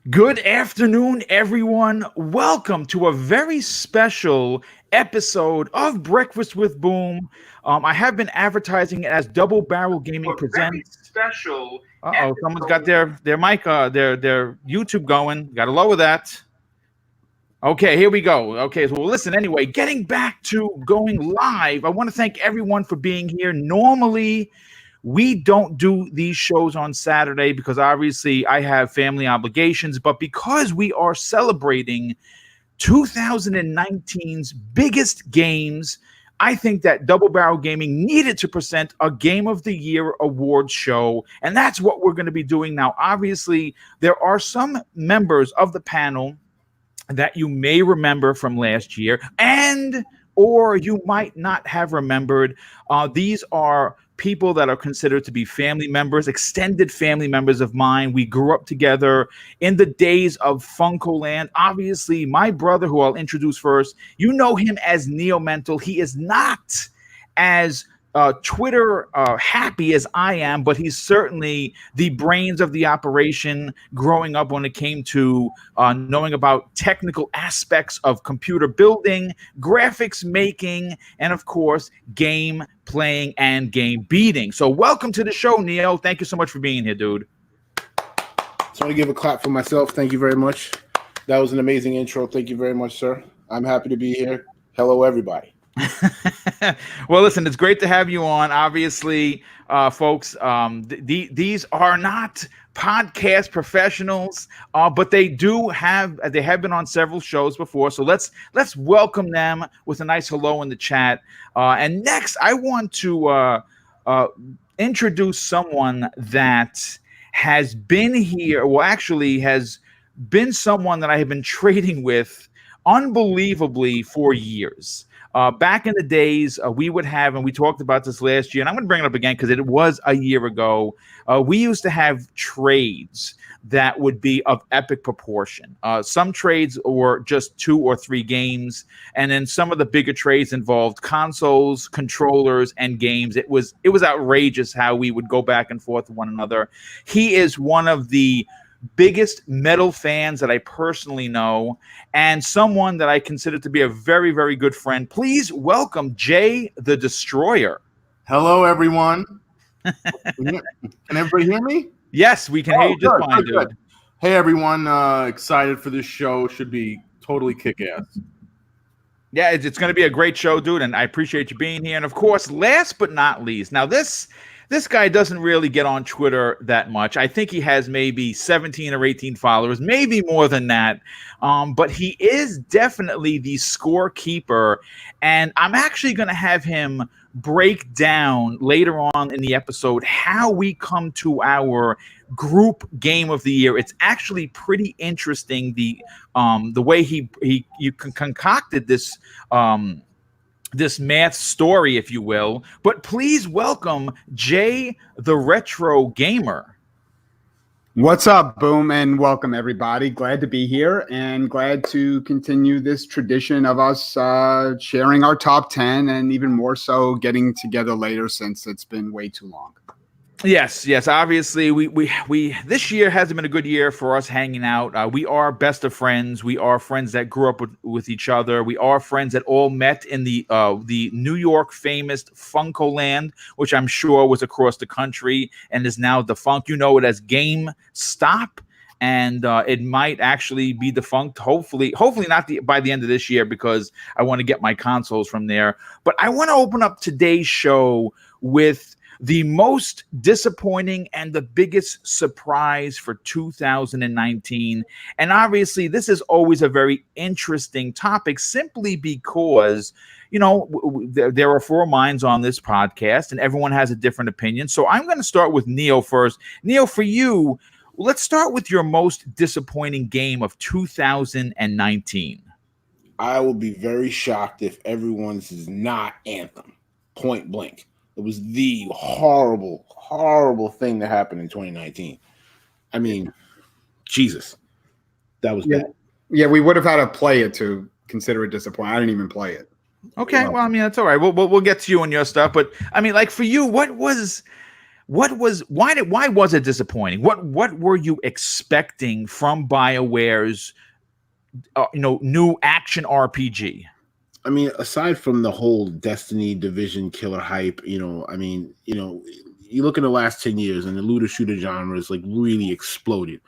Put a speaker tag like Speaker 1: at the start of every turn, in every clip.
Speaker 1: Good afternoon, everyone. Welcome to a very special episode of Breakfast with Boom. I have been advertising it as Double Barrel Gaming Presents. Special. Someone's got their mic, their YouTube going. Got to lower that. Okay, here we go. Okay, so listen, anyway, getting back to going live, I want to thank everyone for being here. Normally, we don't do these shows on Saturday because obviously I have family obligations, but because we are celebrating 2019's biggest games, I think that Double Barrel Gaming needed to present a Game of the Year award show, and that's what we're going to be doing now. Obviously, there are some members of the panel that you may remember from last year, and or you might not have remembered. These are people that are considered to be family members, extended family members of mine. We grew up together in the days of Funkoland. Obviously, my brother, who I'll introduce first, you know him as Neo Mental. He is not as Twitter happy as I am, but he's certainly the brains of the operation growing up when it came to knowing about technical aspects of computer building, graphics making, and of course, game playing and game beating. So welcome to the show, Neo. Thank you so much for being here, dude.
Speaker 2: Just want to give a clap for myself. Thank you very much. That was an amazing intro. Thank you very much, sir. I'm happy to be here. Hello, everybody.
Speaker 1: Well, listen, it's great to have you on. Obviously, folks, these are not podcast professionals, but they have been on several shows before. So let's welcome them with a nice hello in the chat. And next, I want to introduce someone that has been here. Well, actually, has been someone that I have been trading with unbelievably for years. Back in the days, we would have, and we talked about this last year, and I'm going to bring it up again because it was a year ago. We used to have trades that would be of epic proportion. Some trades were just 2 or 3 games, and then some of the bigger trades involved consoles, controllers, and games. It was outrageous how we would go back and forth with one another. He is one of the biggest metal fans that I personally know, and someone that I consider to be a very, very good friend. Please welcome Jay the Destroyer.
Speaker 3: Hello, everyone. Can everybody hear me?
Speaker 1: Yes, we can hear you just fine, dude.
Speaker 3: Good. Hey, everyone. Excited for this show. Should be totally kick-ass.
Speaker 1: Yeah, it's going to be a great show, dude, and I appreciate you being here. And, of course, last but not least, now this guy doesn't really get on Twitter that much. I think he has maybe 17 or 18 followers, maybe more than that. But he is definitely the scorekeeper. And I'm actually going to have him break down later on in the episode how we come to our group game of the year. It's actually pretty interesting, the way you concocted this this math story, if you will. But please welcome Jay the Retro Gamer.
Speaker 4: What's up, Boom, and welcome everybody. Glad to be here and glad to continue this tradition of us sharing our top 10 and even more so getting together later since it's been way too long.
Speaker 1: Yes. Obviously, we this year hasn't been a good year for us hanging out. We are best of friends. We are friends that grew up with each other. We are friends that all met in the New York famous Funkoland, which I'm sure was across the country and is now defunct. You know it as GameStop, and it might actually be defunct. Hopefully not by the end of this year, because I want to get my consoles from there. But I want to open up today's show with the most disappointing and the biggest surprise for 2019. And obviously, this is always a very interesting topic simply because, you know, there are 4 minds on this podcast and everyone has a different opinion. So I'm going to start with Neo first. Neo, for you, let's start with your most disappointing game of 2019.
Speaker 2: I will be very shocked if everyone's is not Anthem. Point blank. It was the horrible, horrible thing that happened in 2019. I mean, Jesus. That was bad.
Speaker 4: Yeah, we would have had to play it to consider it disappointing. I didn't even play it.
Speaker 1: Okay, well, I mean, that's all right. We'll get to you and your stuff. But, I mean, like, for you, what was why was it disappointing? What were you expecting from BioWare's new action RPG?
Speaker 2: I mean, aside from the whole Destiny Division killer hype, you look in the last 10 years and the looter shooter genre is like really exploded.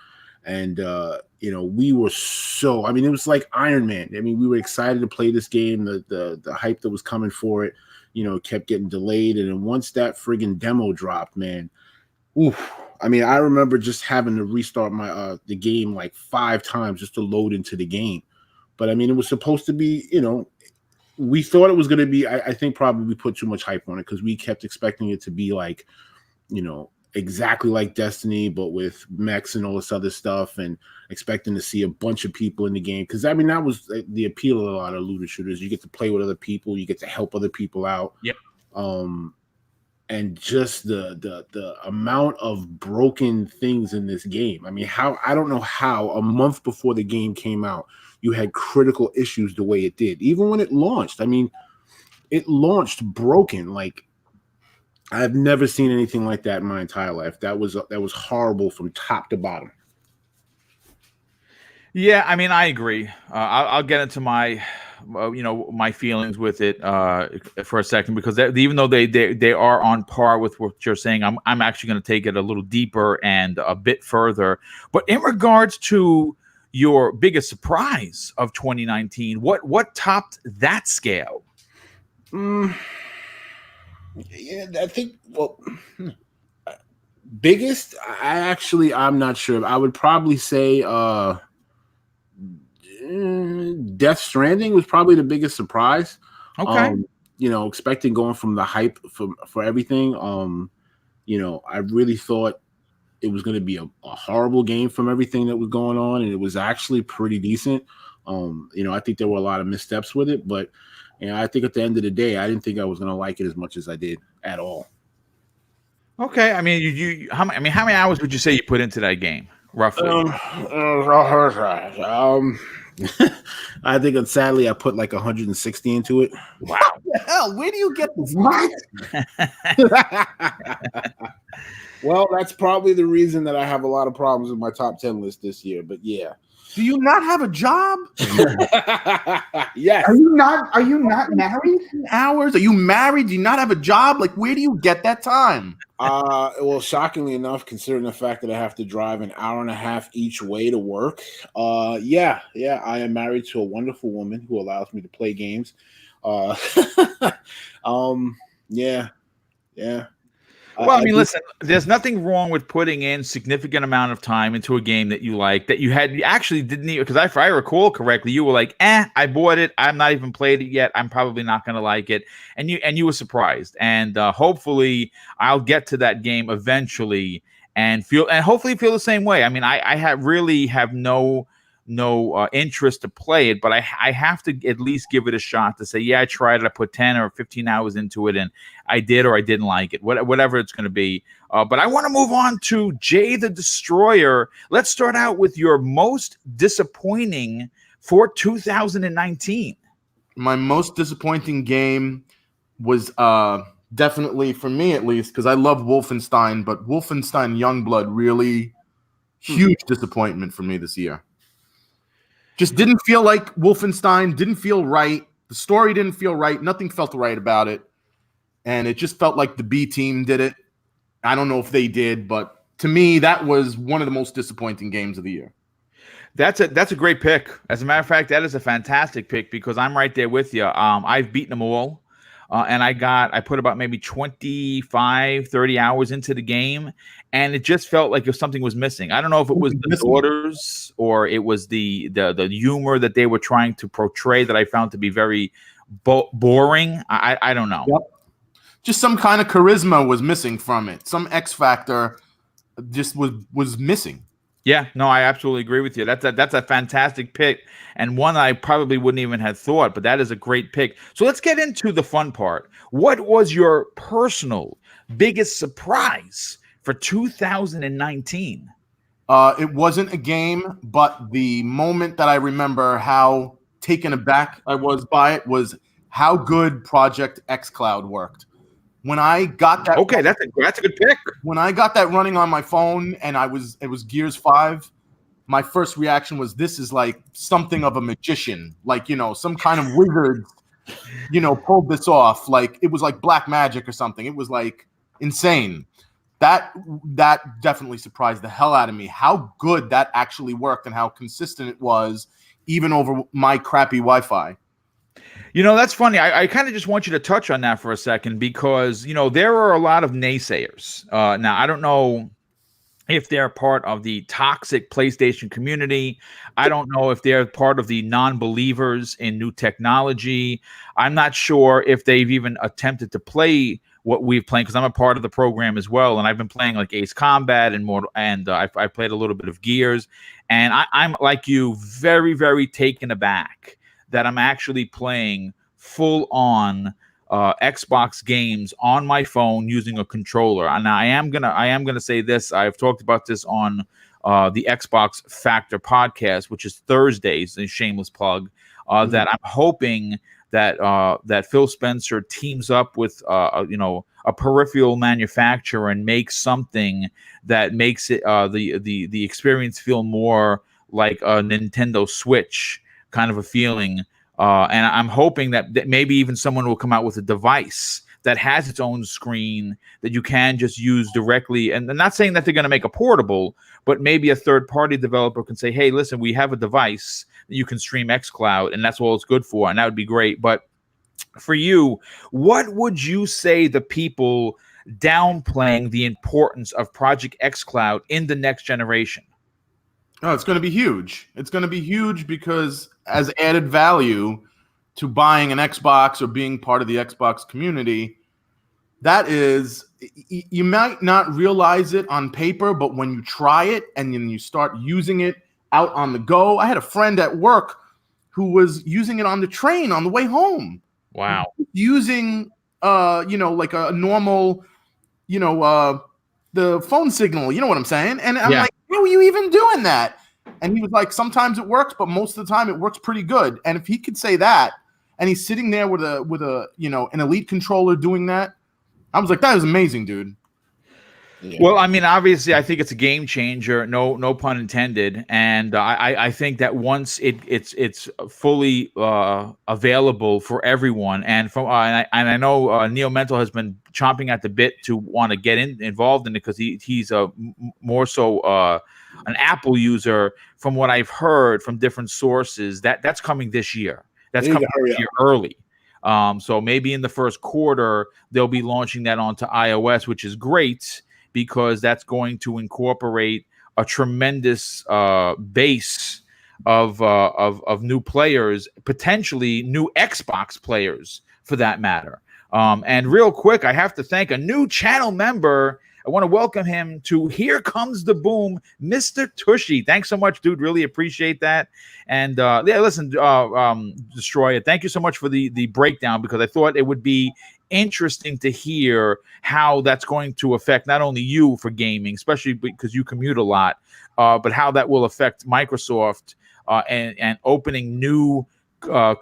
Speaker 2: And, we were it was like Iron Man. I mean, we were excited to play this game. The hype that was coming for it, kept getting delayed. And then once that friggin' demo dropped, man, oof. I mean, I remember just having to restart the game like 5 times just to load into the game. But I mean, it was supposed to be, we thought it was going to be, I think probably we put too much hype on it because we kept expecting it to be like, exactly like Destiny, but with mechs and all this other stuff, and expecting to see a bunch of people in the game. Because, I mean, that was the appeal of a lot of looter shooters. You get to play with other people. You get to help other people out.
Speaker 1: Yep.
Speaker 2: And just the amount of broken things in this game. I mean, I don't know how a month before the game came out, you had critical issues the way it did. Even when it launched, I mean, it launched broken. Like, I've never seen anything like that in my entire life. That was horrible from top to bottom.
Speaker 1: Yeah, I mean, I agree. I'll get into my my feelings with it for a second, because even though they are on par with what you're saying, I'm actually going to take it a little deeper and a bit further. But in regards to your biggest surprise of 2019, what topped that scale?
Speaker 2: Yeah, I think, biggest, I'm not sure. I would probably say Death Stranding was probably the biggest surprise.
Speaker 1: Okay.
Speaker 2: Expecting going from the hype for everything. I really thought it was going to be a horrible game from everything that was going on, and it was actually pretty decent. I think there were a lot of missteps with it, but I think at the end of the day, I didn't think I was going to like it as much as I did at all.
Speaker 1: Okay, I mean, how many hours would you say you put into that game, roughly?
Speaker 2: I think sadly I put like 160 into it.
Speaker 3: Wow, what the hell? Where do you get this?
Speaker 4: What?
Speaker 2: Well, that's probably the reason that I have a lot of problems with my top 10 list this year. But yeah.
Speaker 3: Do you not have a job?
Speaker 2: Yes.
Speaker 4: Are you not married?
Speaker 3: Hours? Are you married? Do you not have a job? Like, where do you get that time?
Speaker 2: Well, shockingly enough, considering the fact that I have to drive an hour and a half each way to work. Yeah, I am married to a wonderful woman who allows me to play games. Yeah.
Speaker 1: Well, I mean, listen, there's nothing wrong with putting in significant amount of time into a game that you like, that you actually didn't even, because if I recall correctly, you were like, I bought it. I'm not even played it yet. I'm probably not going to like it. And you were surprised. And hopefully I'll get to that game eventually and hopefully feel the same way. I mean, I really have no interest to play it, but I have to at least give it a shot to say, yeah, I tried it. I put 10 or 15 hours into it, and I did or I didn't like it, whatever it's going to be. But I want to move on to Jay the Destroyer. Let's start out with your most disappointing for 2019.
Speaker 3: My most disappointing game was definitely, for me at least, because I love Wolfenstein, but Wolfenstein Youngblood really huge disappointment for me this year. Just didn't feel like Wolfenstein, didn't feel right. The story didn't feel right. Nothing felt right about it. And it just felt like the B team did it. I don't know if they did, but to me, that was one of the most disappointing games of the year.
Speaker 1: That's a great pick. As a matter of fact, that is a fantastic pick, because I'm right there with you. I've beaten them all. And I put about maybe 25, 30 hours into the game, and it just felt like if something was missing. I don't know if it was the daughters or it was the humor that they were trying to portray that I found to be very boring. I don't know.
Speaker 3: Yep. Just some kind of charisma was missing from it. Some X factor just was missing.
Speaker 1: Yeah, no, I absolutely agree with you. That's a fantastic pick, and one I probably wouldn't even have thought, but that is a great pick. So let's get into the fun part. What was your personal biggest surprise for 2019?
Speaker 3: It wasn't a game, but the moment that I remember how taken aback I was by it was how good Project xCloud worked. When I got that,
Speaker 1: Okay, that's a good pick.
Speaker 3: when I got that running on my phone, and it was Gears 5. My first reaction was, this is like something of a magician, like, you know, some kind of wizard, you know, pulled this off. Like it was like black magic or something. It was like insane. That definitely surprised the hell out of me. How good that actually worked and how consistent it was, even over my crappy Wi-Fi.
Speaker 1: You know, that's funny. I kind of just want you to touch on that for a second because, you know, there are a lot of naysayers. Now, I don't know if they're part of the toxic PlayStation community. I don't know if they're part of the non-believers in new technology. I'm not sure if they've even attempted to play what we've played, because I'm a part of the program as well, and I've been playing like Ace Combat and more, and I played a little bit of Gears, and I'm like you, very, very taken aback that I'm actually playing full-on Xbox games on my phone using a controller. And I am gonna say this. I've talked about this on the Xbox Factor podcast, which is Thursdays, a shameless plug. That I'm hoping that Phil Spencer teams up with you know, a peripheral manufacturer and makes something that makes it the experience feel more like a Nintendo Switch kind of a feeling. And I'm hoping that maybe even someone will come out with a device that has its own screen that you can just use directly. And I'm not saying that they're going to make a portable, but maybe a third-party developer can say, hey, listen, we have a device that you can stream xCloud, and that's all it's good for, and that would be great. But for you, what would you say the people downplaying the importance of Project xCloud in the next generation?
Speaker 3: Oh, it's going to be huge. It's going to be huge because as added value to buying an Xbox or being part of the Xbox community, that is, you might not realize it on paper, but when you try it and then you start using it out on the go. I had a friend at work who was using it on the train on the way home.
Speaker 1: Wow.
Speaker 3: Using, you know, like a normal, you know, the phone signal, you know what I'm saying? And I'm like, how are you even doing that? And he was like, sometimes it works, but most of the time it works pretty good. And if he could say that, and he's sitting there with a you know, an Elite controller doing that, I was like, that is amazing, dude.
Speaker 1: Yeah. Well, I mean, obviously, I think it's a game changer. No pun intended. And I think that once it's fully available for everyone, and I know Neo Mental has been chomping at the bit to want to get involved in it because he's more so an Apple user. From what I've heard from different sources, that's coming this year. That's coming this year early. So maybe in the first quarter they'll be launching that onto iOS, which is great, because that's going to incorporate a tremendous base of new players, potentially new Xbox players for that matter. And real quick, I have to thank a new channel member. I want to welcome him to Here Comes the Boom, Mr. Tushy. Thanks so much, dude. Really appreciate that. And yeah, listen, Destroyer, thank you so much for the breakdown, because I thought it would be interesting to hear how that's going to affect not only you for gaming, especially because you commute a lot, but how that will affect Microsoft and opening new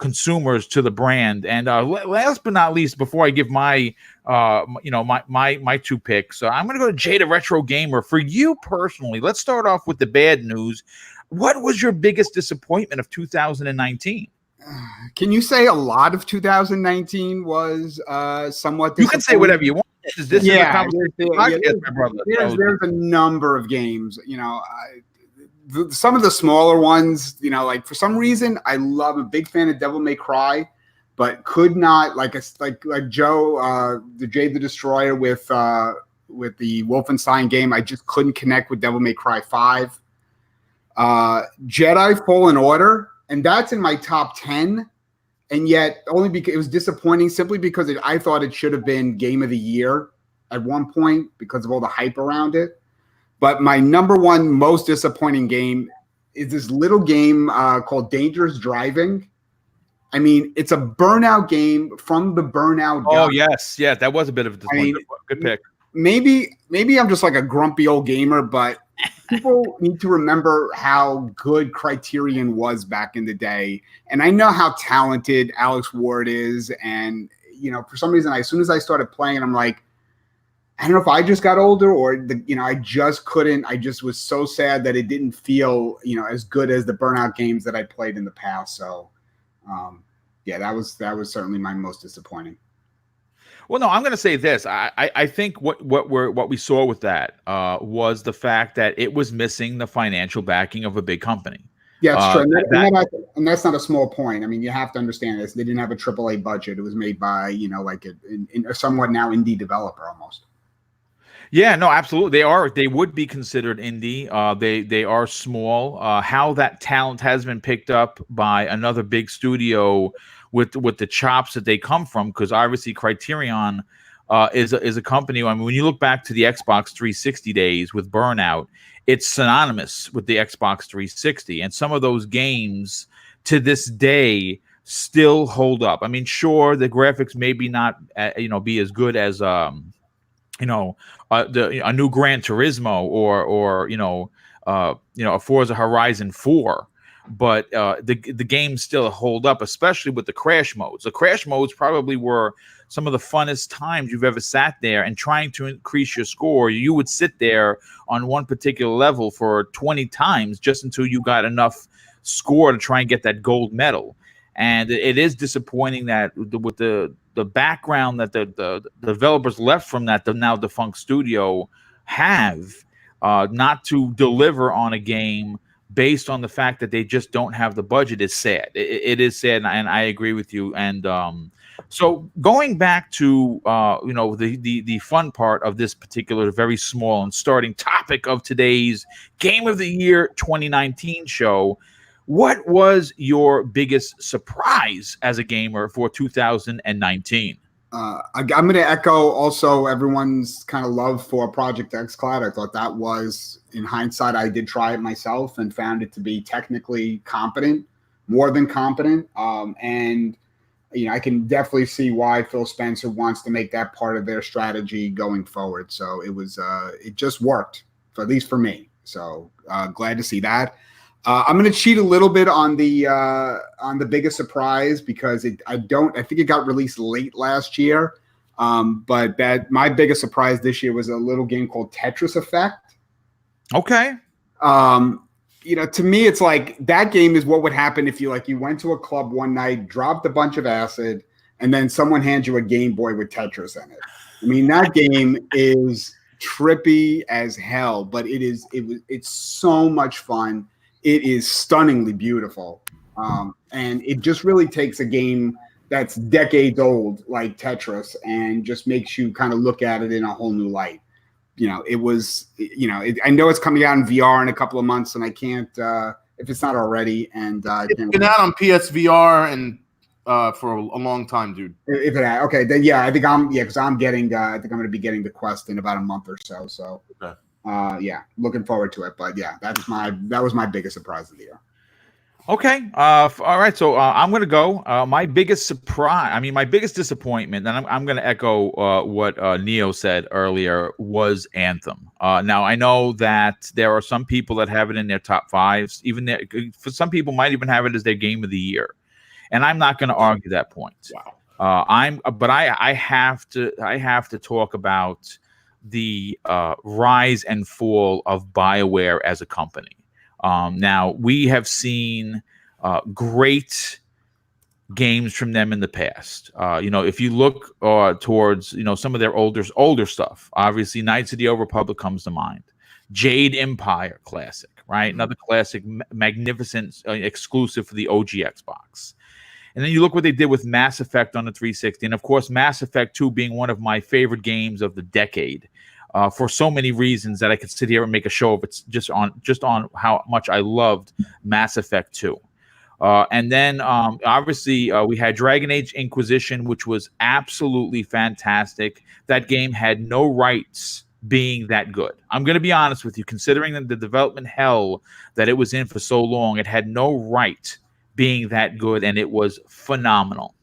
Speaker 1: consumers to the brand. And last but not least, before I give my my two picks, I'm going to go to Jada Retro Gamer. For you personally, let's start off with the bad news. What was your biggest disappointment of 2019?
Speaker 4: Can you say a lot of 2019 was somewhat?
Speaker 1: You can say whatever you want. This is a conversation podcast, my brother.
Speaker 4: There's a number of games. You know, some of the smaller ones. You know, like for some reason, I'm a big fan of Devil May Cry, but could not like Joe, the Jade the Destroyer with the Wolfenstein game. I just couldn't connect with Devil May Cry 5. Jedi Fallen Order. And that's in my top 10, and yet only because it was disappointing simply because I thought it should have been Game of the Year at one point because of all the hype around it. But my number one most disappointing game is this little game called Dangerous Driving. I mean, it's a Burnout game from the Burnout guy.
Speaker 1: Oh, yes. Yeah, that was a bit of a disappointment. Good pick.
Speaker 4: Maybe I'm just like a grumpy old gamer, but people need to remember how good Criterion was back in the day. And I know how talented Alex Ward is. And, for some reason, as soon as I started playing, I'm like, I don't know if I just got older or I just couldn't. I just was so sad that it didn't feel, as good as the Burnout games that I played in the past. So, that was certainly my most disappointing.
Speaker 1: Well, no, I'm going to say this. I think what we saw with that was the fact that it was missing the financial backing of a big company.
Speaker 4: Yeah, it's true. And that's not a small point. I mean, you have to understand this. They didn't have a AAA budget. It was made by, like a somewhat now indie developer almost.
Speaker 1: Yeah, no, absolutely. They would be considered indie. They are small. How that talent has been picked up by another big studio with the chops that they come from, because obviously Criterion is a company. I mean, when you look back to the Xbox 360 days with Burnout, it's synonymous with the Xbox 360, and some of those games to this day still hold up. I mean, sure, the graphics maybe not be as good as a new Gran Turismo or a Forza Horizon 4, but the games still hold up, especially with the crash modes. The crash modes probably were some of the funnest times you've ever sat there and trying to increase your score. You would sit there on one particular level for 20 times just until you got enough score to try and get that gold medal. And it is disappointing that with the background that the developers left from that, the now defunct studio, have not to deliver on a game based on the fact that they just don't have the budget is sad. It is sad, and I agree with you. And so going back to the fun part of this particular very small and starting topic of today's Game of the Year 2019 show, what was your biggest surprise as a gamer for 2019?
Speaker 4: I'm going to echo also everyone's kind of love for Project xCloud. I thought that was, in hindsight, I did try it myself and found it to be technically competent, more than competent. And I can definitely see why Phil Spencer wants to make that part of their strategy going forward. So it just worked, at least for me. So glad to see that. I'm going to cheat a little bit on the biggest surprise because I think it got released late last year. But my biggest surprise this year was a little game called Tetris Effect.
Speaker 1: Okay.
Speaker 4: To me, it's like that game is what would happen if you went to a club one night, dropped a bunch of acid, and then someone hands you a Game Boy with Tetris in it. I mean, that game is trippy as hell, but it's so much fun. It is stunningly beautiful. And it just really takes a game that's decades old, like Tetris, and just makes you kind of look at it in a whole new light. I know it's coming out in VR in a couple of months, and I can't, if it's not already. And
Speaker 3: it's been out on PSVR and for a long time, dude.
Speaker 4: If it had, okay, then yeah, I think I'm getting, I think I'm going to be getting the Quest in about a month or so. So. Okay. Looking forward to it, but yeah, that was my biggest surprise of the year.
Speaker 1: Okay. All right. So I'm going to go. My biggest surprise, my biggest disappointment, and I'm going to echo what Neo said earlier, was Anthem. Now, I know that there are some people that have it in their top fives. For some people might even have it as their game of the year. And I'm not going to argue that point. Wow. I have to talk about the rise and fall of Bioware as a company. Now, we have seen great games from them in the past. If you look towards some of their older stuff, obviously Knights of the Old Republic comes to mind. Jade Empire, classic, right? Another classic, magnificent exclusive for the OG Xbox. And then you look what they did with Mass Effect on the 360. And, of course, Mass Effect 2 being one of my favorite games of the decade for so many reasons that I could sit here and make a show of it just on how much I loved Mass Effect 2. And then, obviously, we had Dragon Age Inquisition, which was absolutely fantastic. That game had no rights being that good. I'm going to be honest with you. Considering the development hell that it was in for so long, it had no right being that good, and it was phenomenal.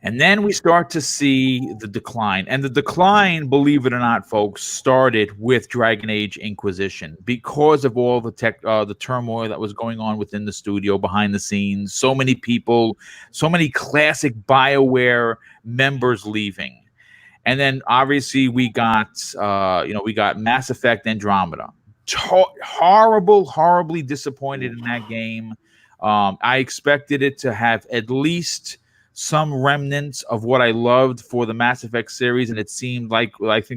Speaker 1: And then we start to see the decline. And the decline, believe it or not, folks, started with Dragon Age Inquisition because of all the turmoil that was going on within the studio behind the scenes. So many people, so many classic BioWare members leaving. And then obviously we got Mass Effect Andromeda. Horribly disappointed in that game. I expected it to have at least some remnants of what I loved for the Mass Effect series, and it seemed like,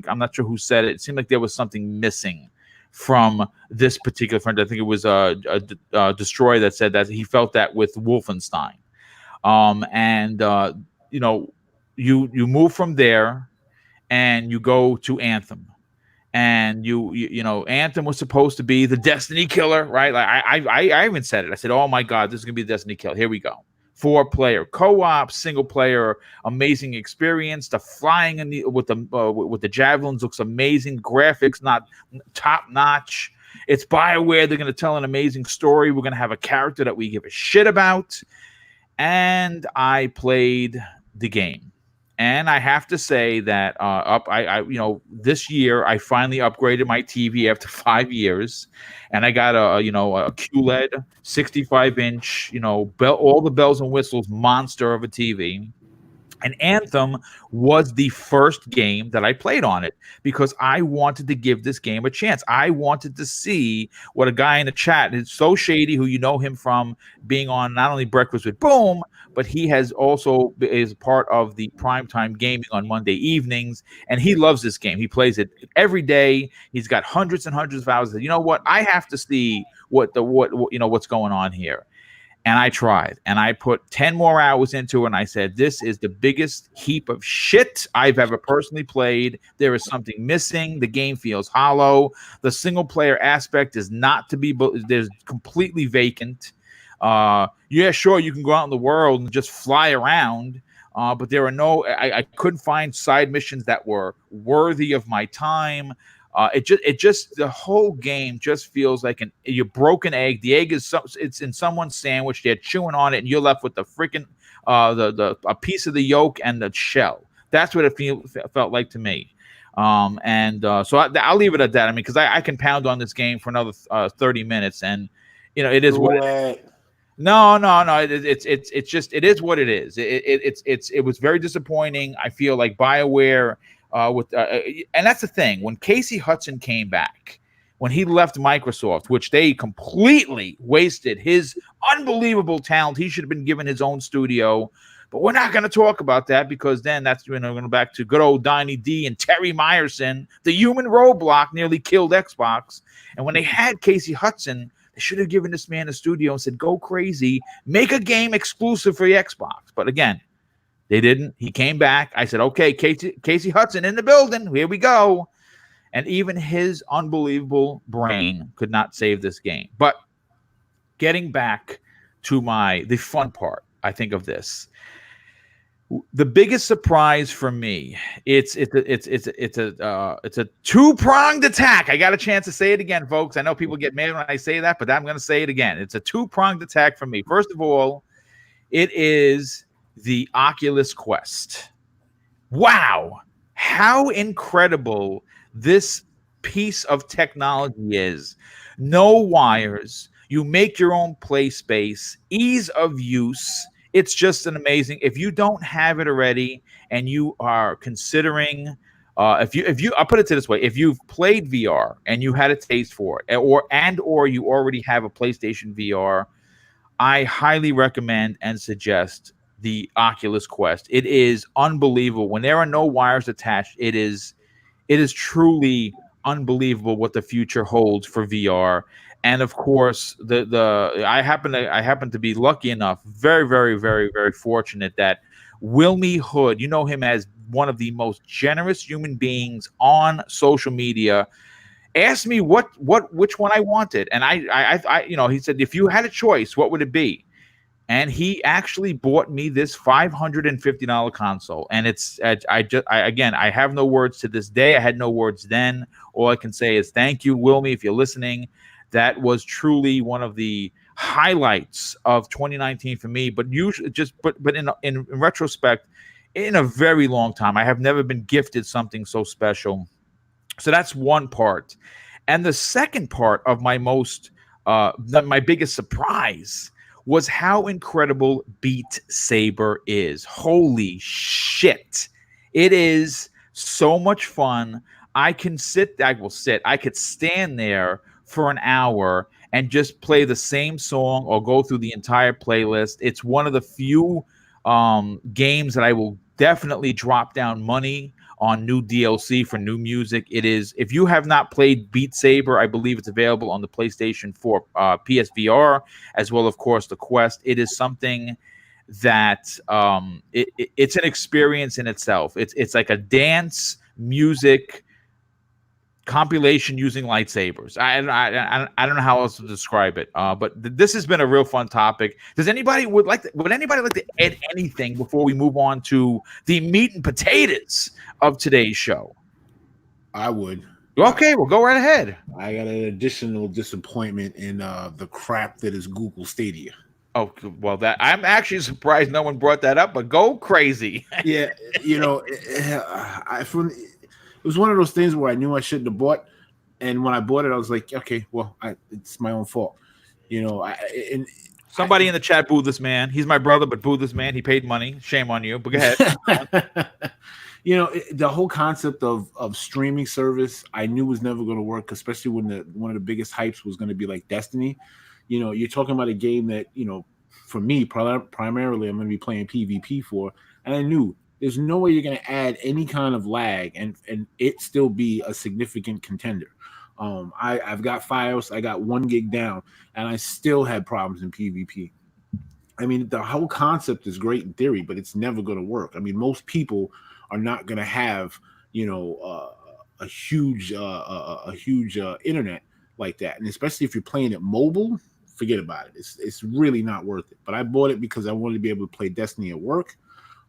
Speaker 1: I'm not sure who said it, it seemed like there was something missing from this particular friend. I think it was Destroy that said that he felt that with Wolfenstein. You move from there and you go to Anthem. And you know, Anthem was supposed to be the Destiny killer, right? Like I even said it. I said, "Oh my God, this is gonna be the Destiny killer." Here we go. 4-player co-op, single player, amazing experience. The flying with the javelins looks amazing. Graphics not top notch. It's BioWare. They're gonna tell an amazing story. We're gonna have a character that we give a shit about. And I played the game. And I have to say that this year I finally upgraded my TV after 5 years, and I got a QLED 65-inch, all the bells and whistles monster of a TV. And Anthem was the first game that I played on it because I wanted to give this game a chance. I wanted to see what a guy in the chat is so shady, who you know him from being on not only Breakfast with Boom, but he is part of the primetime gaming on Monday evenings, and he loves this game. He plays it every day. He's got hundreds and hundreds of hours. You know what? I have to see what's going on here. And I tried, and I put 10 more hours into it, and I said, this is the biggest heap of shit I've ever personally played. There is something missing. The game feels hollow. The single-player aspect is there's completely vacant. Yeah, sure, you can go out in the world and just fly around, but there are I couldn't find side missions that were worthy of my time. The whole game just feels like your broken egg. The egg it's in someone's sandwich. They're chewing on it, and you're left with the freaking a piece of the yolk and the shell. That's what it felt like to me. So I'll leave it at that. I mean, because I can pound on this game for another 30 minutes, and it is what. No. It is what it is. It was very disappointing. I feel like BioWare. And that's the thing. When Casey Hudson came back, when he left Microsoft, which they completely wasted his unbelievable talent, he should have been given his own studio. But we're not going to talk about that because then that's going back to good old Donnie D and Terry Myerson. The human roadblock nearly killed Xbox. And when they had Casey Hudson, they should have given this man a studio and said, "Go crazy, make a game exclusive for the Xbox." But again, they didn't. He came back. I said, "Okay, Casey Hudson in the building. Here we go." And even his unbelievable brain could not save this game. But getting back to the fun part, I think of this. The biggest surprise for me, it's a two-pronged attack. I got a chance to say it again, folks. I know people get mad when I say that, but I'm going to say it again. It's a two-pronged attack for me. First of all, it is the Oculus Quest. Wow, how incredible this piece of technology is. No wires. You make your own play space. Ease of use. It's just an amazing. If you don't have it already and you are considering, if you, I'll put it this way: if you've played VR and you had a taste for it, or you already have a PlayStation VR, I highly recommend and suggest the Oculus Quest. It is unbelievable. When there are no wires attached, it is truly unbelievable what the future holds for VR. And of course, I happen to be lucky enough, very, very, very, very fortunate that Wilmy Hood, you know him as one of the most generous human beings on social media, asked me which one I wanted. And I he said, if you had a choice, what would it be? And he actually bought me this $550 console. And I have no words to this day. I had no words then. All I can say is thank you, Wilmy, if you're listening. That was truly one of the highlights of 2019 for me. But usually, but in retrospect, in a very long time. I have never been gifted something so special. So that's one part. And the second part of my my biggest surprise was how incredible Beat Saber is. Holy shit. It is so much fun. I could stand there for an hour and just play the same song or go through the entire playlist. It's one of the few games that I will definitely drop down money on new DLC for new music. It is, if you have not played Beat Saber, I believe it's available on the PlayStation 4 PSVR, as well, of course, the Quest. It is something that it's an experience in itself. It's like a dance music compilation using lightsabers. I don't know how else to describe it. But this has been a real fun topic. Does anybody would anybody like to add anything before we move on to the meat and potatoes of today's show?
Speaker 2: I would.
Speaker 1: Okay, well, go right ahead.
Speaker 2: I got an additional disappointment in the crap that is Google Stadia.
Speaker 1: Oh, well, that I'm actually surprised no one brought that up, but go crazy.
Speaker 2: Yeah, you know, it was one of those things where I knew I shouldn't have bought, and when I bought it, I was like, okay, well, it's my own fault, you know.
Speaker 1: Somebody in the chat booed this man. He's my brother, but booed this man. He paid money. Shame on you. But go ahead.
Speaker 2: You know, the whole concept of streaming service, I knew was never going to work, especially when one of the biggest hypes was going to be like Destiny. You know, you're talking about a game that, you know, for me, primarily, I'm going to be playing PvP for, and I knew there's no way you're going to add any kind of lag and it still be a significant contender. I've got FiOS, I got 1 gig down, and I still had problems in PvP. I mean, the whole concept is great in theory, but it's never going to work. I mean, most people are not going to have, you know, a huge internet like that, and especially if you're playing it mobile, forget about it. It's really not worth it. But I bought it because I wanted to be able to play Destiny at work.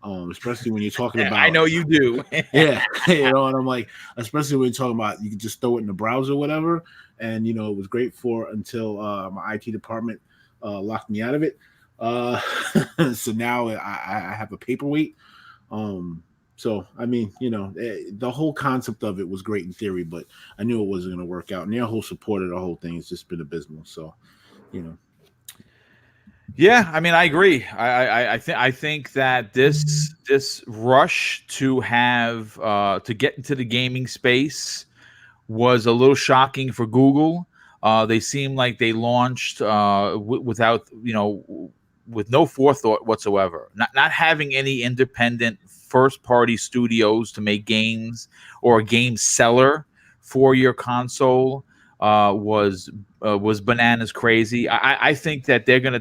Speaker 2: Especially when you're talking about,
Speaker 1: I know you do.
Speaker 2: Yeah, you know, and I'm like, especially when you're talking about, you can just throw it in the browser or whatever, and you know, it was great for until my IT department locked me out of it. So now I have a paperweight. So I mean, you know, the whole concept of it was great in theory, but I knew it wasn't going to work out, and their whole support of the whole thing has just been abysmal. So, you know.
Speaker 1: Yeah, I mean, I agree. I think that this rush to have to get into the gaming space was a little shocking for Google. They seem like they launched without, you know, with no forethought whatsoever. Not having any independent first-party studios to make games or a game seller for your console was bananas crazy. I think that they're gonna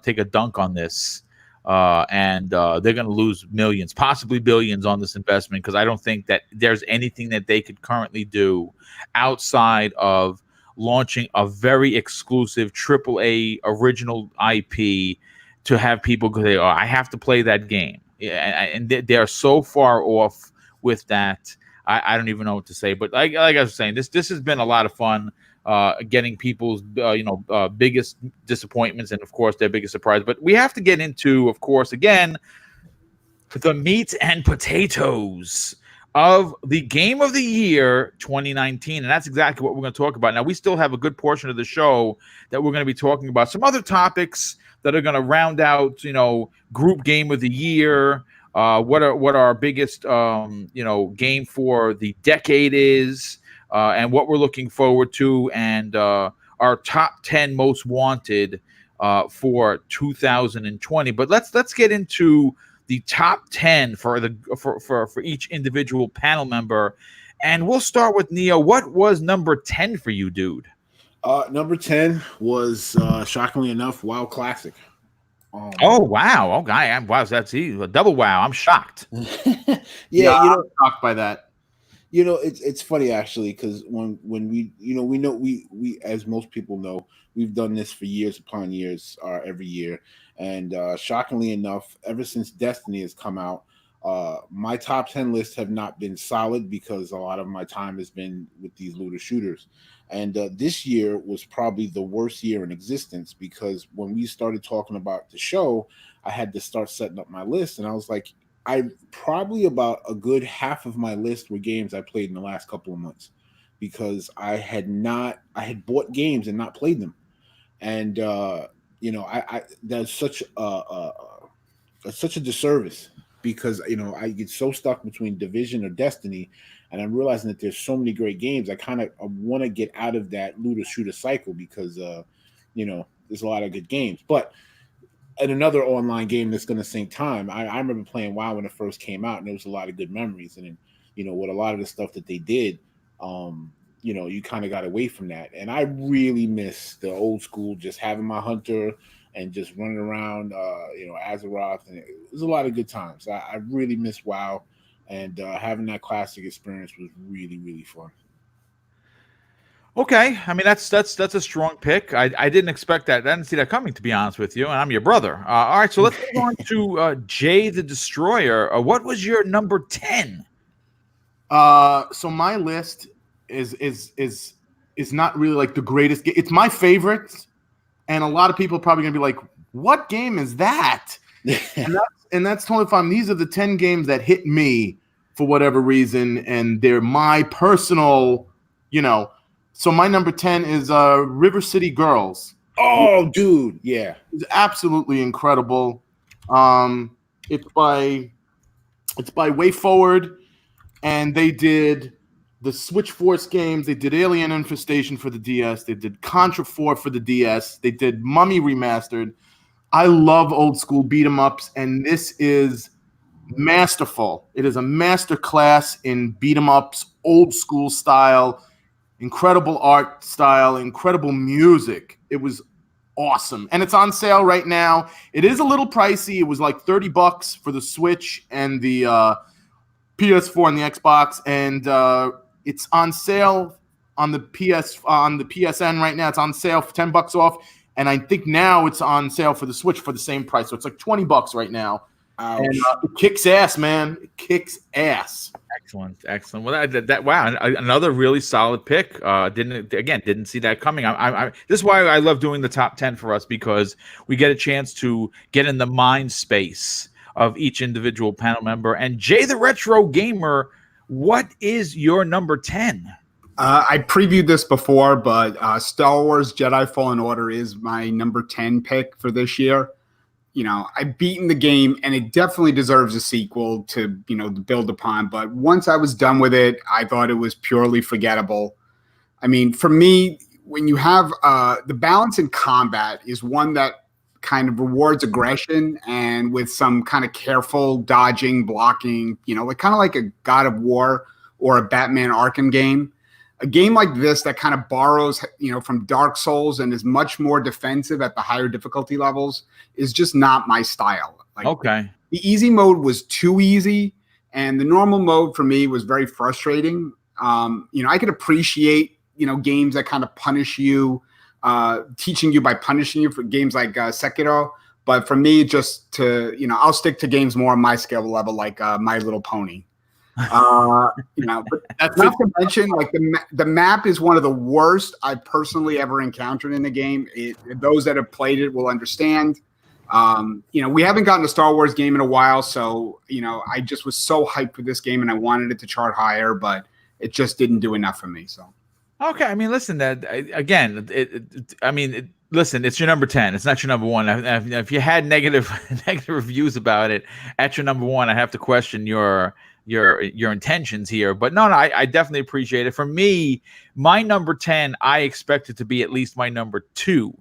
Speaker 1: take a dunk on this, and they're gonna lose millions, possibly billions, on this investment, because I don't think that there's anything that they could currently do outside of launching a very exclusive AAA original IP to have people go, oh, I have to play that game, and they're so far off with that. I don't even know what to say, but like I was saying, this has been a lot of fun, getting people's biggest disappointments and of course their biggest surprise. But we have to get into, of course, again, the meat and potatoes of the Game of the Year 2019, and that's exactly what we're going to talk about. Now, we still have a good portion of the show that we're going to be talking about some other topics that are going to round out, you know, Group Game of the Year. What our biggest game for the decade is, and what we're looking forward to, and our top 10 most wanted for 2020. But let's get into the top 10 for each individual panel member, and we'll start with Neo. What was number 10 for you, dude?
Speaker 2: Number 10 was shockingly enough WoW Classic.
Speaker 1: Oh wow! Okay, wow, that's a double wow. I'm shocked.
Speaker 2: Yeah,
Speaker 3: you know, I'm shocked by that.
Speaker 2: You know, it's funny actually, because when we as most people know, we've done this for years upon years, every year, and shockingly enough, ever since Destiny has come out, My top 10 lists have not been solid because a lot of my time has been with these looter shooters. And this year was probably the worst year in existence because when we started talking about the show, I had to start setting up my list. And I was like, I probably about a good half of my list were games I played in the last couple of months because I had bought games and not played them. And, that's such a disservice because, I get so stuck between Division or Destiny. And I'm realizing that there's so many great games. I want to get out of that looter shooter cycle because, there's a lot of good games. But at another online game that's going to sink time, I remember playing WoW when it first came out, and there was a lot of good memories. And then, with a lot of the stuff that they did, you kind of got away from that. And I really miss the old school, just having my hunter and just running around, Azeroth. And it was a lot of good times. I really miss WoW. And having that classic experience was really, really fun.
Speaker 1: Okay, I mean that's a strong pick. I didn't expect that. I didn't see that coming, to be honest with you. And I'm your brother. All right, so let's move on to Jay the Destroyer. What was your number 10?
Speaker 3: So my list is not really like the greatest game. It's my favorite, and a lot of people are probably gonna be like, "What game is that?" and that's totally fine. These are the 10 games that hit me for whatever reason, and they're my personal, So my number 10 is River City Girls.
Speaker 2: Oh, dude, yeah,
Speaker 3: it's absolutely incredible. It's by WayForward, and they did the Switch Force games. They did Alien Infestation for the DS. They did Contra 4 for the DS. They did Mummy Remastered. I love old school beat 'em ups, and this is masterful. It is a master class in beat 'em ups, old school style. Incredible art style, incredible music. It was awesome. And it's on sale right now. It is a little pricey. It was like $30 for the Switch and the PS4 and the Xbox. And it's on sale on the PSN right now. It's on sale for $10 off. And I think now it's on sale for the Switch for the same price. So it's like $20 right now.
Speaker 2: Ouch.
Speaker 3: And it kicks ass, man. It kicks ass.
Speaker 1: Excellent. Well, wow, another really solid pick. Didn't see that coming. This is why I love doing the top 10 for us, because we get a chance to get in the mind space of each individual panel member. And Jay the Retro Gamer, what is your number 10?
Speaker 4: I previewed this before, but Star Wars Jedi Fallen Order is my number 10 pick for this year. I've beaten the game, and it definitely deserves a sequel to build upon. But once I was done with it, I thought it was purely forgettable. I mean, for me, when you have the balance in combat is one that kind of rewards aggression and with some kind of careful dodging, blocking, kind of like a God of War or a Batman Arkham game. A game like this that kind of borrows, from Dark Souls and is much more defensive at the higher difficulty levels is just not my style.
Speaker 1: Okay.
Speaker 4: The easy mode was too easy, and the normal mode for me was very frustrating. I could appreciate, games that kind of punish you, teaching you by punishing you for games like Sekiro. But for me, I'll stick to games more on my skill level, like My Little Pony. But not to mention, like the map is one of the worst I've personally ever encountered in the game. Those that have played it will understand. We haven't gotten a Star Wars game in a while, so I just was so hyped for this game and I wanted it to chart higher, but it just didn't do enough for me. So
Speaker 1: okay, I mean, listen, listen, it's your number 10. It's not your number 1. If you had negative reviews about it at your number 1, I have to question your intentions here. But no, I definitely appreciate it. For me, my number 10, I expected to be at least my number 2,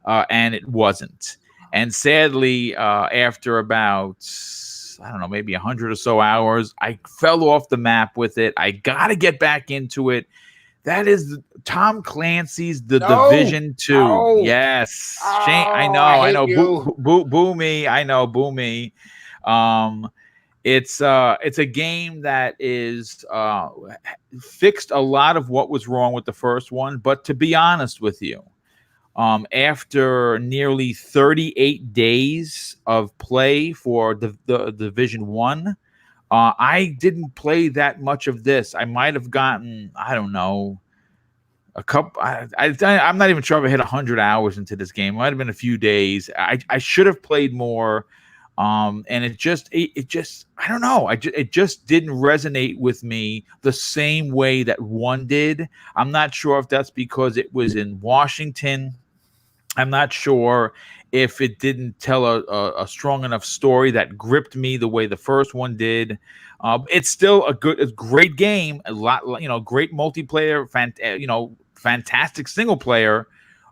Speaker 1: and it wasn't. And sadly, after about, I don't know, maybe 100 or so hours, I fell off the map with it. I got to get back into it. That is Tom Clancy's Division 2.
Speaker 2: No.
Speaker 1: Yes.
Speaker 2: Oh,
Speaker 1: Shane, I know. Boomy. I know, Boomy. It's a game that is fixed a lot of what was wrong with the first one. But to be honest with you, after nearly 38 days of play for the Division 1, I didn't play that much of this. I might have gotten, I don't know, a couple. I'm not even sure if I hit 100 hours into this game. It might have been a few days. I should have played more. And it just I don't know. It just didn't resonate with me the same way that one did. I'm not sure if that's because it was in Washington. I'm not sure if it didn't tell a strong enough story that gripped me the way the first one did. It's still a great game. A lot, great multiplayer, fantastic single player.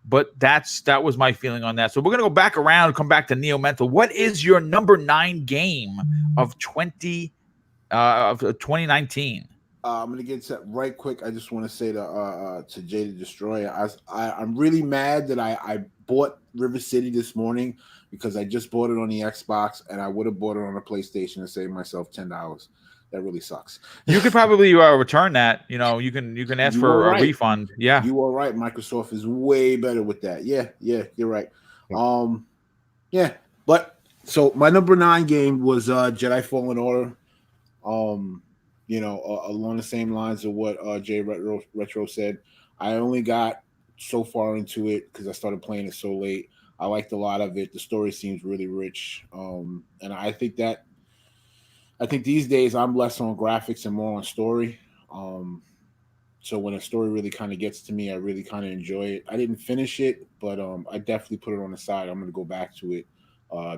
Speaker 1: But that was my feeling on that. So we're gonna go back around and come back to Neo Mental. What is your number 9 game of 2019?
Speaker 2: I'm gonna get to that right quick. I just want to say to Jada Destroyer, I'm really mad that I bought River City this morning because I just bought it on the Xbox and I would have bought it on a PlayStation and saved myself $10. That really sucks.
Speaker 1: You could probably return that. You can ask for a refund. Yeah,
Speaker 2: you are right. Microsoft is way better with that. Yeah, you're right. Yeah. But so my number 9 game was Jedi Fallen Order. Along the same lines of what Jay Retro said. I only got so far into it because I started playing it so late. I liked a lot of it. The story seems really rich, and I think these days I'm less on graphics and more on story. So when a story really kind of gets to me, I really kind of enjoy it. I didn't finish it, but I definitely put it on the side. I'm going to go back to it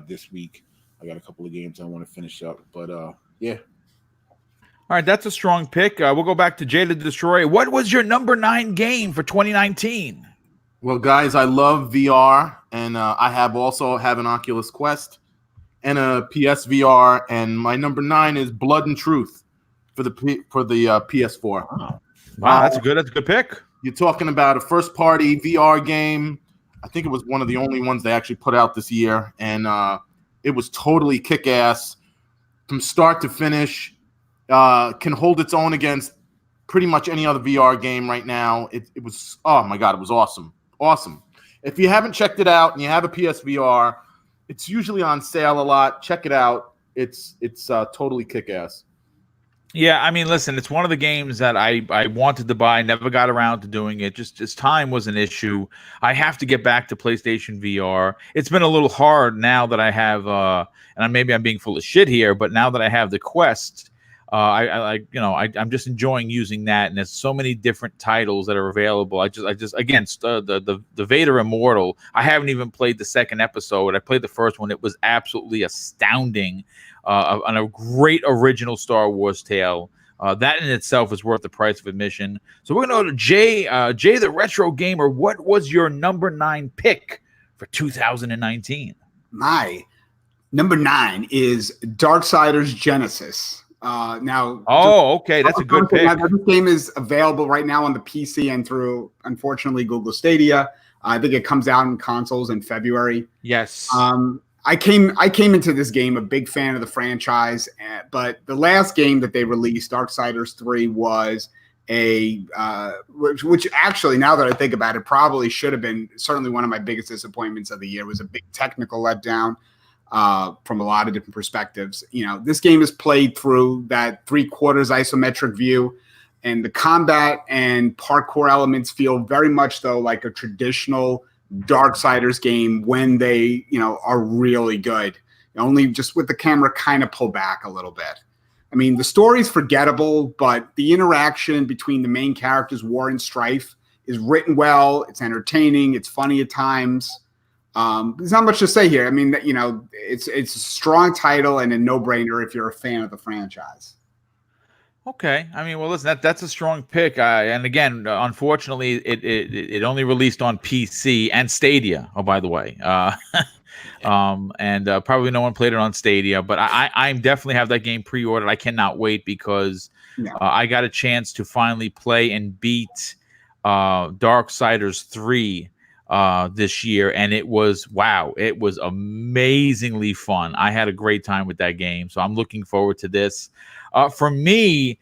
Speaker 2: this week. I got a couple of games I want to finish up, but yeah.
Speaker 1: All right, that's a strong pick. We'll go back to Jada the Destroyer. What was your number 9 game for 2019?
Speaker 3: Well, guys, I love VR, and I also have an Oculus Quest and a PSVR, and my number 9 is Blood and Truth for the PS4.
Speaker 1: Wow, that's a good pick.
Speaker 3: You're talking about a first-party VR game. I think it was one of the only ones they actually put out this year, and it was totally kick-ass from start to finish. Can hold its own against pretty much any other VR game right now. It was, oh my God, it was awesome. If you haven't checked it out and you have a PSVR, it's usually on sale a lot. Check it out. It's totally kick-ass.
Speaker 1: Yeah, I mean, listen, it's one of the games that I wanted to buy, never got around to doing it. Just time was an issue. I have to get back to PlayStation VR. It's been a little hard now that I have, and maybe I'm being full of shit here, but now that I have the Quest, I'm just enjoying using that, and there's so many different titles that are available. I just against the Vader Immortal. I haven't even played the second episode. I played the first one. It was absolutely astounding, and a great original Star Wars tale. That in itself is worth the price of admission. So we're gonna go to Jay the Retro Gamer. What was your number 9 pick for 2019?
Speaker 4: My number 9 is Darksiders Genesis.
Speaker 1: Okay, that's a good pick.
Speaker 4: This game is available right now on the PC and through, unfortunately, Google Stadia. I think it comes out in consoles in February.
Speaker 1: Yes.
Speaker 4: I came into this game a big fan of the franchise, but the last game that they released, Darksiders 3, was which actually, now that I think about it, probably should have been certainly one of my biggest disappointments of the year. It was a big technical letdown. From a lot of different perspectives. This game is played through that 3/4 isometric view, and the combat and parkour elements feel very much though like a traditional Darksiders game when they, are really good. Only just with the camera kind of pull back a little bit. I mean, the story's forgettable, but the interaction between the main characters, War and Strife, is written well. It's entertaining. It's funny at times. There's not much to say here. I mean, it's a strong title and a no-brainer if you're a fan of the franchise.
Speaker 1: Okay, I mean, well, listen, that's a strong pick. And again, unfortunately, it only released on PC and Stadia. Oh, by the way, and probably no one played it on Stadia. But I definitely have that game pre-ordered. I cannot wait because I got a chance to finally play and beat Darksiders 3. This year, and it was amazingly fun. I had a great time with that game, so I'm looking forward to this. For me,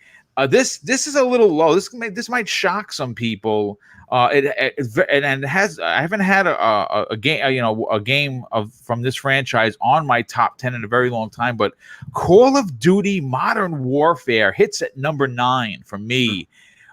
Speaker 1: This is a little low. This might shock some people. I haven't had a game, a game from this franchise on my top 10 in a very long time. But Call of Duty Modern Warfare hits at number 9 for me.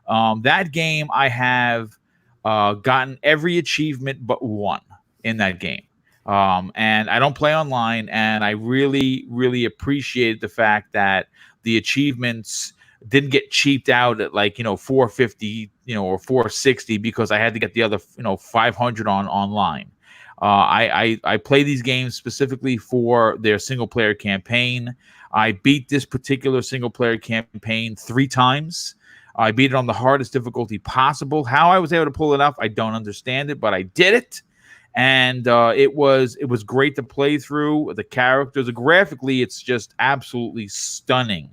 Speaker 1: That game, I have gotten every achievement but one in that game. And I don't play online, and I really, really appreciate the fact that the achievements didn't get cheaped out at like, 450, or 460 because I had to get the other, 500 online. I play these games specifically for their single player campaign. I beat this particular single player campaign 3 times. I beat it on the hardest difficulty possible. How I was able to pull it off, I don't understand it, but I did it. And it was great to play through. The characters, graphically, it's just absolutely stunning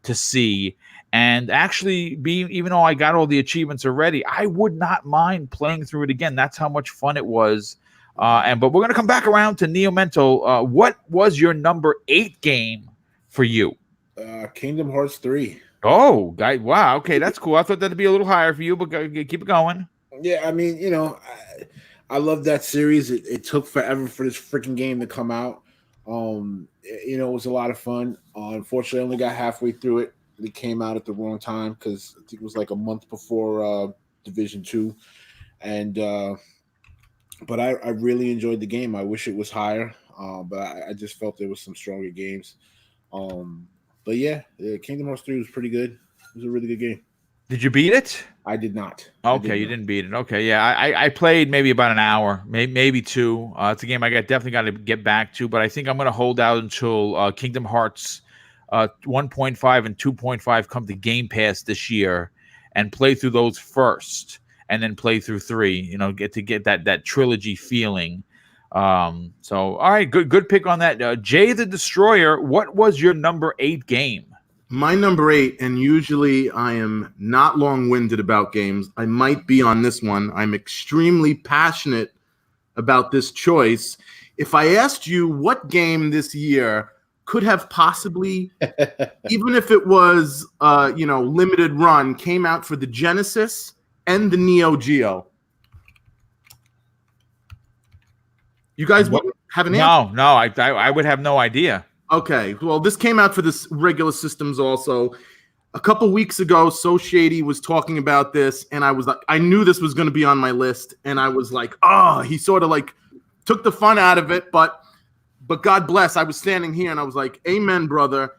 Speaker 1: to see. And actually, even though I got all the achievements already, I would not mind playing through it again. That's how much fun it was. But we're going to come back around to Neo Mental. What was your number 8 game for you?
Speaker 2: Kingdom Hearts 3.
Speaker 1: Oh, guy! Wow. Okay, that's cool. I thought that'd be a little higher for you, but keep it going.
Speaker 2: Yeah, I mean, I love that series. It took forever for this freaking game to come out. It was a lot of fun. Unfortunately, I only got halfway through it. It came out at the wrong time because I think it was like a month before Division 2. And but I really enjoyed the game. I wish it was higher, but I just felt there was some stronger games. But yeah, Kingdom Hearts 3 was pretty good. It was a really good game.
Speaker 1: Did you beat it?
Speaker 2: I did not.
Speaker 1: Okay, you didn't beat it. Okay, yeah, I played maybe about an hour, maybe 2. It's a game I definitely got to get back to, but I think I'm going to hold out until Kingdom Hearts 1.5 and 2.5 come to Game Pass this year, and play through those first, and then play through 3. Get that trilogy feeling. So all right, good pick on that. Jay the Destroyer, what was your number 8 game?
Speaker 3: My number 8, and usually I am not long-winded about games. I might be on this one. I'm extremely passionate about this choice. If I asked you what game this year could have possibly, even if it was, limited run, came out for the Genesis and the Neo Geo, you guys wouldn't have an answer?
Speaker 1: No, I would have no idea.
Speaker 3: Okay, well, this came out for this regular systems also. A couple weeks ago, So Shady was talking about this, and I was like, I knew this was going to be on my list, and I was like, he sort of like took the fun out of it, but God bless, I was standing here, and I was like, amen, brother.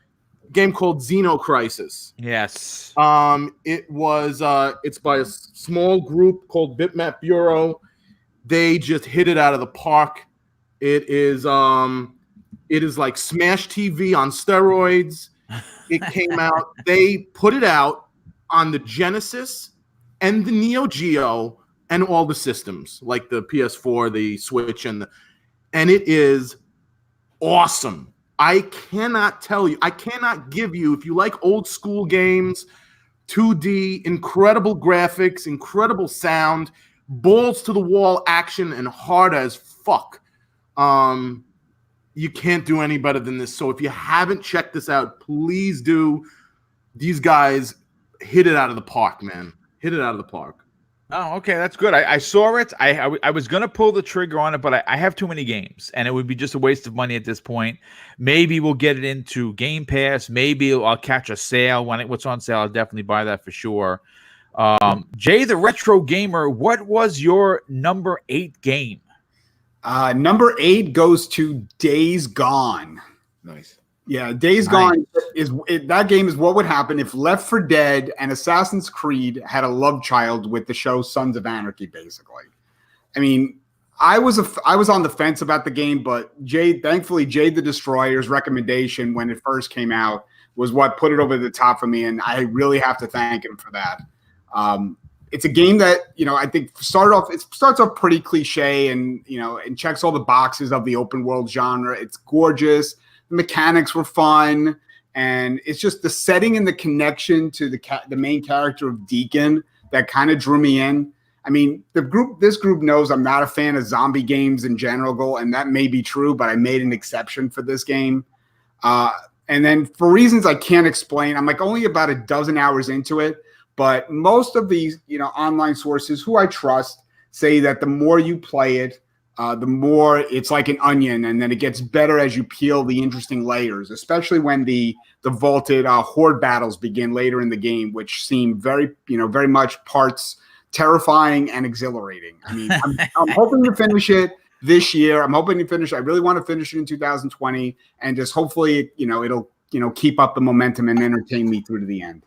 Speaker 3: A game called Xenocrisis.
Speaker 1: Yes.
Speaker 3: It's by a small group called Bitmap Bureau. They just hit it out of the park. It is like Smash TV on steroids. It came out. They put it out on the Genesis and the Neo Geo and all the systems, like the PS4, the Switch, and it is awesome. I cannot tell you. I cannot give you, if you like old school games, 2D, incredible graphics, incredible sound, balls to the wall action, and hard as fuck. You can't do any better than this. So if you haven't checked this out, please do. These guys hit it out of the park, man. Hit it out of the park.
Speaker 1: Oh, okay, that's good. I saw it. I was going to pull the trigger on it, but I have too many games, and it would be just a waste of money at this point. Maybe we'll get it into Game Pass. Maybe I'll catch a sale. What's on sale, I'll definitely buy that for sure. Jay the Retro Gamer, what was your number 8 game?
Speaker 4: Number 8 goes to Days Gone.
Speaker 2: Nice.
Speaker 4: Yeah, Days Gone that game is what would happen if Left 4 Dead and Assassin's Creed had a love child with the show Sons of Anarchy, basically. I mean, I was on the fence about the game, but thankfully Jay the Destroyer's recommendation when it first came out was what put it over the top for me, and I really have to thank him for that. It's a game that, I think starts off pretty cliche and checks all the boxes of the open world genre. It's gorgeous. The mechanics were fun. And it's just the setting and the connection to the main character of Deacon that kind of drew me in. I mean, this group knows I'm not a fan of zombie games in general, and that may be true, but I made an exception for this game. And then for reasons I can't explain, I'm like only about a dozen hours into it. But most of these, online sources who I trust say that the more you play it, the more it's like an onion, and then it gets better as you peel the interesting layers, especially when the vaulted horde battles begin later in the game, which seem very much parts terrifying and exhilarating. I mean, I'm hoping to finish it this year. I really want to finish it in 2020, and just hopefully, it'll keep up the momentum and entertain me through to the end.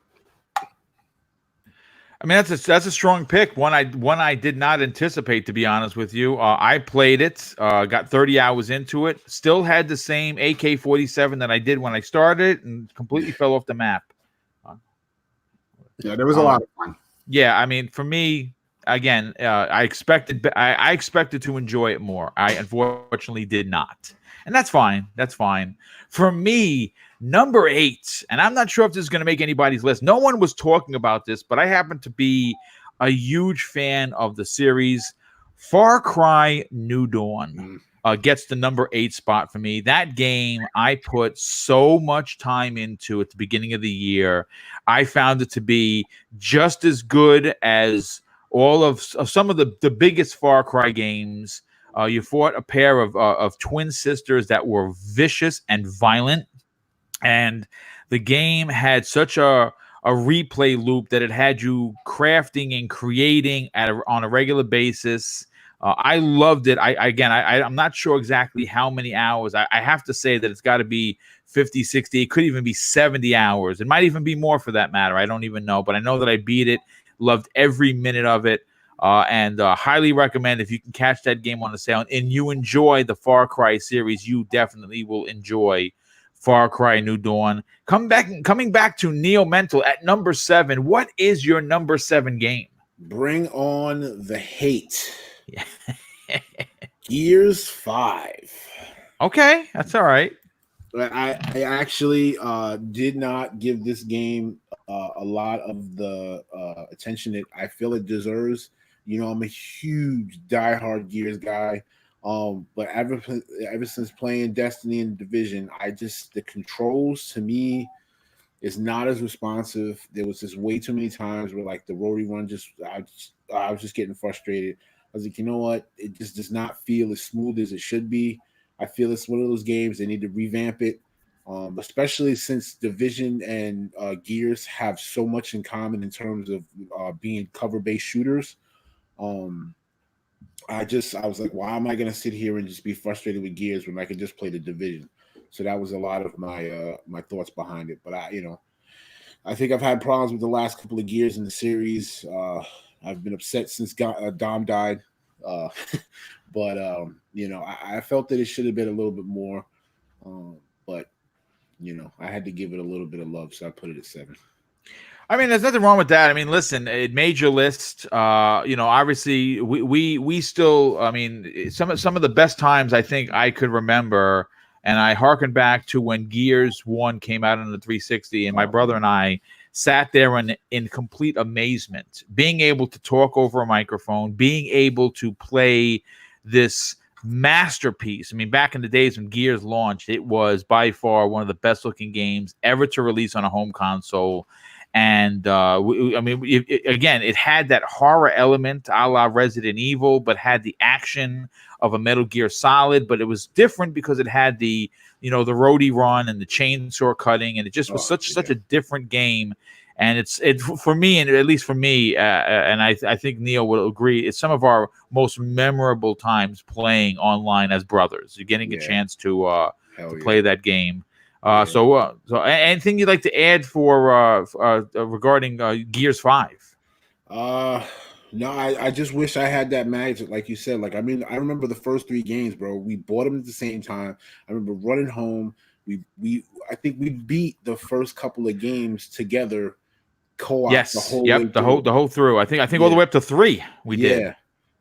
Speaker 1: I mean, that's a strong pick. One I did not anticipate, to be honest with you. I played it, got 30 hours into it, still had the same AK-47 that I did when I started, and completely fell off the map.
Speaker 4: Yeah, there was a lot of fun.
Speaker 1: Yeah, I mean, for me, again, I expected to enjoy it more. I unfortunately did not, and that's fine. That's fine. For me, number 8, and I'm not sure if this is going to make anybody's list. No one was talking about this, but I happen to be a huge fan of the series. Far Cry New Dawn gets the number 8 spot for me. That game I put so much time into at the beginning of the year. I found it to be just as good as all of some of the biggest Far Cry games. You fought a pair of twin sisters that were vicious and violent. And the game had such a replay loop that it had you crafting and creating on a regular basis. I loved it. I'm not sure exactly how many hours. I have to say that it's got to be 50, 60. It could even be 70 hours. It might even be more for that matter. I don't even know. But I know that I beat it, loved every minute of it, and highly recommend if you can catch that game on the sale and you enjoy the Far Cry series, you definitely will enjoy Far Cry New Dawn. Coming back to Neo Mental at number 7. What is your number 7 game?
Speaker 2: Bring on the hate. Gears 5.
Speaker 1: Okay, that's all right.
Speaker 2: I actually did not give this game a lot of the attention that I feel it deserves. I'm a huge diehard Gears guy. But ever since playing Destiny and Division, the controls to me is not as responsive. There was just way too many times where like the rotary run I was just getting frustrated. I was like, you know what? It just does not feel as smooth as it should be. I feel it's one of those games they need to revamp it, especially since Division and Gears have so much in common in terms of being cover-based shooters. I was like, why am I going to sit here and just be frustrated with Gears when I can just play the Division? So that was a lot of my thoughts behind it. But I think I've had problems with the last couple of Gears in the series. I've been upset since Dom died. But I felt that it should have been a little bit more. But I had to give it a little bit of love, so I put it at 7.
Speaker 1: I mean, there's nothing wrong with that. I mean, listen, it made your list. Obviously, we still. I mean, some of the best times I think I could remember, and I harken back to when Gears 1 came out on the 360, and my brother and I sat there in complete amazement, being able to talk over a microphone, being able to play this masterpiece. I mean, back in the days when Gears launched, it was by far one of the best looking games ever to release on a home console. And it had that horror element a la Resident Evil, but had the action of a Metal Gear Solid. But it was different because it had the roadie run and the chainsaw cutting, and it just was such a different game. And it for me, and at least for me, and I think Neil will agree, it's some of our most memorable times playing online as brothers. You're getting a chance to play that game. So anything you'd like to add for regarding Gears 5?
Speaker 2: No, I just wish I had that magic, like you said. Like, I mean, I remember the first 3 games, bro. We bought them at the same time. I remember running home. I think we beat the first couple of games together, co-op.
Speaker 1: Yes,
Speaker 2: the whole
Speaker 1: through. I think all the way up to 3 we did.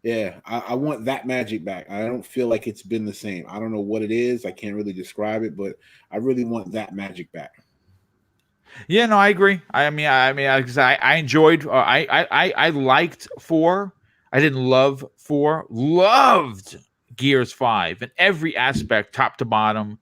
Speaker 2: Yeah, I want that magic back. I don't feel like it's been the same. I don't know what it is. I can't really describe it, but I really want that magic back.
Speaker 1: Yeah, no, I agree. I enjoyed. I liked 4. I didn't love 4. Loved Gears 5 in every aspect, top to bottom.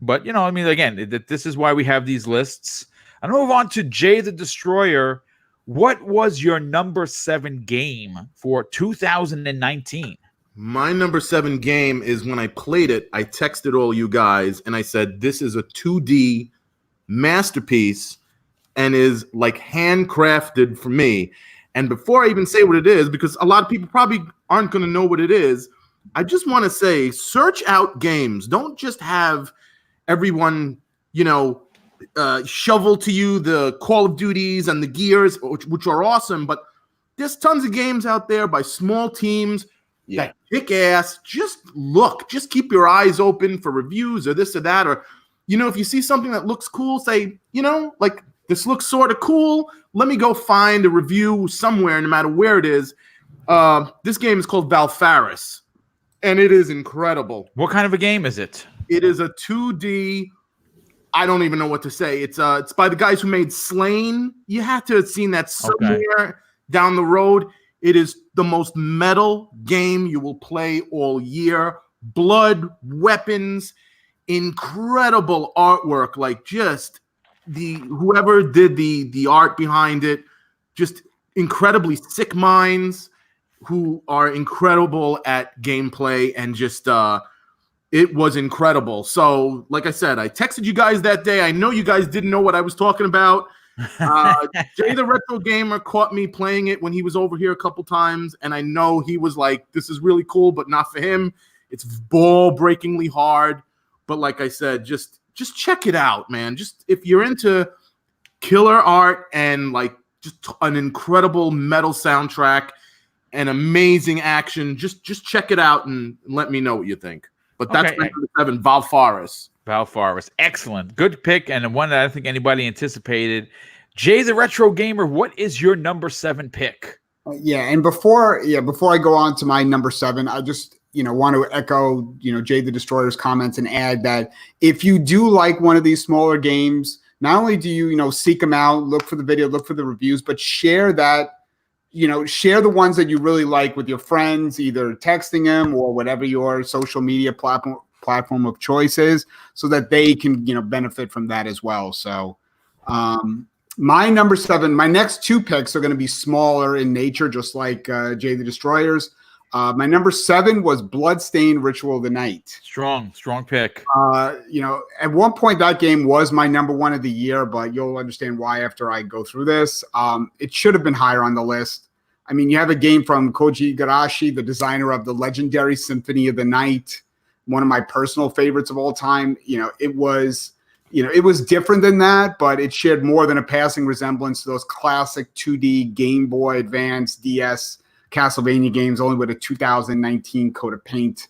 Speaker 1: But I mean, again, this is why we have these lists. And move on to Jay the Destroyer. What was your number 7 game for 2019?
Speaker 3: My number 7 game is when I played it, I texted all you guys and I said, this is a 2D masterpiece and is like handcrafted for me. And before I even say what it is, because a lot of people probably aren't going to know what it is, I just want to say, search out games. Don't just have everyone, shovel to you the Call of Duties and the Gears, which are awesome, but there's tons of games out there by small teams that kick ass. Just look, just keep your eyes open for reviews or this or that, or if you see something that looks cool, say, like this looks sort of cool. Let me go find a review somewhere, no matter where it is. This game is called Valfaris, and it is incredible.
Speaker 1: What kind of a game is it?
Speaker 3: It is a 2D. I don't even know what to say. It's by the guys who made Slain. You have to have seen that somewhere down the road. It is the most metal game you will play all year. Blood, weapons, incredible artwork. Like just whoever did the art behind it, just incredibly sick minds who are incredible at gameplay, and just it was incredible. So, like I said, I texted you guys that day. I know you guys didn't know what I was talking about. Jay the Retro Gamer caught me playing it when he was over here a couple times, and I know he was like, this is really cool, but not for him. It's ball-breakingly hard. But like I said, just check it out, man. Just if you're into killer art and like just an incredible metal soundtrack and amazing action, just check it out and let me know what you think. But that's my number 7, Valfaris.
Speaker 1: Valfaris. Excellent. Good pick, and one that I don't think anybody anticipated. Jay the Retro Gamer, what is your number 7 pick?
Speaker 4: And before I go on to my number 7, I just want to echo Jay the Destroyer's comments and add that if you do like one of these smaller games, not only do you seek them out, look for the video, look for the reviews, but share that. Share the ones that you really like with your friends, either texting them or whatever your social media platform of choice is, so that they can, benefit from that as well. So my number 7, my next 2 picks are going to be smaller in nature, just like Jay the Destroyer's. My number 7 was Bloodstained Ritual of the Night.
Speaker 1: Strong pick.
Speaker 4: At one point that game was my number 1 of the year, but you'll understand why after I go through this. It should have been higher on the list. I mean, you have a game from Koji Igarashi, the designer of the legendary Symphony of the Night, one of my personal favorites of all time. It was different than that, but it shared more than a passing resemblance to those classic 2D Game Boy Advance, DS Castlevania games, only with a 2019 coat of paint.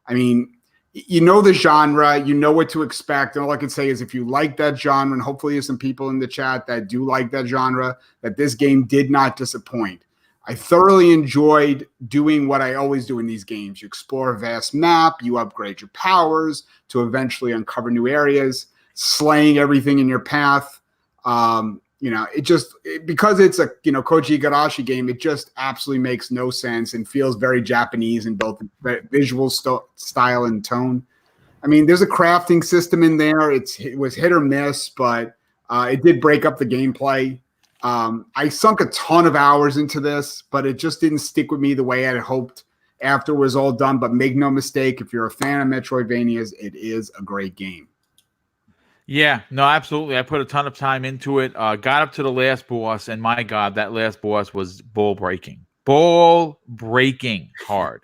Speaker 4: I mean, the genre, what to expect. And all I can say is if you like that genre, and hopefully there's some people in the chat that do like that genre, that this game did not disappoint. I thoroughly enjoyed doing what I always do in these games. You explore a vast map, you upgrade your powers to eventually uncover new areas, slaying everything in your path. Because it's a Koji Igarashi game, it just absolutely makes no sense and feels very Japanese in both visual style and tone. I mean, there's a crafting system in there. It was hit or miss, but it did break up the gameplay. I sunk a ton of hours into this, but it just didn't stick with me the way I had hoped after it was all done. But make no mistake, if you're a fan of Metroidvanias, it is a great game.
Speaker 1: Yeah, no, absolutely. I put a ton of time into it. Got up to the last boss, and my God, that last boss was ball-breaking hard.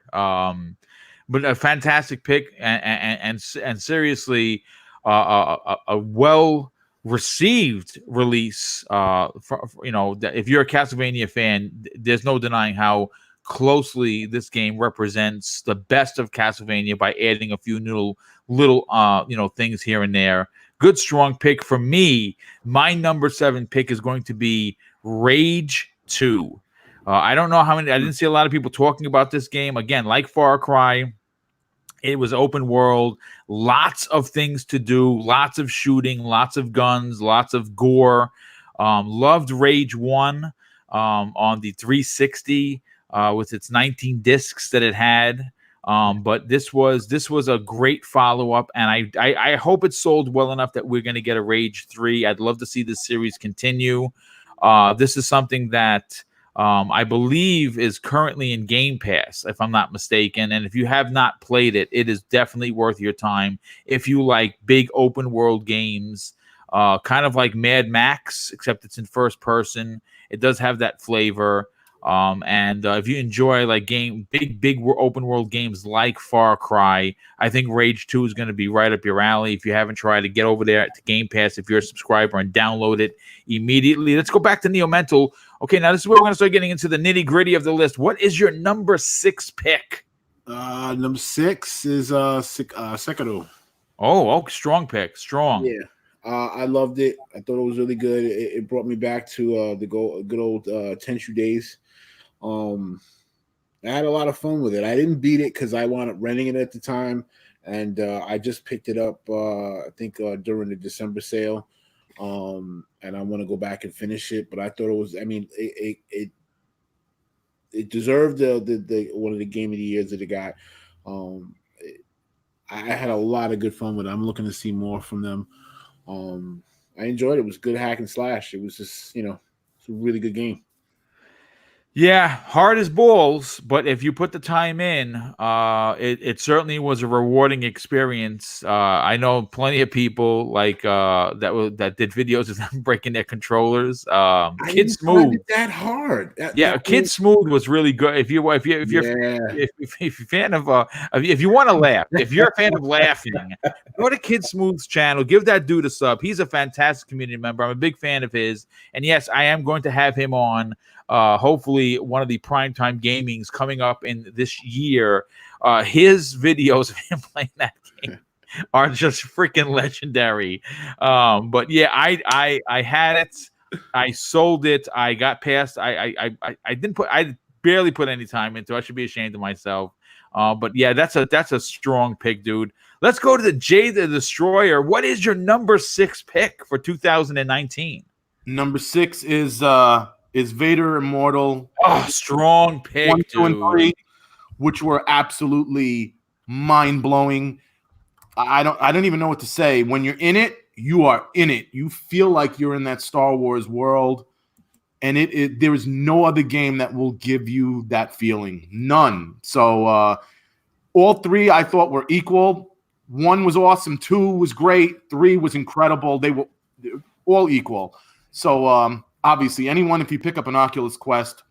Speaker 1: But a fantastic pick, and seriously, a well-received release. If you're a Castlevania fan, there's no denying how closely this game represents the best of Castlevania by adding a few little things here and there. Good, strong pick for me. My number 7 pick is going to be Rage 2. I don't know how many. I didn't see a lot of people talking about this game. Again, like Far Cry, it was open world, lots of things to do, lots of shooting, lots of guns, lots of gore. Loved Rage 1 on the 360 with its 19 discs that it had. But this was a great follow-up, and I hope it sold well enough that we're going to get a Rage 3. I'd love to see this series continue. This is something that I believe is currently in Game Pass, if I'm not mistaken. And if you have not played it, it is definitely worth your time. If you like big open world games, kind of like Mad Max, except it's in first person. It does have that flavor. And if you enjoy like big open world games like Far Cry, I think Rage 2 is going to be right up your alley. If you haven't tried it, get over there to Game Pass if you're a subscriber and download it immediately. Let's go back to Neo Mental. Okay, now this is where we're going to start getting into the nitty gritty of the list. What is your number 6 pick?
Speaker 2: Number 6 is Sekiro.
Speaker 1: Oh, strong pick, strong.
Speaker 2: Yeah. I loved it. I thought it was really good. It brought me back to the good old Tenshu days. I had a lot of fun with it. I didn't beat it because I wound up renting it at the time, and I just picked it up. I think during the December sale, and I want to go back and finish it. But I thought it was. I mean, it deserved the one of the game of the years that it got. I had a lot of good fun with it. I'm looking to see more from them. I enjoyed it. It was good hack and slash. It was just, it's a really good game.
Speaker 1: Yeah, hard as balls, but if you put the time in, it certainly was a rewarding experience. I know plenty of people like that did videos of them breaking their controlers. Kid Smooth,
Speaker 2: that hard.
Speaker 1: Kid Smooth was really good. If you're a fan of if you want to laugh, if you're a fan of laughing, go to Kid Smooth's channel. Give that dude a sub. He's a fantastic community member. I'm a big fan of his, and yes, I am going to have him on. Hopefully one of the primetime gamings coming up in this year. His videos of him playing that game are just freaking legendary. But yeah, I had it. I sold it. I got past. I barely put any time into it. I should be ashamed of myself. But yeah, that's a strong pick, dude. Let's go to the Jay the Destroyer. What is your number 6 pick for 2019?
Speaker 3: Number 6 is Vader Immortal.
Speaker 1: Oh, strong pick,
Speaker 3: 1, 2, and
Speaker 1: dude.
Speaker 3: 3, which were absolutely mind-blowing. I don't even know what to say. When you're in it, you are in it. You feel like you're in that Star Wars world, and there is no other game that will give you that feeling. None. So all 3 I thought were equal. 1 was awesome. 2 was great. 3 was incredible. They were all equal. So obviously, if you pick up an Oculus Quest,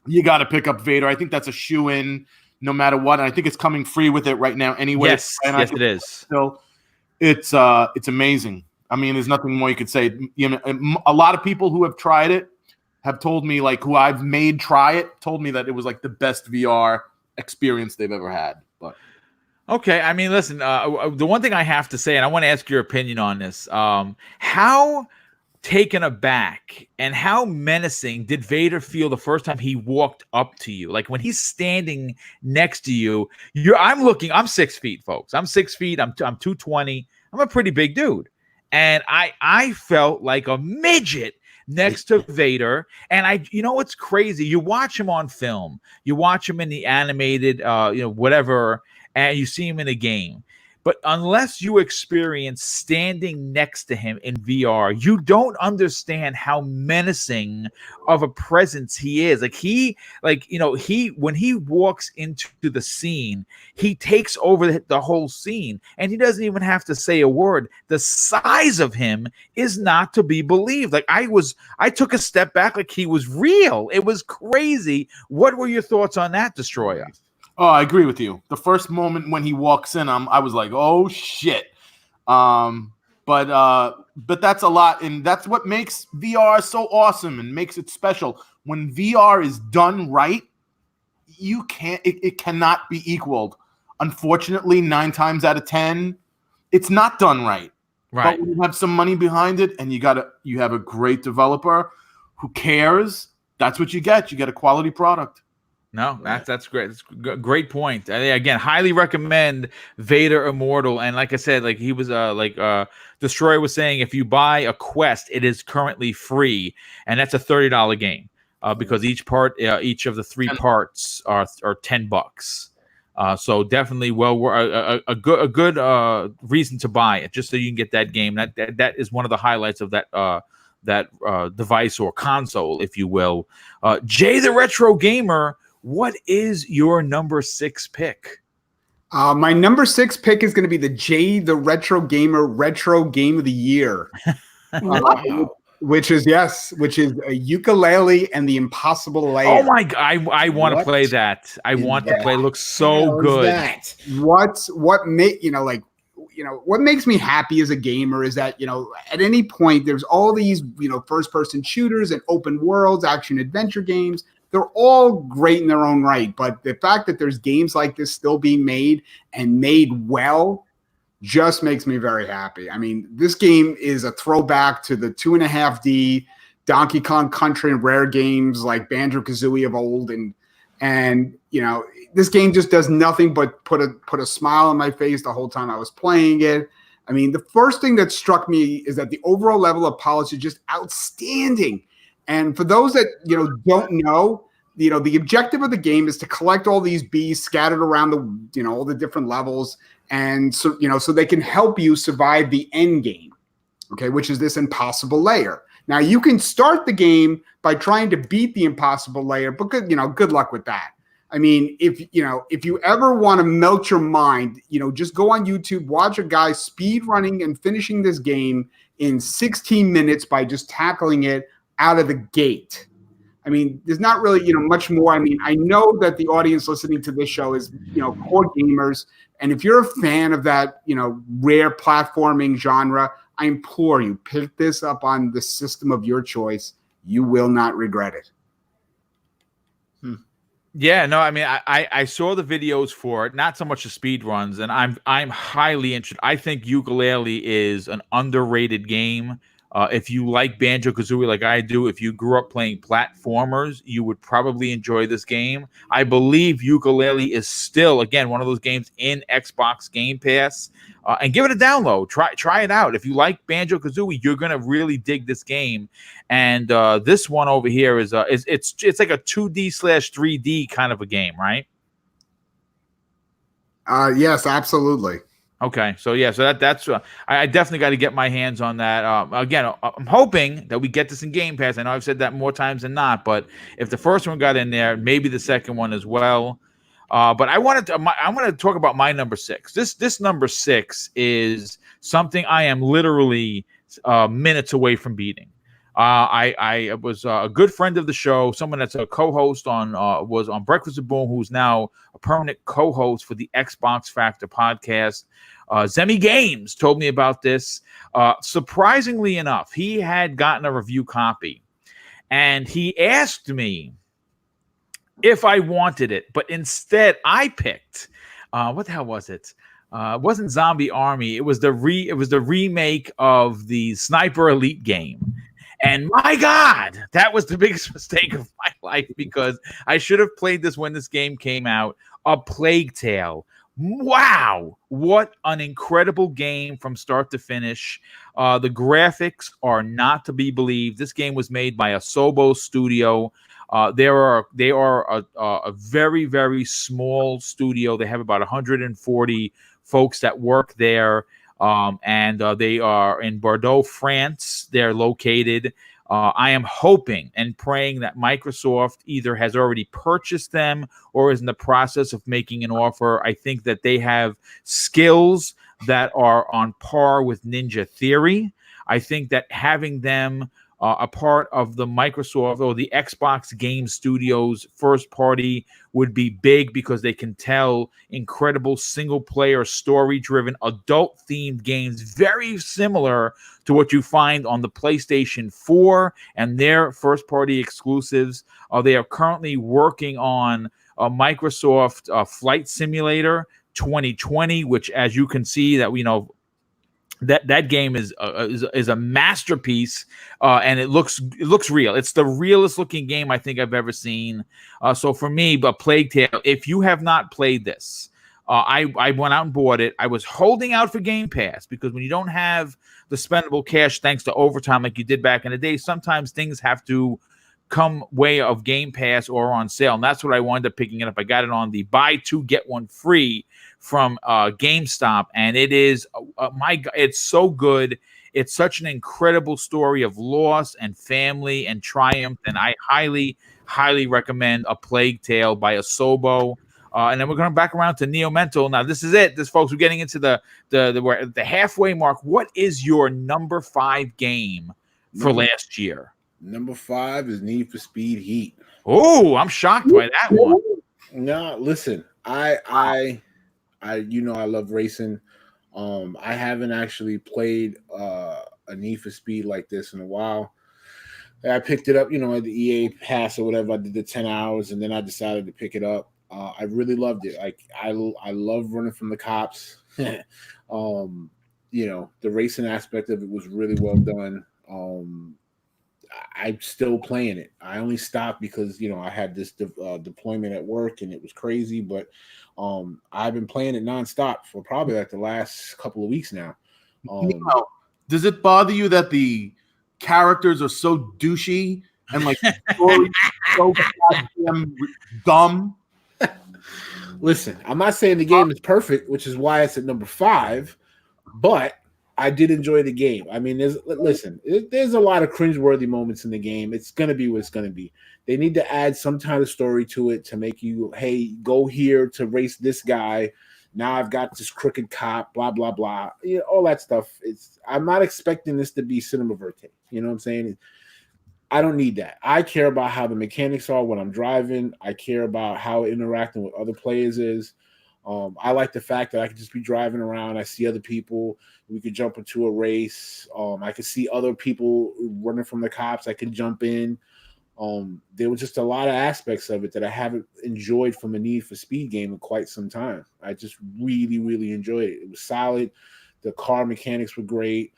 Speaker 3: you got to pick up Vader. I think that's a shoe-in no matter what. And I think it's coming free with it right now anyway.
Speaker 1: Yes, it is.
Speaker 3: So it's amazing. I mean, there's nothing more you could say. A lot of people who have tried it have told me, like, who I've made try it, told me that it was like the best VR experience they've ever had. But
Speaker 1: okay, I mean, listen, the one thing I have to say, and I want to ask your opinion on this, how taken aback and how menacing did Vader feel the first time he walked up to you? Like when he's standing next to you, I'm 6 feet, folks. I'm 6 feet. I'm 220. I'm a pretty big dude. And I felt like a midget next to Vader. And what's crazy? You watch him on film, you watch him in the animated, whatever, and you see him in a game. But unless you experience standing next to him in VR, you don't understand how menacing of a presence he is. When he walks into the scene, he takes over the whole scene, and he doesn't even have to say a word. The size of him is not to be believed. Like I took a step back, like he was real. It was crazy. What were your thoughts on that, Destroyer?
Speaker 3: Oh, I agree with you. The first moment when he walks in, I was like, "Oh shit!" But that's a lot, and that's what makes VR so awesome and makes it special. When VR is done right, it cannot be equaled. Unfortunately, 9 times out of 10, it's not done right.
Speaker 1: Right.
Speaker 3: But when you have some money behind it, and you have a great developer who cares, that's what you get. You get a quality product.
Speaker 1: No, that's great. That's a great point. Again, highly recommend Vader Immortal. And like I said, like he was Destroyer was saying, if you buy a Quest, it is currently free, and that's a $30 game because each of the 3 parts are $10. So definitely, a good reason to buy it, just so you can get that game. That is one of the highlights of that device or console, if you will. Jay the Retro Gamer, what is your number 6 pick?
Speaker 4: My number 6 pick is going to be the Jay the Retro Gamer Retro Game of the Year.
Speaker 2: Wow.
Speaker 4: Which is a Ukulele and the Impossible Layer.
Speaker 1: Oh my god, I want to play that. I want to play. It looks so good.
Speaker 4: What makes me happy as a gamer is that, at any point there's all these, first person shooters and open worlds, action adventure games. They're all great in their own right, but the fact that there's games like this still being made and made well just makes me very happy. I mean, this game is a throwback to the 2.5D Donkey Kong Country and Rare games like Banjo-Kazooie of old, and this game just does nothing but put a smile on my face the whole time I was playing it. I mean, the first thing that struck me is that the overall level of polish is just outstanding. And for those that don't know, the objective of the game is to collect all these bees scattered around the all the different levels. And so, so they can help you survive the end game, okay, which is this impossible layer. Now, you can start the game by trying to beat the impossible layer, but good luck with that. I mean, if you ever want to melt your mind, just go on YouTube, watch a guy speed running and finishing this game in 16 minutes by just tackling it out of the gate. I mean, there's not really, much more. I mean, I know that the audience listening to this show is, core gamers. And if you're a fan of that, rare platforming genre, I implore you, pick this up on the system of your choice. You will not regret it.
Speaker 1: Yeah, no, I mean, I saw the videos for it, not so much the speed runs, and I'm highly interested. I think Ukulele is an underrated game. If you like Banjo-Kazooie like I do, if you grew up playing platformers, you would probably enjoy this game. I believe Ukulele is still, again, one of those games in Xbox Game Pass. And give it a download. Try it out. If you like Banjo-Kazooie, you're gonna really dig this game. And this one over here is it's like a 2D/3D kind of a game, right?
Speaker 4: Yes, absolutely.
Speaker 1: Okay, so that's I definitely got to get my hands on that. Again, I'm hoping that we get this in Game Pass. I know I've said that more times than not, but if the first one got in there, maybe the second one as well. But I want to talk about my number 6. This number 6 is something I am literally minutes away from beating. I was a good friend of the show, someone that's a co-host was on Breakfast with Boom, who's now a permanent co-host for the Xbox Factor podcast. Zemi Games told me about this. Surprisingly enough, he had gotten a review copy, and he asked me if I wanted it, but instead I picked what the hell was it? It wasn't Zombie Army. It was the remake of the Sniper Elite game. And my God, that was the biggest mistake of my life, because I should have played this when this game came out. A Plague Tale. Wow, what an incredible game from start to finish. The graphics are not to be believed. This game was made by Asobo Studio. They are a very, very small studio. They have about 140 folks that work there. And they are in Bordeaux, France. They're located. I am hoping and praying that Microsoft either has already purchased them or is in the process of making an offer. I think that they have skills that are on par with Ninja Theory. I think that having them a part of the Microsoft or the Xbox Game Studios first party would be big, because they can tell incredible single-player, story-driven, adult-themed games, very similar to what you find on the PlayStation 4 and their first-party exclusives. They are currently working on a Microsoft Flight Simulator 2020, which, as you can see, that that game is a masterpiece, and it looks real. It's the realest looking game I think I've ever seen. So for me, but Plague Tale, if you have not played this, I went out and bought it. I was holding out for Game Pass, because when you don't have the spendable cash thanks to overtime like you did back in the day, sometimes things have to come way of Game Pass or on sale, and that's what I wound up picking it up. I got it on the buy two get one free from GameStop, and it is it's so good. It's such an incredible story of loss and family and triumph, and I highly recommend A Plague Tale by Asobo. And then we're going back around to Neo Mental. Now, this is it. Folks, we're getting into the halfway mark. What is your number 5 game for last year?
Speaker 2: Number 5 is Need for Speed Heat.
Speaker 1: Oh, I'm shocked by that one.
Speaker 2: No, listen, I love racing. I haven't actually played a Need for Speed like this in a while. I picked it up, at the EA Pass or whatever. I did the 10 hours, and then I decided to pick it up. I really loved it. I love running from the cops. The racing aspect of it was really well done. I'm still playing it. I only stopped because I had this deployment at work and it was crazy. But I've been playing it nonstop for probably like the last couple of weeks now.
Speaker 3: Does it bother you that the characters are so douchey and like so goddamn dumb?
Speaker 2: Listen, I'm not saying the game is perfect, which is why it's at number 5, but I did enjoy the game. I mean, there's a lot of cringeworthy moments in the game. It's going to be what it's going to be. They need to add some kind of story to it to make you, hey, go here to race this guy. Now I've got this crooked cop, blah, blah, blah. All that stuff. I'm not expecting this to be cinema verite. You know what I'm saying? I don't need that. I care about how the mechanics are when I'm driving. I care about how interacting with other players is. I like the fact that I can just be driving around. I see other people. We could jump into a race. I could see other people running from the cops. I can jump in. There was just a lot of aspects of it that I haven't enjoyed from a Need for Speed game in quite some time. I just really, really enjoyed it. It was solid. The car mechanics were great.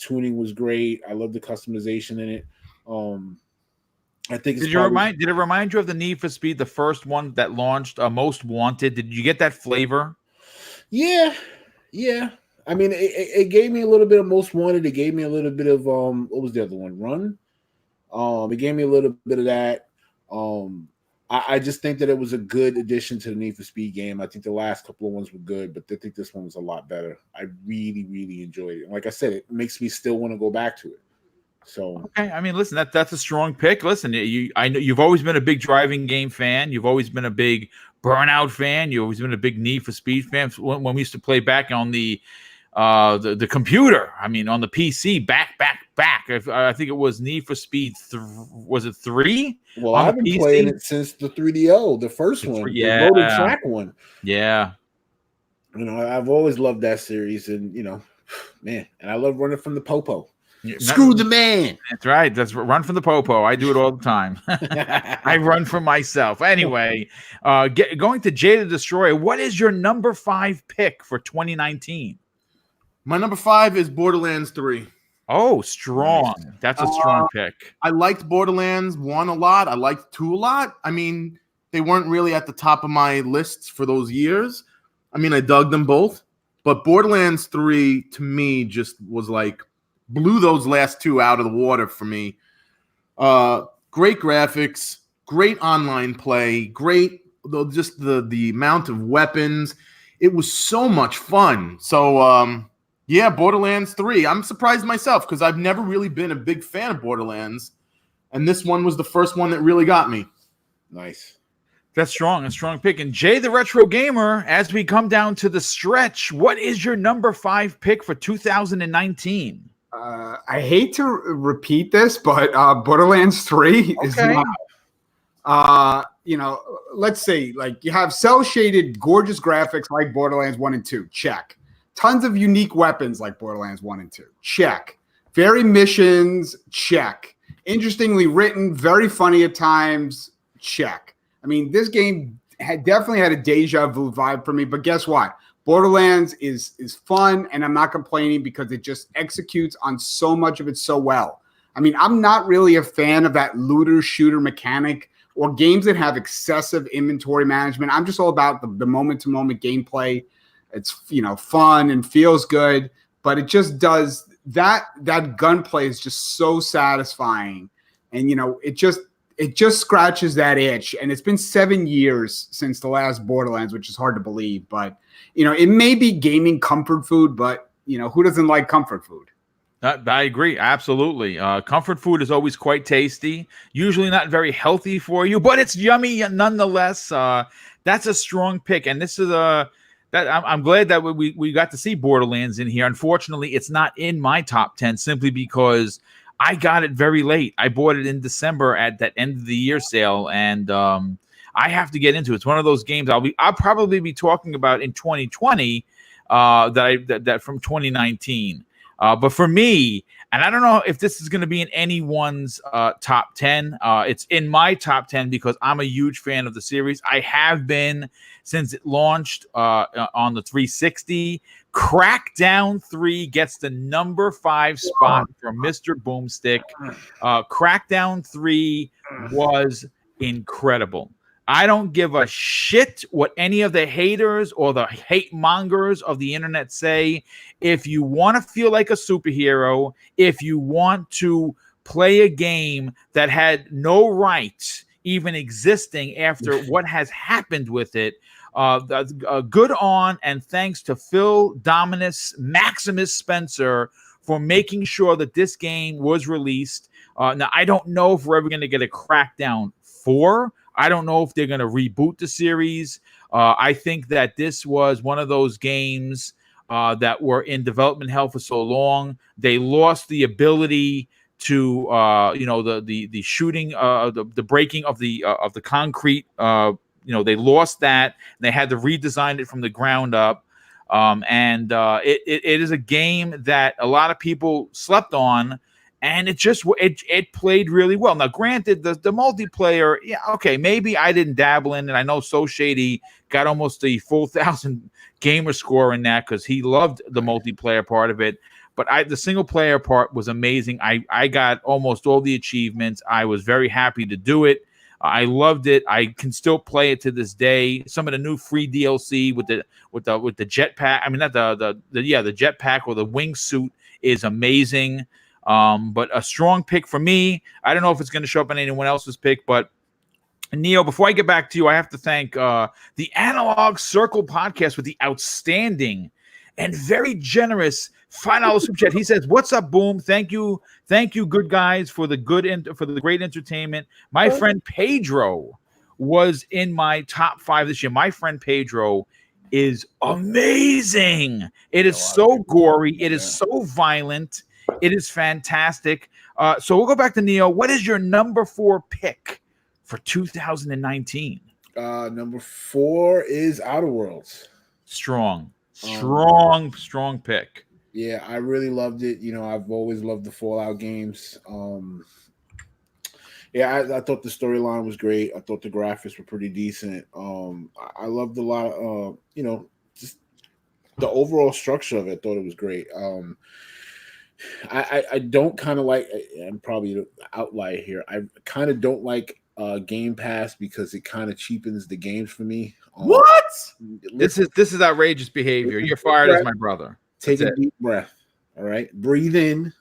Speaker 2: Tuning was great. I love the customization in it. I think
Speaker 1: did it remind you of the Need for Speed, the first one that launched, Most Wanted? Did you get that flavor?
Speaker 2: Yeah. I mean, it gave me a little bit of Most Wanted. It gave me a little bit of what was the other one? Run. It gave me a little bit of that. I just think that it was a good addition to the Need for Speed game. I think the last couple of ones were good, but I think this one was a lot better. I really, really enjoyed it. And like I said, it makes me still want to go back to it. So
Speaker 1: okay, I mean, listen, that's a strong pick. Listen, I know you've always been a big driving game fan. You've always been a big Burnout fan. You've always been a big Need for Speed fan. When we used to play back on the computer, I mean, on the PC, back. I think it was Need for Speed. Was it 3?
Speaker 2: Well, I've been playing it since the 3DO, the first one, the Road Track one.
Speaker 1: Yeah,
Speaker 2: I've always loved that series, and man, and I love running from the popo.
Speaker 3: Screw the man.
Speaker 1: That's right. That's run from the popo. I do it all the time. I run from myself. Anyway, going to Jay the Destroyer. What is your number 5 pick for 2019?
Speaker 3: My number 5 is Borderlands 3.
Speaker 1: Oh, strong. That's a strong pick.
Speaker 3: I liked Borderlands 1 a lot. I liked 2 a lot. I mean, they weren't really at the top of my lists for those years. I mean, I dug them both. But Borderlands 3, to me, just was like, blew those last 2 out of the water for me. Great graphics, great online play, great just the amount of weapons. It was so much fun. So, yeah, Borderlands 3. I'm surprised myself because I've never really been a big fan of Borderlands. And this one was the first one that really got me.
Speaker 2: Nice.
Speaker 1: That's strong. A strong pick. And Jay the Retro Gamer, as we come down to the stretch, what is your number 5 pick for 2019?
Speaker 4: I hate to repeat this, but Borderlands 3 is not. Let's say like you have cell shaded, gorgeous graphics like Borderlands 1 and 2. Check. Tons of unique weapons like Borderlands 1 and 2. Check. Varied missions. Check. Interestingly written, very funny at times. Check. I mean, this game definitely had a deja vu vibe for me, but guess what? Borderlands is fun, and I'm not complaining because it just executes on so much of it so well. I mean, I'm not really a fan of that looter shooter mechanic or games that have excessive inventory management. I'm just all about the moment-to-moment gameplay. It's fun and feels good, but it just does that gunplay is just so satisfying, and it just scratches that itch. And it's been 7 years since the last Borderlands, which is hard to believe. But, it may be gaming comfort food, but, who doesn't like comfort food?
Speaker 1: I agree. Absolutely. Comfort food is always quite tasty, usually not very healthy for you, but it's yummy nonetheless. That's a strong pick. And this is I'm glad that we got to see Borderlands in here. Unfortunately, it's not in my top 10 simply because I got it very late. I bought it in December at that end of the year sale, and I have to get into it. It's one of those games I'll probably be talking about in 2020 that from 2019. But for me, and I don't know if this is going to be in anyone's top 10. It's in my top 10 because I'm a huge fan of the series. I have been since it launched on the 360. Crackdown 3 gets the number 5 spot from MrBooMStick. Crackdown 3 was incredible. I don't give a shit what any of the haters or the hate mongers of the internet say. If you want to feel like a superhero, if you want to play a game that had no right even existing after what has happened with it, good on and thanks to Phil Dominus Maximus Spencer for making sure that this game was released. Now, I don't know if we're ever going to get a Crackdown 4. I don't know if they're going to reboot the series. I think that this was one of those games that were in development hell for so long. They lost the ability to, the shooting, the breaking of the concrete. They lost that. They had to redesign it from the ground up. It is a game that a lot of people slept on. And it played really well. Now, granted, the multiplayer, yeah, okay, maybe I didn't dabble in it. I know So Shady got almost a full 1,000 gamer score in that because he loved the multiplayer part of it. But the single player part was amazing. I got almost all the achievements. I was very happy to do it. I loved it. I can still play it to this day. Some of the new free DLC with the jetpack. I mean, not the jetpack or the wingsuit is amazing. But a strong pick for me. I don't know if it's going to show up on anyone else's pick, but Neo, before I get back to you, I have to thank the Analog Circle podcast with the outstanding and very generous $5 super chat. He says, "What's up, Boom? Thank you, good guys, for the great entertainment. My friend Pedro was in my top 5 this year. My friend Pedro is amazing. It is so gory. It is so violent." It is fantastic. So we'll go back to Neo. What is your number 4 pick for 2019?
Speaker 2: Number 4 is Outer Worlds.
Speaker 1: Strong pick.
Speaker 2: Yeah, I really loved it. I've always loved the Fallout games. I thought the storyline was great. I thought the graphics were pretty decent. I loved a lot of, just the overall structure of it. I thought it was great. I don't kind of like, I'm probably the outlier here. I kind of don't like Game Pass because it kind of cheapens the games for me.
Speaker 1: What? This is outrageous behavior. You're fired as my brother.
Speaker 2: Take a deep breath. All right, breathe in.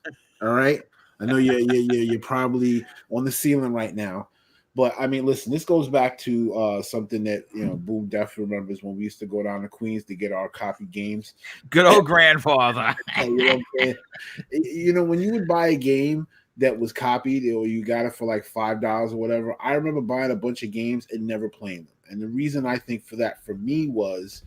Speaker 2: All right. I know you're probably on the ceiling right now, but I mean, listen. This goes back to something that Boom definitely remembers when we used to go down to Queens to get our copy games.
Speaker 1: Good old grandfather.
Speaker 2: When you would buy a game that was copied or you got it for like $5 or whatever, I remember buying a bunch of games and never playing them. And the reason I think for that for me was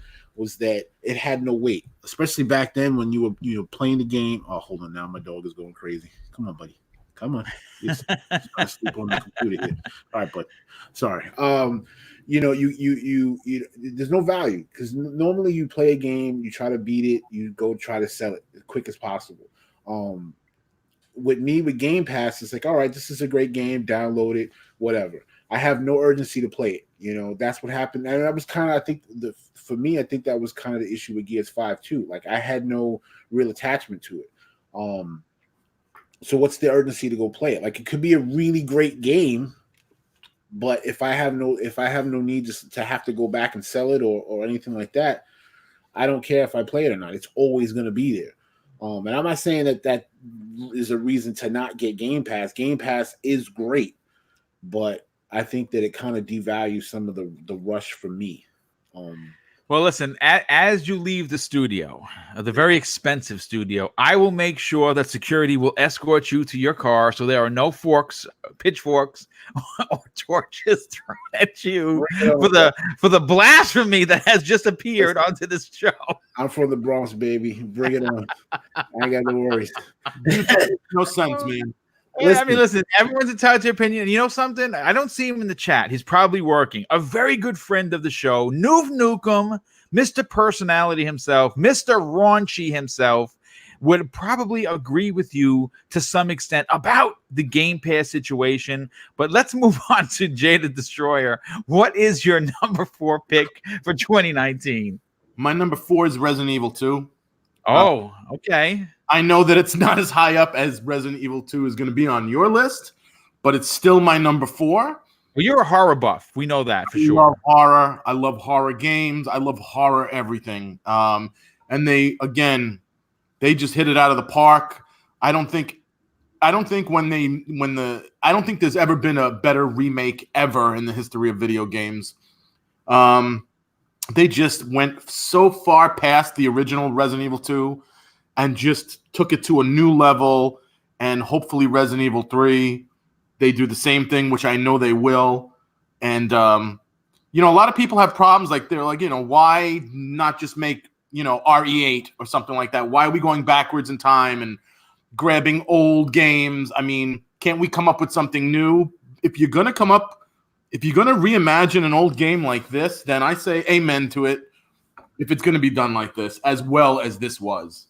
Speaker 2: that it had no weight, especially back then when you were playing the game. Oh, hold on, now my dog is going crazy. Come on, buddy. Come on. He's sleep on the computer here. All right, but sorry. You there's no value because normally you play a game, you try to beat it, you go try to sell it as quick as possible. With Game Pass, it's like, all right, this is a great game, download it, whatever. I have no urgency to play it. That's what happened. And that was kind of, I think for me, I think that was kind of the issue with Gears 5 too. Like I had no real attachment to it. So what's the urgency to go play it? Like it could be a really great game, but if I have no need to have to go back and sell it or anything like that, I don't care if I play it or not. It's always going to be there. And I'm not saying that is a reason to not get Game Pass. Game Pass is great. but I think that it kind of devalues some of the rush for me.
Speaker 1: Well, listen, as you leave the studio, the very expensive studio, I will make sure that security will escort you to your car so there are no forks, pitchforks, or torches thrown at you for the blasphemy that has just appeared onto this show.
Speaker 2: I'm from the Bronx, baby. Bring it on. I ain't got no worries.
Speaker 3: No sense, man.
Speaker 1: Yeah, I mean, listen, everyone's entitled to their opinion. And you know something? I don't see him in the chat. He's probably working. A very good friend of the show, Noof Nukem, Mr. Personality himself, Mr. Raunchy himself, would probably agree with you to some extent about the Game Pass situation. But let's move on to Jay the Destroyer. What is your number 4 pick for 2019?
Speaker 3: My number 4 is Resident Evil 2.
Speaker 1: Oh, okay.
Speaker 3: I know that it's not as high up as Resident Evil 2 is going to be on your list, but it's still my number 4.
Speaker 1: Well, you're a horror buff. We know that for sure.
Speaker 3: I love horror. I love horror games. I love horror everything. And they just hit it out of the park. I don't think there's ever been a better remake ever in the history of video games. They just went so far past the original Resident Evil 2 and just took it to a new level. And hopefully Resident Evil 3, they do the same thing, which I know they will. And, a lot of people have problems. Like, they're like, why not just make, RE8 or something like that? Why are we going backwards in time and grabbing old games? I mean, can't we come up with something new? If you're going to reimagine an old game like this, then I say amen to it. If it's going to be done like this, as well as this was.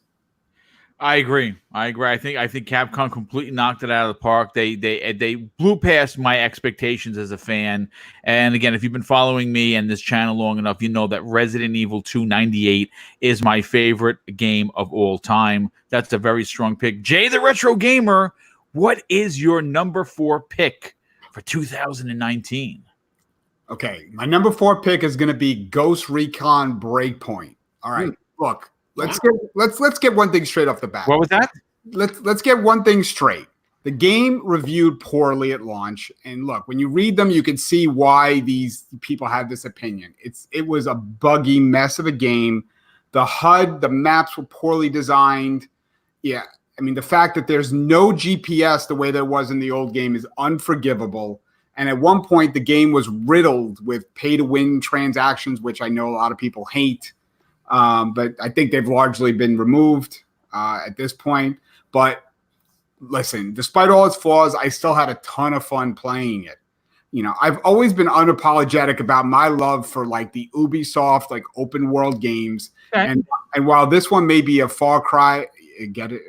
Speaker 1: I agree. I think Capcom completely knocked it out of the park. They blew past my expectations as a fan. And again, if you've been following me and this channel long enough, you know that Resident Evil 2 98 is my favorite game of all time. That's a very strong pick. Jay the Retro Gamer, what is your number 4 pick for 2019?
Speaker 4: Okay, my number 4 pick is going to be Ghost Recon Breakpoint. All right, look. Let's get one thing straight off the bat.
Speaker 1: What was that?
Speaker 4: Let's get one thing straight. The game reviewed poorly at launch, and look, when you read them, you can see why these people have this opinion. It was a buggy mess of a game. The HUD, the maps were poorly designed. Yeah, I mean, the fact that there's no GPS the way there was in the old game is unforgivable. And at one point, the game was riddled with pay-to-win transactions, which I know a lot of people hate. But I think they've largely been removed at this point. But listen, despite all its flaws, I still had a ton of fun playing it. I've always been unapologetic about my love for like the Ubisoft, like open world games. Okay. And while this one may be a far cry, get it?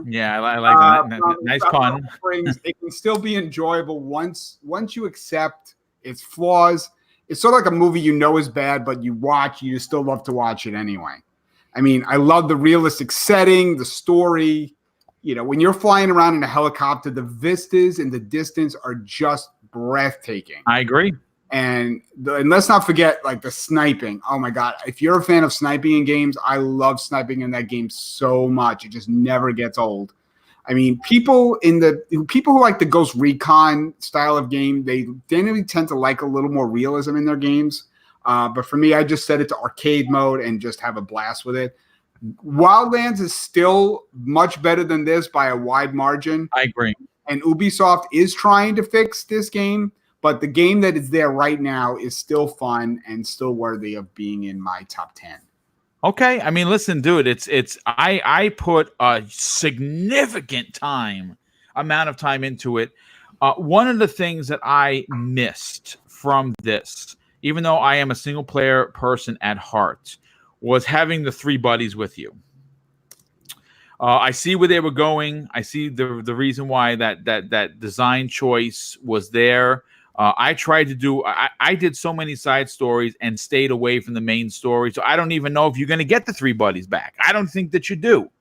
Speaker 1: Yeah, I like that. Nice pun.
Speaker 4: It can still be enjoyable once you accept its flaws. It's sort of like a movie is bad, but you still love to watch it anyway. I mean, I love the realistic setting, the story. When you're flying around in a helicopter, the vistas in the distance are just breathtaking.
Speaker 1: I agree.
Speaker 4: And let's not forget, like, the sniping. Oh, my God. If you're a fan of sniping in games, I love sniping in that game so much. It just never gets old. I mean, people who like the Ghost Recon style of game, they generally tend to like a little more realism in their games. But for me, I just set it to arcade mode and just have a blast with it. Wildlands is still much better than this by a wide margin.
Speaker 1: I agree.
Speaker 4: And Ubisoft is trying to fix this game, but the game that is there right now is still fun and still worthy of being in my top 10.
Speaker 1: Okay, I mean, listen, dude, I put a significant amount of time into it. One of the things that I missed from this, even though I am a single player person at heart, was having the 3 buddies with you. I see where they were going. I see the reason why that design choice was there. I did so many side stories and stayed away from the main story. So I don't even know if you're going to get the 3 buddies back. I don't think that you do.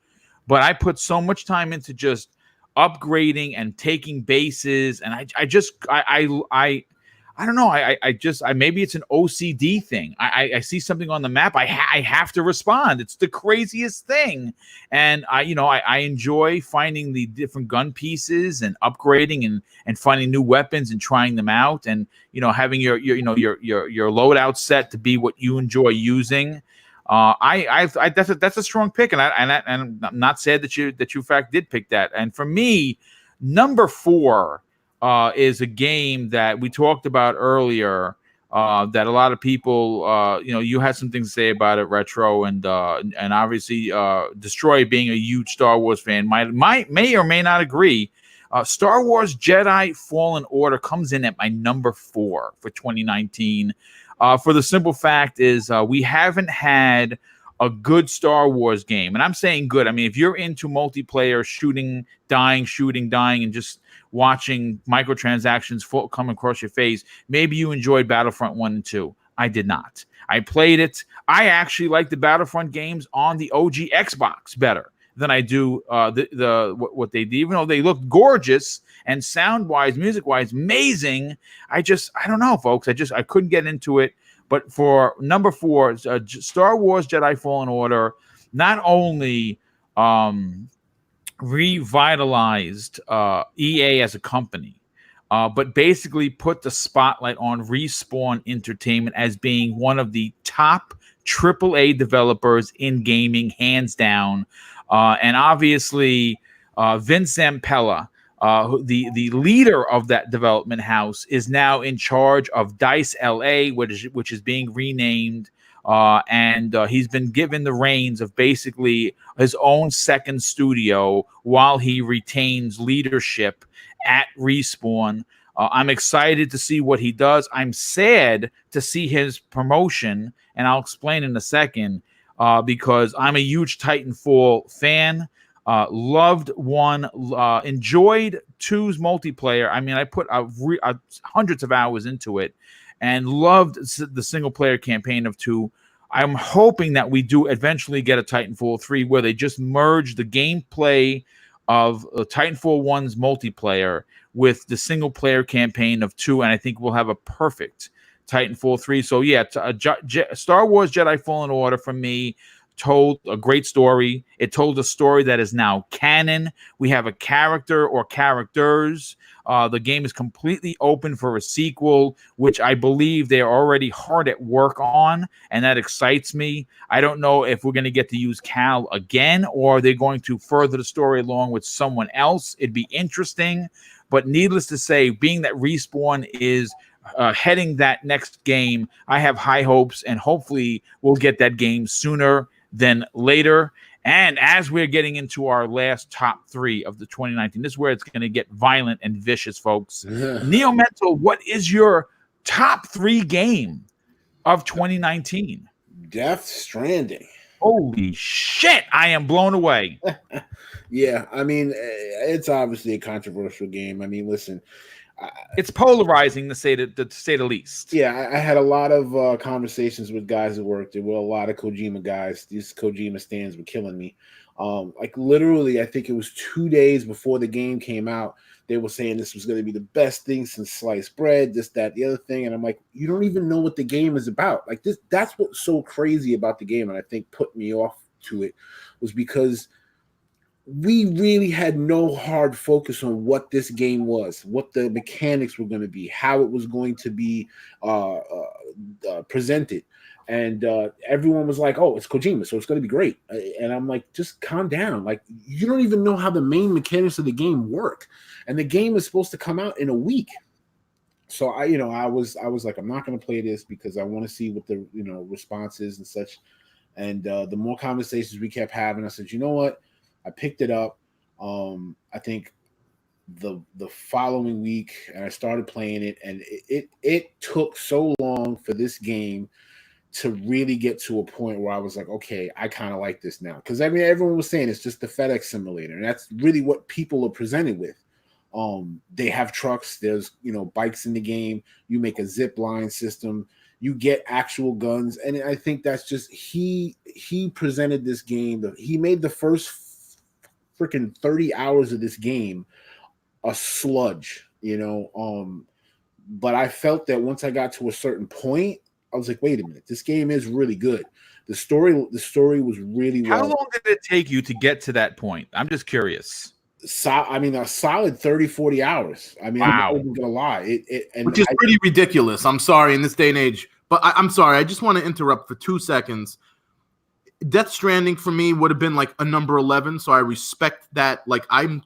Speaker 1: But I put so much time into just upgrading and taking bases. And I don't know. I maybe it's an OCD thing. I see something on the map. I have to respond. It's the craziest thing. And I enjoy finding the different gun pieces and upgrading and finding new weapons and trying them out, and having your loadout set to be what you enjoy using. That's a strong pick, and I'm not sad that you in fact did pick that. And for me, number 4 is a game that we talked about earlier, that a lot of people, you had some things to say about it, Retro, and obviously Destroy, being a huge Star Wars fan, may or may not agree. Star Wars Jedi Fallen Order comes in at my number 4 for 2019. For the simple fact is we haven't had a good Star Wars game. And I'm saying good. I mean, if you're into multiplayer, shooting, dying, and just watching microtransactions come across your face, maybe you enjoyed Battlefront 1 and 2. I did not. I played it. I actually like the Battlefront games on the OG Xbox better than I do what they did. Even though they look gorgeous and sound-wise, music-wise, amazing, I don't know, folks. I couldn't get into it. But for number 4, Star Wars Jedi Fallen Order not only revitalized EA as a company, but basically put the spotlight on Respawn Entertainment as being one of the top AAA developers in gaming, hands down. And obviously, Vince Zampella, the leader of that development house, is now in charge of DICE LA, which is being renamed, and he's been given the reins of basically his own second studio while he retains leadership at Respawn. I'm excited to see what he does. I'm sad to see his promotion, and I'll explain in a second, because I'm a huge Titanfall fan. Loved 1, enjoyed 2's multiplayer. I mean, I put hundreds of hours into it and loved the single player campaign of 2. I'm hoping that we do eventually get a Titanfall 3 where they just merge the gameplay of Titanfall 1's multiplayer with the single player campaign of 2, and I think we'll have a perfect Titanfall 3. So yeah, Star Wars Jedi Fallen Order for me told a great story. It told a story that is now canon. We have a character or characters. The game is completely open for a sequel, which I believe they're already hard at work on, and that excites me. I don't know if we're going to get to use Cal again, or they're going to further the story along with someone else. It'd be interesting, but needless to say, being that Respawn is heading that next game, I have high hopes, and hopefully we'll get that game sooner than later. And as we're getting into our last top 3 of the 2019, this is where it's going to get violent and vicious, folks. Neo Mental, what is your top 3 game of 2019?
Speaker 2: Death Stranding.
Speaker 1: Holy shit, I am blown away.
Speaker 2: Yeah, I mean, it's obviously a controversial game. I mean, listen,
Speaker 1: it's polarizing to say the least.
Speaker 2: Yeah, I had a lot of conversations with guys at work. There were a lot of Kojima guys. These Kojima stands were killing me. Like literally, I think it was 2 days before the game came out, they were saying this was going to be the best thing since sliced bread, this, that, the other thing. And I'm like, you don't even know what the game is about. Like this, that's what's so crazy about the game. And I think put me off to it was because we really had no hard focus on what this game was, what the mechanics were going to be, how it was going to be presented. And everyone was like, oh, it's Kojima, so it's going to be great. And I'm like, just calm down. Like, you don't even know how the main mechanics of the game work. And the game is supposed to come out in a week. So I was like, I'm not going to play this because I want to see what the response is and such. And the more conversations we kept having, I said, you know what? I picked it up. I think the following week, and I started playing it, and it took so long for this game to really get to a point where I was like, okay, I kind of like this now. Because I mean, everyone was saying it's just the FedEx simulator, and that's really what people are presented with. They have trucks, there's bikes in the game, you make a zip line system, you get actual guns, and I think that's just he presented this game. He made the first freaking 30 hours of this game a sludge. But I felt that once I got to a certain point, I was like, wait a minute, this game is really good. The story was really
Speaker 1: How
Speaker 2: well.
Speaker 1: long did it take you to get to that point? I'm just curious.
Speaker 2: I mean, a solid 30, 40 hours. I mean, I'm not even gonna lie.
Speaker 3: Which is pretty ridiculous. I'm sorry in this day and age, but I'm sorry. I just want to interrupt for 2 seconds. Death Stranding for me would have been like a number 11, so I respect that. Like I'm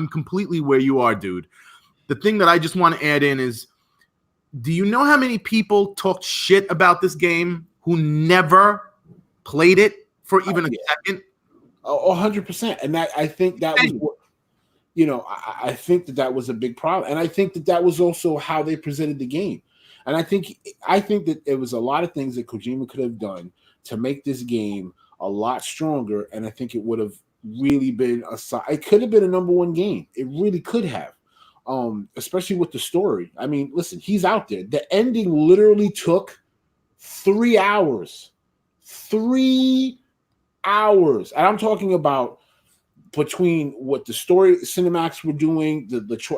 Speaker 3: completely where you are, dude. The thing that I just want to add in is, do you know how many people talked shit about this game who never played it for even a second?
Speaker 2: 100%. And that I think that was what, you know, I think that was a big problem. And I think that was also how they presented the game. And I think that there was a lot of things that Kojima could have done to make this game a lot stronger. And I think it would have really been it could have been a number 1 game. It really could have. Especially with the story. I mean, listen, he's out there. The ending literally took 3 hours. 3 hours. And I'm talking about between what the story cinematics were doing,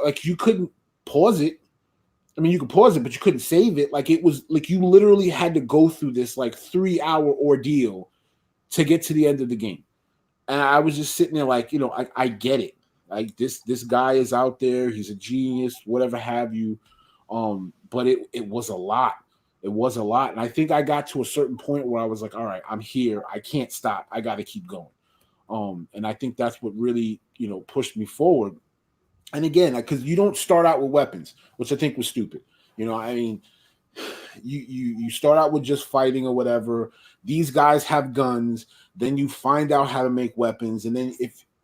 Speaker 2: like you couldn't pause it. I mean, you could pause it, but you couldn't save it. Like it was like you literally had to go through this like 3-hour ordeal to get to the end of the game. And I was just sitting there like, you know, I get it. Like this guy is out there. He's a genius, whatever have you. But it was a lot. It was a lot. And I think I got to a certain point where I was like, all right, I'm here. I can't stop. I got to keep going. And I think that's what really, you know, pushed me forward. And again, because you don't start out with weapons, which I think was stupid. You know, I mean, you start out with just fighting or whatever. These guys have guns. Then you find out how to make weapons. And then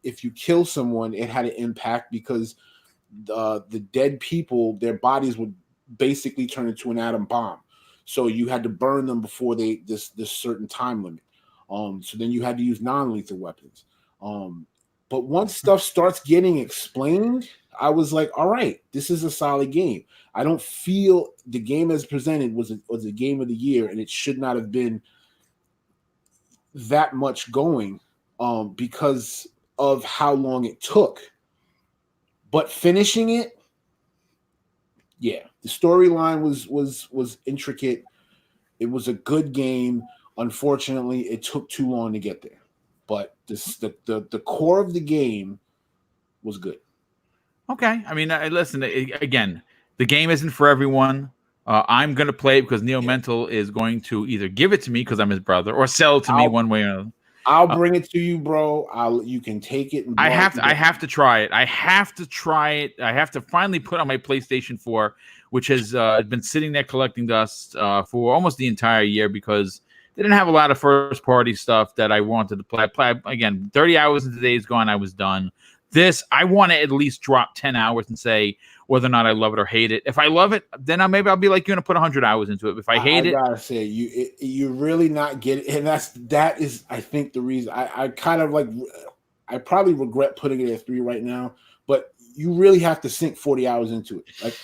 Speaker 2: if you kill someone, it had an impact because the dead people, their bodies would basically turn into an atom bomb. So you had to burn them before this certain time limit. So then you had to use non-lethal weapons. But once stuff starts getting explained, I was like, all right, this is a solid game. I don't feel the game as presented was a game of the year, and it should not have been that much going because of how long it took. But finishing it, yeah, the storyline was intricate. It was a good game. Unfortunately, it took too long to get there. But the core of the game was good.
Speaker 1: Okay. I mean, listen, again, the game isn't for everyone. I'm going to play it because Neo Mental is going to either give it to me because I'm his brother or sell it to me one way or another.
Speaker 2: I'll bring it to you, bro. You can take it.
Speaker 1: I have to try it. I have to try it. I have to finally put on my PlayStation 4, which has been sitting there collecting dust for almost the entire year because they didn't have a lot of first-party stuff that I wanted to play. Again, 30 hours into the day is gone. I was done. This, I want to at least drop 10 hours and say whether or not I love it or hate it. If I love it, then maybe I'll be like you and put 100 hours into it. If I hate it,
Speaker 2: I gotta say, you're really not getting, and that is, I think, the reason. I kind of like, I probably regret putting it at 3 right now, but you really have to sink 40 hours into it. Like,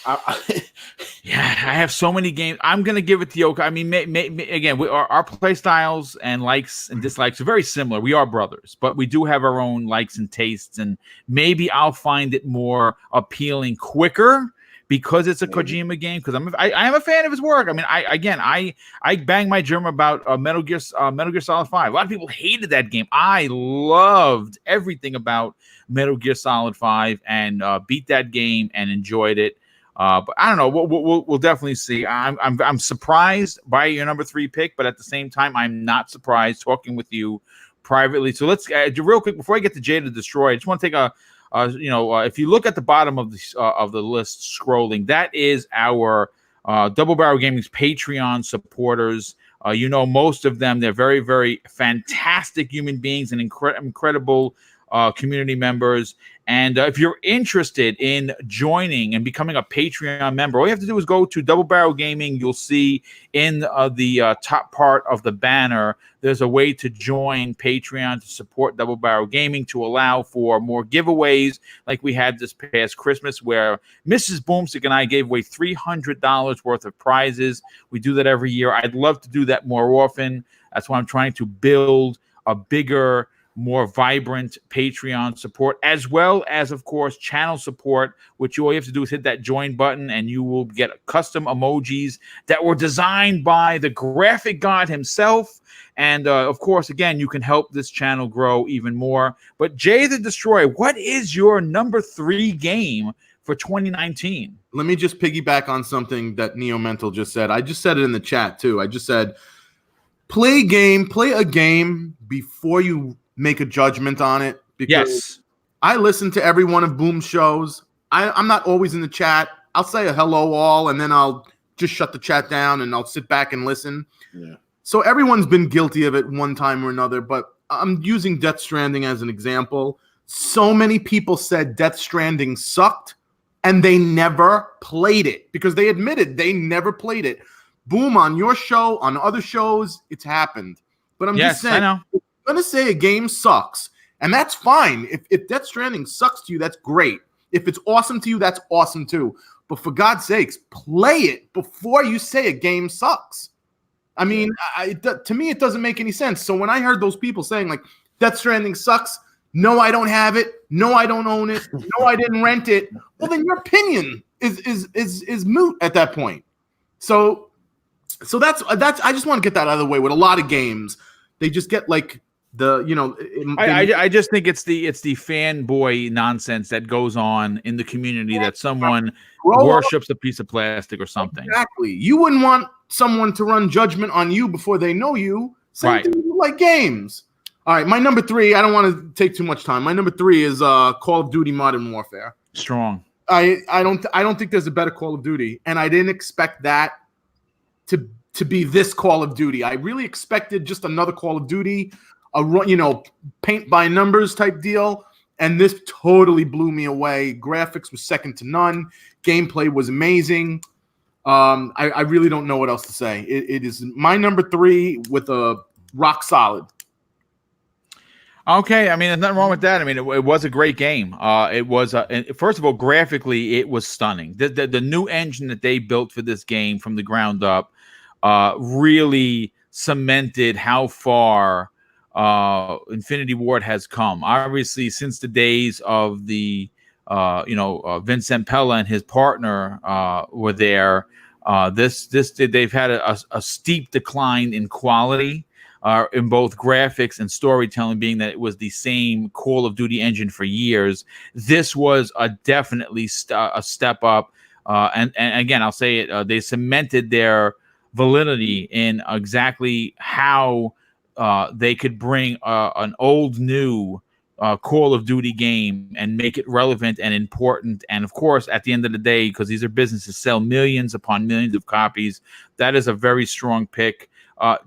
Speaker 1: yeah, I have so many games. I'm gonna give it to Yoka. I mean, again, our play styles and likes and dislikes are very similar. We are brothers, but we do have our own likes and tastes, and maybe I'll find it more appealing quicker because it's a Kojima game. Because I am a fan of his work. I mean, I bang my drum about Metal Gear Solid 5. A lot of people hated that game. I loved everything about Metal Gear Solid 5 and beat that game and enjoyed it. But I don't know. We'll definitely see. I'm surprised by your number 3 pick, but at the same time, I'm not surprised talking with you privately. So let's real quick before I get to Jada Destroy. I just want to take if you look at the bottom of the list scrolling, that is our Double Barrel Gaming's Patreon supporters. Most of them, they're very, very fantastic human beings and incredible community members. And if you're interested in joining and becoming a Patreon member, all you have to do is go to Double Barrel Gaming. You'll see in the top part of the banner, there's a way to join Patreon to support Double Barrel Gaming to allow for more giveaways like we had this past Christmas where Mrs. BoomStick and I gave away $300 worth of prizes. We do that every year. I'd love to do that more often. That's why I'm trying to build a bigger more vibrant Patreon support, as well as, of course, channel support, which all you have to do is hit that join button and you will get custom emojis that were designed by the graphic god himself. And, of course, again, you can help this channel grow even more. But Jay the Destroyer, what is your number 3 game for 2019?
Speaker 3: Let me just piggyback on something that Neo Mental just said. I just said it in the chat, too. I just said, play a game before you make a judgment on it, because I listen to every one of Boom's shows. I'm not always in the chat. I'll say a hello all, and then I'll just shut the chat down and I'll sit back and listen.
Speaker 2: Yeah.
Speaker 3: So everyone's been guilty of it one time or another, but I'm using Death Stranding as an example. So many people said Death Stranding sucked, and they never played it because they admitted they never played it. Boom, on your show, on other shows, it's happened. But I'm just saying,
Speaker 1: I know.
Speaker 3: I'm going to say a game sucks, and that's fine. If Death Stranding sucks to you, that's great. If it's awesome to you, that's awesome too. But for God's sakes, play it before you say a game sucks. I mean, to me, it doesn't make any sense. So when I heard those people saying, like, Death Stranding sucks, no, I don't have it, no, I don't own it, no, I didn't rent it, well, then your opinion is moot at that point. So that's I just want to get that out of the way. With a lot of games, they just get like I
Speaker 1: just think it's the fanboy nonsense that goes on in the community that someone worships a piece of plastic or something.
Speaker 3: Exactly. You wouldn't want someone to run judgment on you before they know you. Same thing with like games. All right, my number 3. I don't want to take too much time. My number 3 is Call of Duty Modern Warfare.
Speaker 1: Strong.
Speaker 3: I don't think there's a better Call of Duty, and I didn't expect that to be this Call of Duty. I really expected just another Call of Duty, paint by numbers type deal, and this totally blew me away. Graphics was second to none. Gameplay was amazing. I really don't know what else to say. It is my number 3 with a rock solid.
Speaker 1: Okay, I mean, there's nothing wrong with that. I mean, it was a great game. It was, first of all, graphically, it was stunning. The new engine that they built for this game from the ground up really cemented how far Infinity Ward has come. Obviously, since the days of the Vincent Pella and his partner were there, they've had a steep decline in quality in both graphics and storytelling, being that it was the same Call of Duty engine for years. This was definitely a step up, and again, I'll say it. They cemented their validity in exactly how they could bring an old new Call of Duty game and make it relevant and important. And of course, at the end of the day, because these are businesses, sell millions upon millions of copies. That is a very strong pick.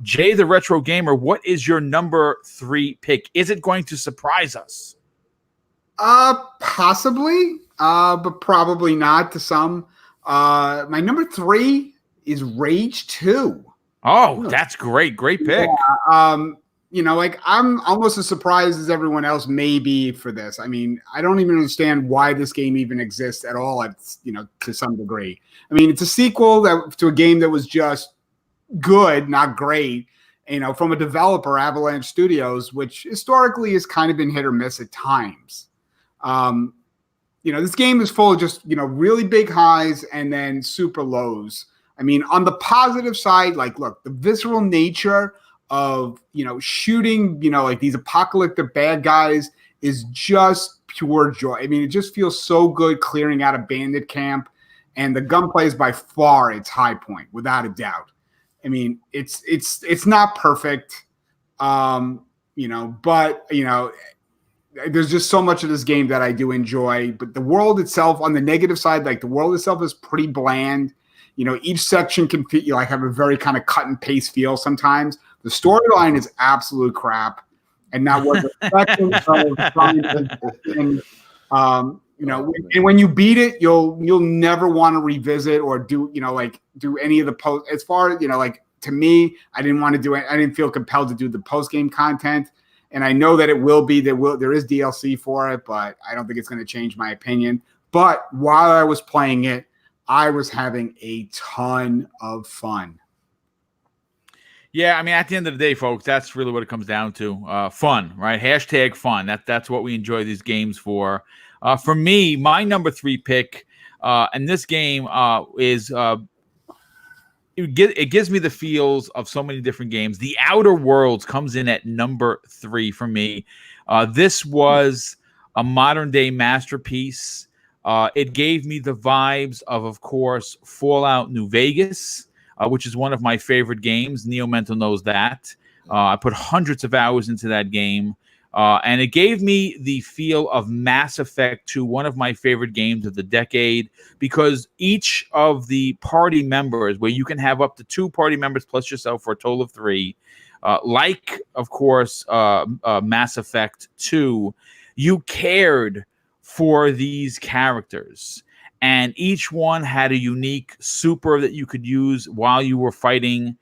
Speaker 1: Jay the Retro Gamer, what is your number 3 pick? Is it going to surprise us?
Speaker 4: Possibly, but probably not to some. My number 3 is Rage 2.
Speaker 1: Oh, that's great. Great pick.
Speaker 4: Yeah, I'm almost as surprised as everyone else may be for this. I mean, I don't even understand why this game even exists at all, to some degree. I mean, it's a sequel to a game that was just good, not great, from a developer, Avalanche Studios, which historically has kind of been hit or miss at times. This game is full of just, really big highs and then super lows. I mean, on the positive side, look, the visceral nature of, shooting, like these apocalyptic bad guys is just pure joy. I mean, it just feels so good clearing out a bandit camp, and the gunplay is by far its high point, without a doubt. I mean, it's not perfect, but there's just so much of this game that I do enjoy. But the world itself, on the negative side, the world itself is pretty bland. Each section can have a very kind of cut and paste feel sometimes. The storyline is absolute crap, and not what the section and when you beat it, you'll never want to revisit or do any of the post. As far as to me, I didn't want to do it. I didn't feel compelled to do the post game content, and I know that it will be there is DLC for it, but I don't think it's going to change my opinion. But while I was playing it, I was having a ton of fun.
Speaker 1: Yeah, I mean, at the end of the day, folks, that's really what it comes down to. Fun, right? Hashtag fun. That's what we enjoy these games for. For me, my number 3 pick, and this game is it gives me the feels of so many different games. The Outer Worlds comes in at number 3 for me. This was a modern day masterpiece. It gave me the vibes of course, Fallout New Vegas, which is one of my favorite games. Neo Mental knows that. I put hundreds of hours into that game. And it gave me the feel of Mass Effect 2, one of my favorite games of the decade, because each of the party members, where you can have up to 2 party members plus yourself for a total of 3, of course, Mass Effect 2, you cared for these characters. And each one had a unique super that you could use while you were fighting.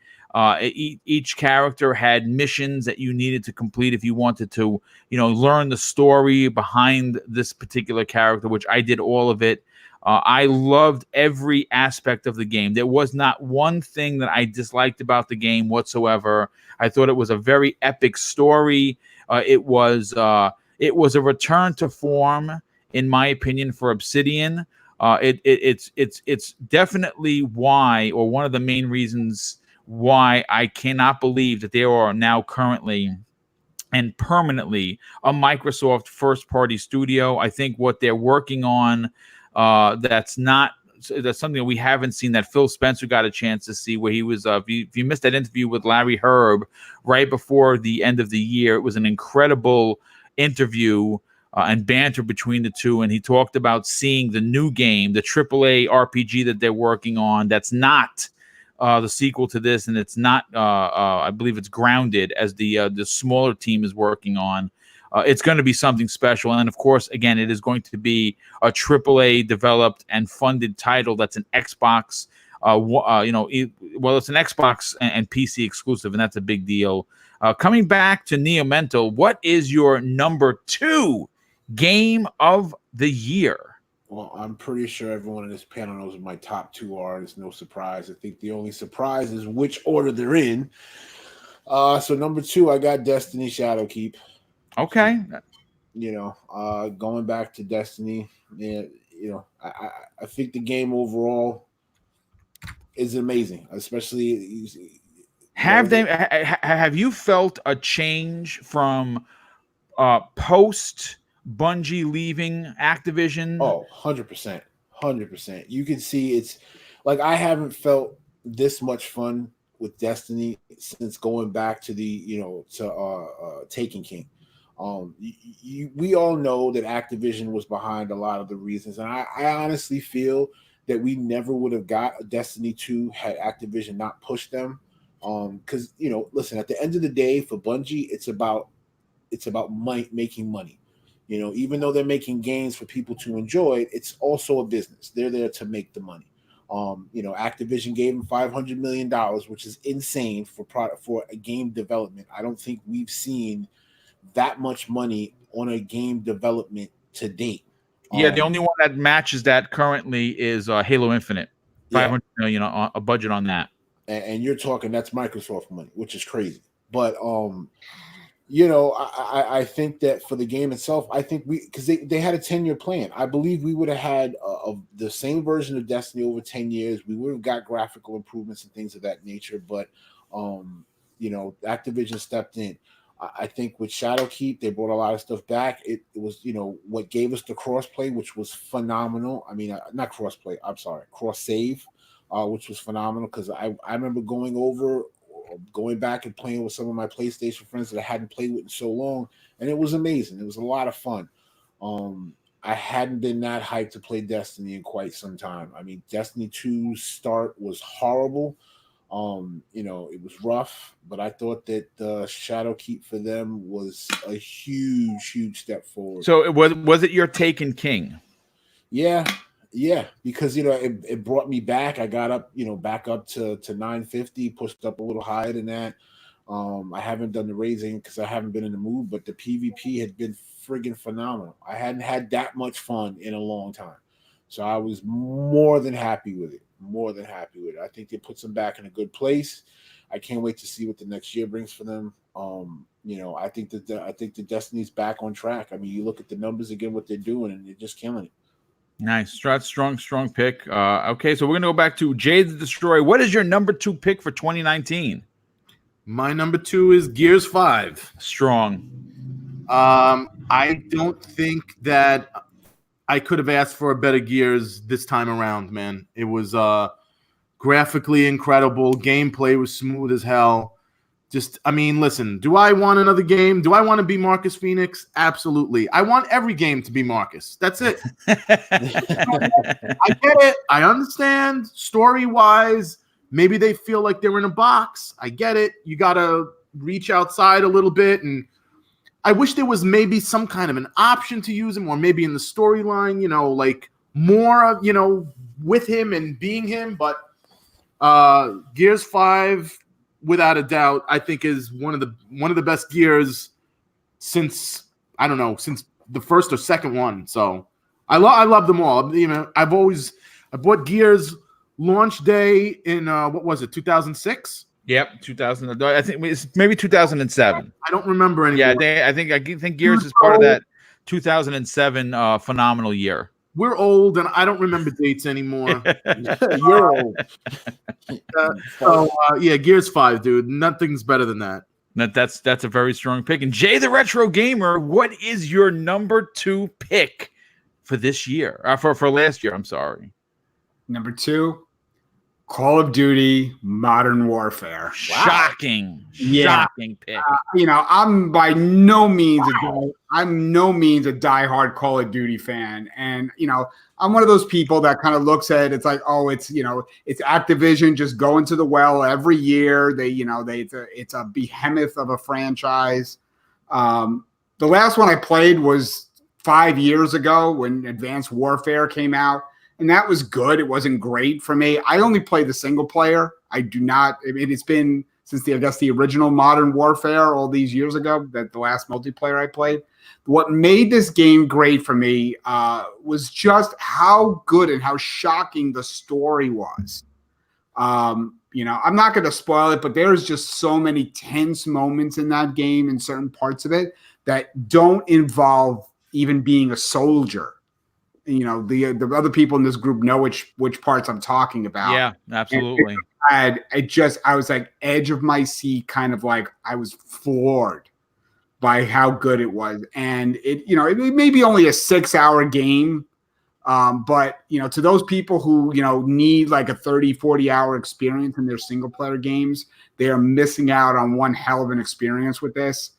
Speaker 1: Each character had missions that you needed to complete if you wanted to, learn the story behind this particular character, which I did all of it. I loved every aspect of the game. There was not one thing that I disliked about the game whatsoever. I thought it was a very epic story. It was a return to form, in my opinion, for Obsidian. It's definitely why, or one of the main reasons why, I cannot believe that they are now currently and permanently a Microsoft first-party studio. I think what they're working on, that's something that we haven't seen, that Phil Spencer got a chance to see, where he was, if you missed that interview with Larry Herb right before the end of the year, it was an incredible interview and banter between the two, and he talked about seeing the new game, the AAA RPG that they're working on, that's not the sequel to this, and it's not, I believe it's Grounded, as the smaller team is working on. It's going to be something special, and of course, again, it is going to be a AAA developed and funded title that's an Xbox, it's an Xbox and PC exclusive, and that's a big deal. Coming back to Neo Mental, what is your number 2 game of the year?
Speaker 2: Well, I'm pretty sure everyone in this panel knows what my top 2 are. It's no surprise. I think the only surprise is which order they're in. So number 2, I got Destiny Shadowkeep.
Speaker 1: Okay.
Speaker 2: Going back to Destiny, I think the game overall is amazing, especially.
Speaker 1: Have you felt a change from post Bungie leaving Activision?
Speaker 2: Oh, 100%. 100%. You can see it's like I haven't felt this much fun with Destiny since going back to Taken King. We all know that Activision was behind a lot of the reasons, and I honestly feel that we never would have got a Destiny 2 had Activision not pushed them. Because listen, at the end of the day, for Bungie, it's about making money. Even though they're making games for people to enjoy, it's also a business. They're there to make the money. Activision gave them $500 million, which is insane for a game development. I don't think we've seen that much money on a game development to date.
Speaker 1: Yeah, the only one that matches that currently is Halo Infinite. $500 million on a budget on that.
Speaker 2: And you're talking, that's Microsoft money, which is crazy. But I think that for the game itself, I think because they had a 10-year plan. I believe we would have had the same version of Destiny over 10 years. We would have got graphical improvements and things of that nature. But, Activision stepped in. I think with Shadowkeep, they brought a lot of stuff back. It was, what gave us the crossplay, which was phenomenal. I mean, not crossplay, I'm sorry, cross save, which was phenomenal because I remember going back and playing with some of my PlayStation friends that I hadn't played with in so long, and it was amazing. It was a lot of fun. I hadn't been that hyped to play Destiny in quite some time. I mean, Destiny 2's start was horrible. It was rough, but I thought that Shadowkeep for them was a huge step forward.
Speaker 1: So was it your Taken King?
Speaker 2: Yeah, because it brought me back. I got up, back up to 950, pushed up a little higher than that. I haven't done the raising because I haven't been in the mood, but the PvP had been friggin' phenomenal. I hadn't had that much fun in a long time, so I was more than happy with it. I think it puts them back in a good place. I can't wait to see what the next year brings for them. I think the Destiny's back on track. I mean, you look at the numbers again, what they're doing, and they're just killing it.
Speaker 1: Nice. Strong pick. Okay, so we're gonna go back to Jay the Destroyer. What is your number 2 pick for 2019?
Speaker 3: My number 2 is Gears 5.
Speaker 1: Strong.
Speaker 3: I don't think that I could have asked for a better Gears this time around, man. It was graphically incredible. Gameplay was smooth as hell. Listen, do I want another game? Do I want to be Marcus Phoenix? Absolutely. I want every game to be Marcus. That's it. I get it. I understand. Story-wise, maybe they feel like they're in a box. I get it. You got to reach outside a little bit. And I wish there was maybe some kind of an option to use him, or maybe in the storyline, like more, with him and being him. But Gears 5... without a doubt, I think is one of the best Gears since the first or second one. So I love them all. I bought Gears launch day in what was it, 2006?
Speaker 1: Yep, 2000. I think it's maybe 2007.
Speaker 3: I don't remember anymore.
Speaker 1: Yeah, I think Gears is part of that 2007 phenomenal year.
Speaker 3: We're old, and I don't remember dates anymore.
Speaker 2: You're old.
Speaker 3: Gears 5, dude. Nothing's better than that.
Speaker 1: That's a very strong pick. And Jay the Retro Gamer, what is your number 2 pick for this year? For last year, I'm sorry.
Speaker 4: Number 2, Call of Duty Modern Warfare.
Speaker 1: Shocking pick.
Speaker 4: I'm by no means a diehard Call of Duty fan, and I'm one of those people that kind of looks at it. It's like, oh, it's Activision just going to the well every year. It's a behemoth of a franchise. The last one I played was 5 years ago when Advanced Warfare came out. And that was good. It wasn't great for me. I only play the single player. I do not. It's been since the original Modern Warfare all these years ago that the last multiplayer I played. What made this game great for me was just how good and how shocking the story was. I'm not going to spoil it, but there's just so many tense moments in that game and certain parts of it that don't involve even being a soldier. The other people in this group know which parts I'm talking about.
Speaker 1: Yeah, absolutely.
Speaker 4: I was like edge of my seat, kind of like I was floored by how good it was. And it may be only a 6-hour game, but to those people who need like a 30-40 hour experience in their single player games, they are missing out on one hell of an experience with this.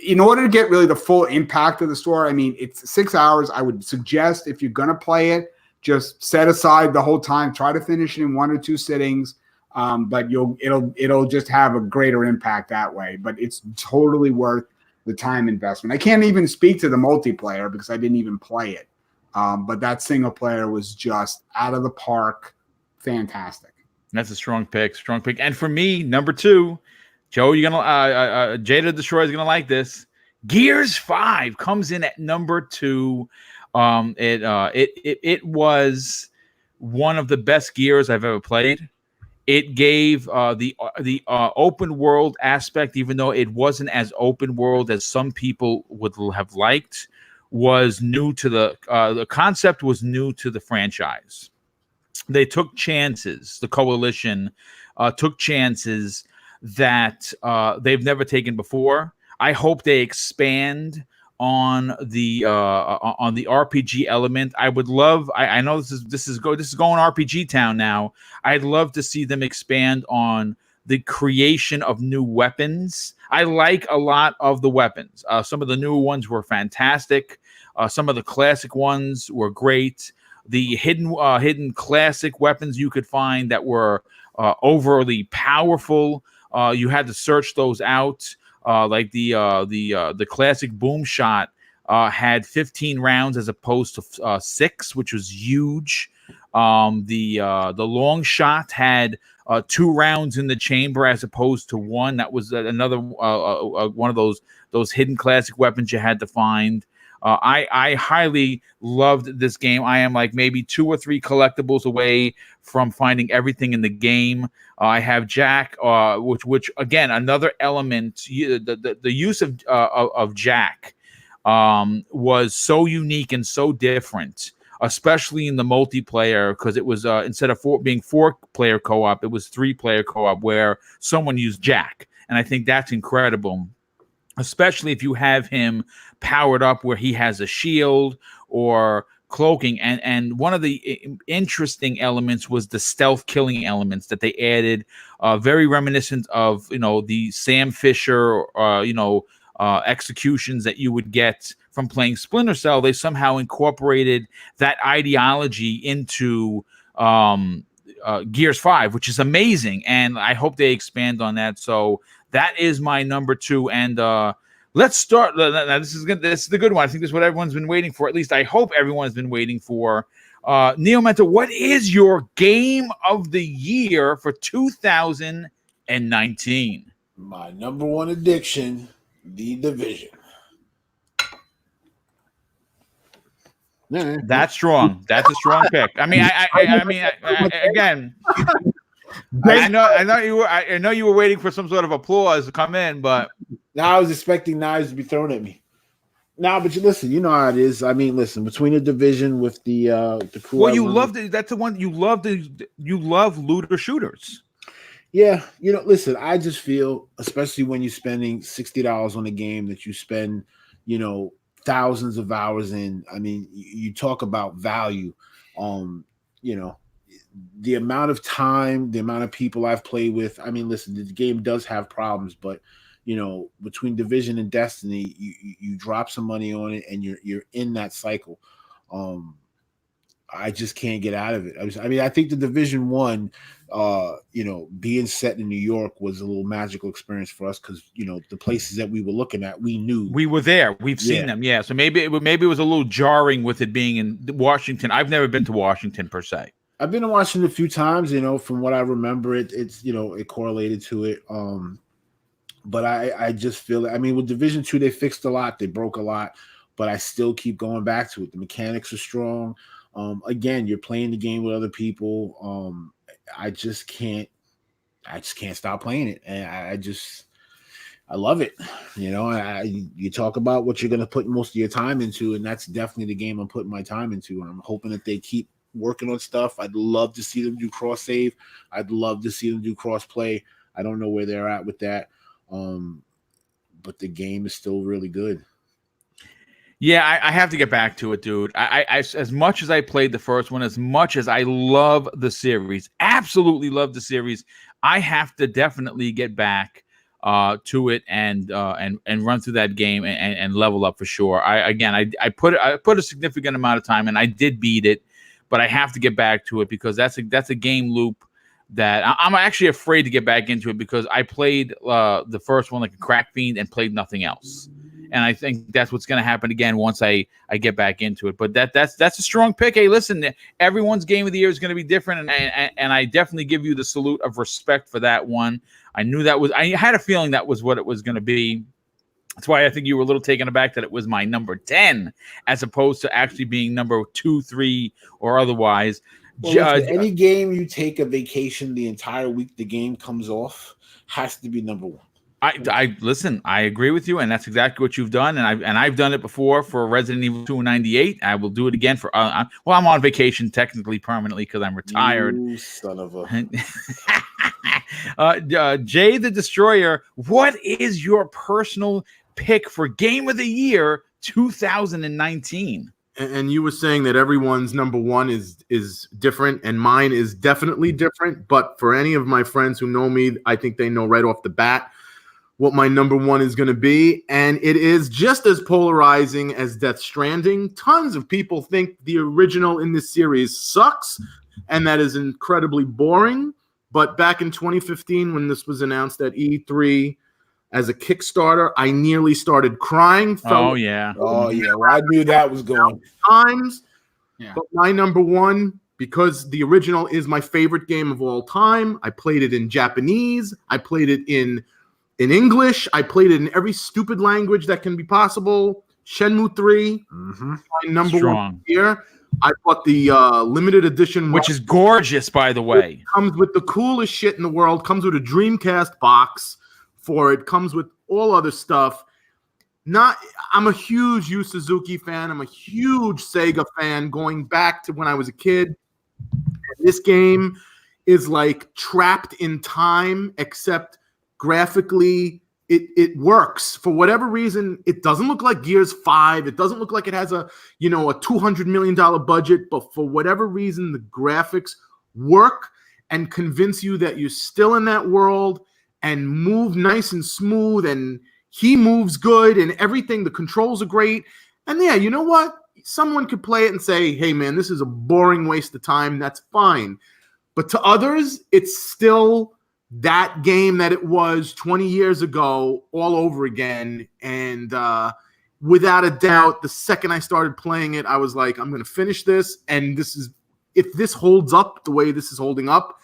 Speaker 4: In order to get really the full impact of the story, it's 6 hours. I would suggest if you're going to play it, just set aside the whole time, try to finish it in 1 or 2 sittings. But it'll just have a greater impact that way. But it's totally worth the time investment. I can't even speak to the multiplayer because I didn't even play it. But that single player was just out of the park. Fantastic.
Speaker 1: That's a strong pick. And for me, number 2, Joe, you're gonna Jada the Destroyer is gonna like this. Gears 5 comes in at number 2. It was one of the best Gears I've ever played. It gave the open world aspect, even though it wasn't as open world as some people would have liked, was new to the concept was new to the franchise. They took chances. The coalition took chances that they've never taken before. I hope they expand on the RPG element. I would love. I know this is going RPG town now. I'd love to see them expand on the creation of new weapons. I like a lot of the weapons. Some of the newer ones were fantastic. Some of the classic ones were great. The hidden classic weapons you could find that were overly powerful. You had to search those out. Like the classic boom shot had 15 rounds as opposed to 6, which was huge. The long shot had 2 rounds in the chamber as opposed to 1. That was another one of those hidden classic weapons you had to find. I highly loved this game. I am like maybe 2 or 3 collectibles away from finding everything in the game. I have Jack, which again, another element. The use of Jack was so unique and so different, especially in the multiplayer, because it was instead of being 4-player co-op, it was 3-player co-op where someone used Jack, and I think that's incredible. Especially if you have him powered up where he has a shield or cloaking. And one of the interesting elements was the stealth killing elements that they added, very reminiscent of, the Sam Fisher, executions that you would get from playing Splinter Cell. They somehow incorporated that ideology into Gears 5, which is amazing. And I hope they expand on that. So that is my number 2. And let's start. Now, this is the good one. I think this is what everyone's been waiting for. At least I hope everyone's been waiting for. Neo Mentor, what is your game of the year for 2019?
Speaker 2: My number 1 addiction, The Division.
Speaker 1: That's strong. That's a strong pick. I mean, again, I know you were waiting for some sort of applause to come in, but
Speaker 2: now I was expecting knives to be thrown at me. Now, but listen, you know how it is. I mean, listen, between The Division with the crew.
Speaker 1: Well, you love that's the one you love. You love looter shooters.
Speaker 2: Yeah, listen, I just feel, especially when you're spending $60 on a game that you spend, thousands of hours in. I mean, you talk about value. The amount of time, the amount of people I've played with. I mean, listen, the game does have problems, but between Division and Destiny, you drop some money on it and you're in that cycle. I just can't get out of it. I think the Division 1, being set in New York was a little magical experience for us because, the places that we were looking at, we knew. We
Speaker 1: were there. We've seen them. Yeah. So maybe it was a little jarring with it being in Washington. I've never been to Washington per se.
Speaker 2: I've been to Washington a few times, from what I remember, it's it correlated to it. But I just feel it. I mean, with Division 2, they fixed a lot. They broke a lot, but I still keep going back to it. The mechanics are strong. Again, you're playing the game with other people. I just can't stop playing it. And I love it. You talk about what you're going to put most of your time into, and that's definitely the game I'm putting my time into. And I'm hoping that they keep working on stuff. I'd love to see them do cross save. I'd love to see them do cross play. I don't know where they're at with that. But the game is still really good.
Speaker 1: Yeah, I have to get back to it, dude. I as much as I played the first one, as much as I love the series, absolutely love the series, I have to definitely get back to it and run through that game and level up for sure. I put a significant amount of time and I did beat it, but I have to get back to it because that's a game loop that I'm actually afraid to get back into it because I played the first one like a crack fiend and played nothing else. And I think that's what's going to happen again once I get back into it. But that's a strong pick. Hey, listen, everyone's game of the year is going to be different, and I definitely give you the salute of respect for that one. I had a feeling that was what it was going to be. That's why I think you were a little taken aback that it was my number 10 as opposed to actually being number 2, 3, or otherwise.
Speaker 2: Well, any game you take a vacation the entire week the game comes off has to be number 1.
Speaker 1: I listen. I agree with you, and that's exactly what you've done. And I've done it before for Resident Evil 2 in '98. I will do it again for. I'm on vacation technically permanently because I'm retired.
Speaker 2: You son of a.
Speaker 1: Jay the Destroyer. What is your personal pick for Game of the Year 2019?
Speaker 3: And you were saying that everyone's number 1 is different, and mine is definitely different. But for any of my friends who know me, I think they know right off the bat what my number 1 is going to be, and it is just as polarizing as Death Stranding. Tons of people think the original in this series sucks, and that is incredibly boring. But back in 2015, when this was announced at E3 as a Kickstarter, I nearly started crying.
Speaker 1: Oh yeah.
Speaker 2: Well, I knew that was going.
Speaker 3: Times, yeah. But my number 1, because the original is my favorite game of all time. I played it in Japanese. I played it in English. I played it in every stupid language that can be possible. Shenmue 3,
Speaker 4: Mhm.
Speaker 3: my number
Speaker 1: Strong.
Speaker 3: one here. I bought the limited edition,
Speaker 1: Which is gorgeous, by the way.
Speaker 3: It comes with the coolest shit in the world. Comes with a Dreamcast box for it. Comes with all other stuff. I'm a huge Yu Suzuki fan. I'm a huge Sega fan going back to when I was a kid. This game is like trapped in time, except graphically it works. For whatever reason, it doesn't look like Gears 5. It doesn't look like it has a $200 million budget, but for whatever reason, the graphics work and convince you that you're still in that world and move nice and smooth, and he moves good and everything. The controls are great. And yeah, you know what? Someone could play it and say, hey man, this is a boring waste of time. That's fine. But to others, it's still that game that it was 20 years ago all over again. And without a doubt, the second I started playing it, I was like, I'm going to finish this. And if this holds up the way this is holding up,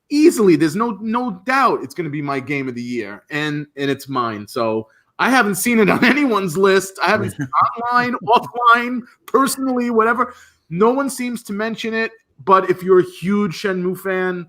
Speaker 3: easily, there's no doubt it's going to be my game of the year. And it's mine. So I haven't seen it on anyone's list. I haven't seen it online, offline, personally, whatever. No one seems to mention it. But if you're a huge Shenmue fan,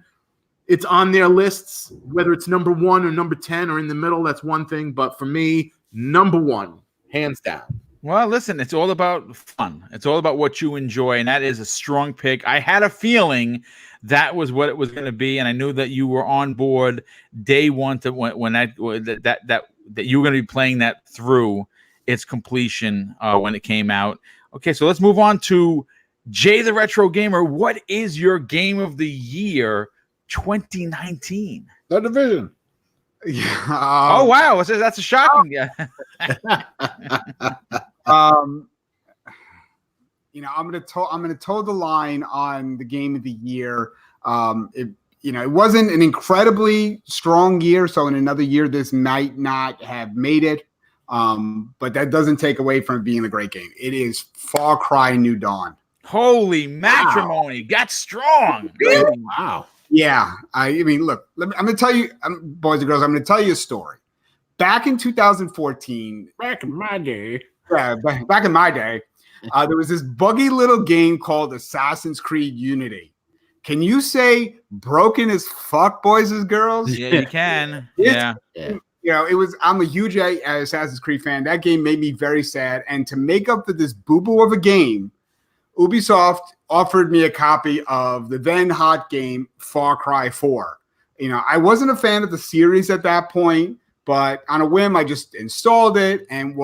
Speaker 3: it's on their lists. Whether it's number 1 or number 10 or in the middle, that's one thing. But for me, number 1, hands down.
Speaker 1: Well, listen, it's all about fun. It's all about what you enjoy, and that is a strong pick. I had a feeling that was what it was going to be, and I knew that you were on board day one to when that you were going to be playing that through its completion when it came out. Okay, so let's move on to Jay the Retro Gamer. What is your game of the year 2019?
Speaker 2: The Division.
Speaker 4: Yeah.
Speaker 1: Oh wow, that's a shocking. Yeah.
Speaker 4: I'm gonna toe the line on the game of the year. It wasn't an incredibly strong year, so in another year this might not have made it. But that doesn't take away from it being a great game. It is Far Cry New Dawn.
Speaker 1: Holy matrimony, got strong.
Speaker 2: Wow.
Speaker 4: Yeah, I mean, look, I'm going to tell you, boys and girls, I'm going to tell you a story. Back in 2014,
Speaker 2: Back in my day.
Speaker 4: back in my day, there was this buggy little game called Assassin's Creed Unity. Can you say broken as fuck, boys and girls?
Speaker 1: Yeah, you can. Yeah.
Speaker 4: I'm a huge Assassin's Creed fan. That game made me very sad. And to make up for this boo-boo of a game, Ubisoft offered me a copy of the then hot game Far Cry 4. I wasn't a fan of the series at that point, but on a whim, I just installed it and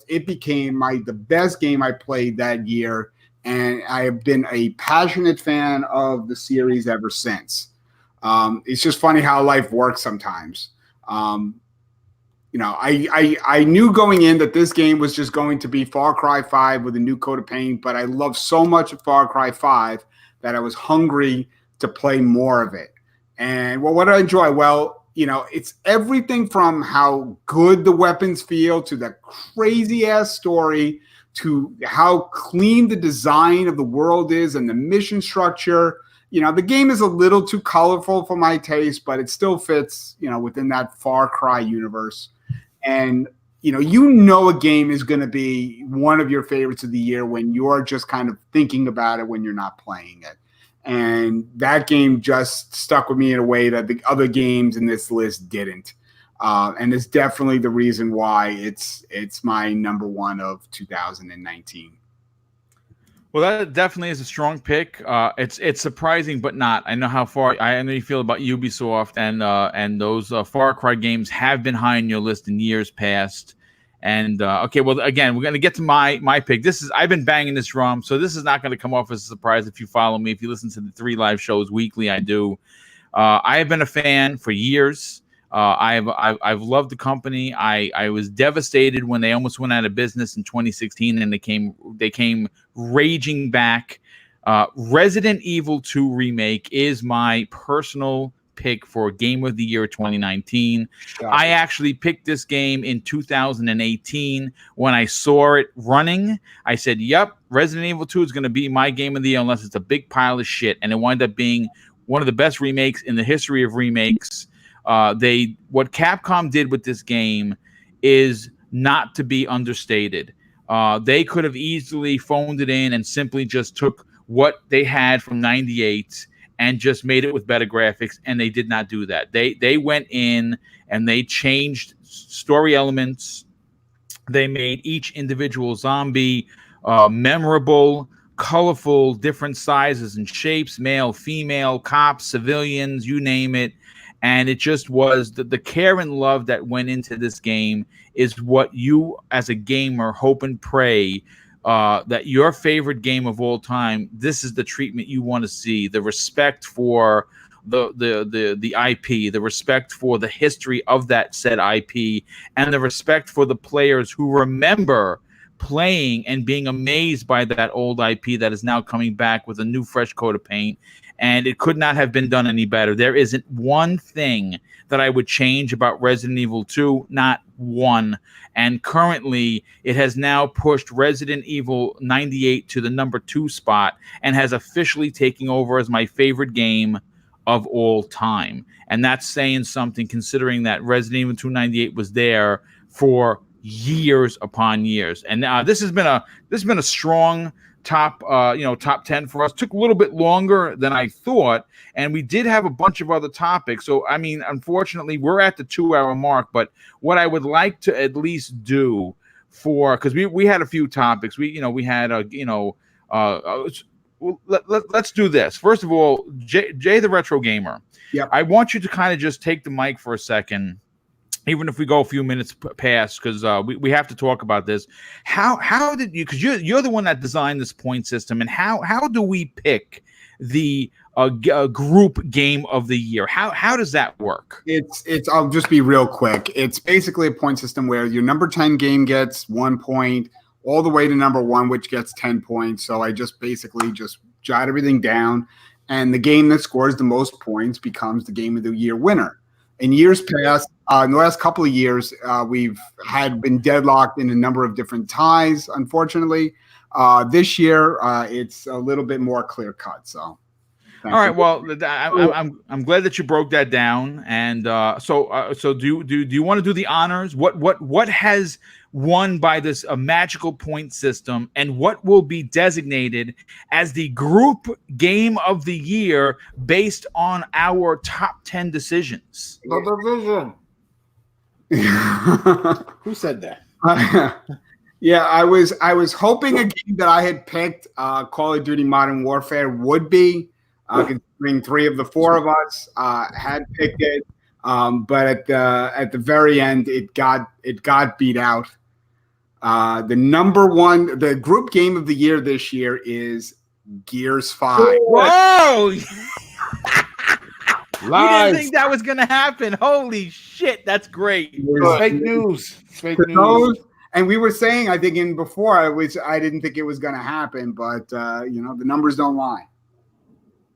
Speaker 4: it became the best game I played that year. And I have been a passionate fan of the series ever since. It's just funny how life works sometimes. I knew going in that this game was just going to be Far Cry 5 with a new coat of paint, but I love so much of Far Cry 5 that I was hungry to play more of it. And what I enjoy? Well, it's everything from how good the weapons feel to the crazy ass story to how clean the design of the world is and the mission structure. The game is a little too colorful for my taste, but it still fits, within that Far Cry universe. And, a game is going to be one of your favorites of the year when you're just kind of thinking about it when you're not playing it. And that game just stuck with me in a way that the other games in this list didn't. And it's definitely the reason why it's my number 1 of 2019.
Speaker 1: Well, that definitely is a strong pick. It's surprising, but not. I know you feel about Ubisoft, and those Far Cry games have been high on your list in years past. And okay, well, again, we're going to get to my pick. I've been banging this drum, so this is not going to come off as a surprise if you follow me. If you listen to the 3 live shows weekly, I do. I have been a fan for years. I've loved the company. I was devastated when they almost went out of business in 2016, and they came raging back. Resident Evil 2 remake is my personal pick for Game of the Year 2019. I actually picked this game in 2018 when I saw it running. I said, "Yep, Resident Evil 2 is going to be my Game of the Year unless it's a big pile of shit," and it wound up being one of the best remakes in the history of remakes. What Capcom did with this game is not to be understated. They could have easily phoned it in and simply just took what they had from 98 and just made it with better graphics, and they did not do that. They went in and they changed story elements. They made each individual zombie memorable, colorful, different sizes and shapes, male, female, cops, civilians, you name it. And it just was the care and love that went into this game is what you as a gamer hope and pray that your favorite game of all time, this is the treatment you want to see. The respect for the IP, the respect for the history of that said IP, and the respect for the players who remember playing and being amazed by that old IP that is now coming back with a new fresh coat of paint. And it could not have been done any better. There isn't one thing that I would change about Resident Evil 2, not one. And currently, it has now pushed Resident Evil 98 to the number 2 spot and has officially taken over as my favorite game of all time. And that's saying something, considering that Resident Evil 298 was there for years upon years. And this has been a strong top 10 for us. Took a little bit longer than I thought, and we did have a bunch of other topics. So I mean, unfortunately, we're at the 2-hour mark. But what I would like to at least do because we had a few topics. Let's do this. First of all, Jay the Retro Gamer.
Speaker 4: Yeah,
Speaker 1: I want you to kind of just take the mic for a second, even if we go a few minutes past, because we have to talk about this. How did you? Because you're the one that designed this point system, and how do we pick the group game of the year? How does that work?
Speaker 4: It's. I'll just be real quick. It's basically a point system where your number 10 game gets 1 point, all the way to number 1, which gets 10 points. So I just basically just jot everything down, and the game that scores the most points becomes the game of the year winner. In years past, in the last couple of years, we've been deadlocked in a number of different ties, unfortunately. This year, it's a little bit more clear cut. So,
Speaker 1: all right. Well, I'm glad that you broke that down. And so do you want to do the honors? What has won by this magical point system, and what will be designated as the group game of the year based on our top 10 decisions?
Speaker 2: The division. Who said that?
Speaker 4: Yeah, I was hoping a game that I had picked, Call of Duty Modern Warfare, would be, considering 3 of the 4 of us had picked it, but at the very end, it got beat out. The number 1, the group game of the year this year is Gears 5.
Speaker 1: Whoa! You
Speaker 2: Lies.
Speaker 1: didn't think that was going to happen. Holy shit, that's great.
Speaker 2: Fake news. Fake news.
Speaker 4: And we were saying, I think before, I didn't think it was going to happen, but the numbers don't lie.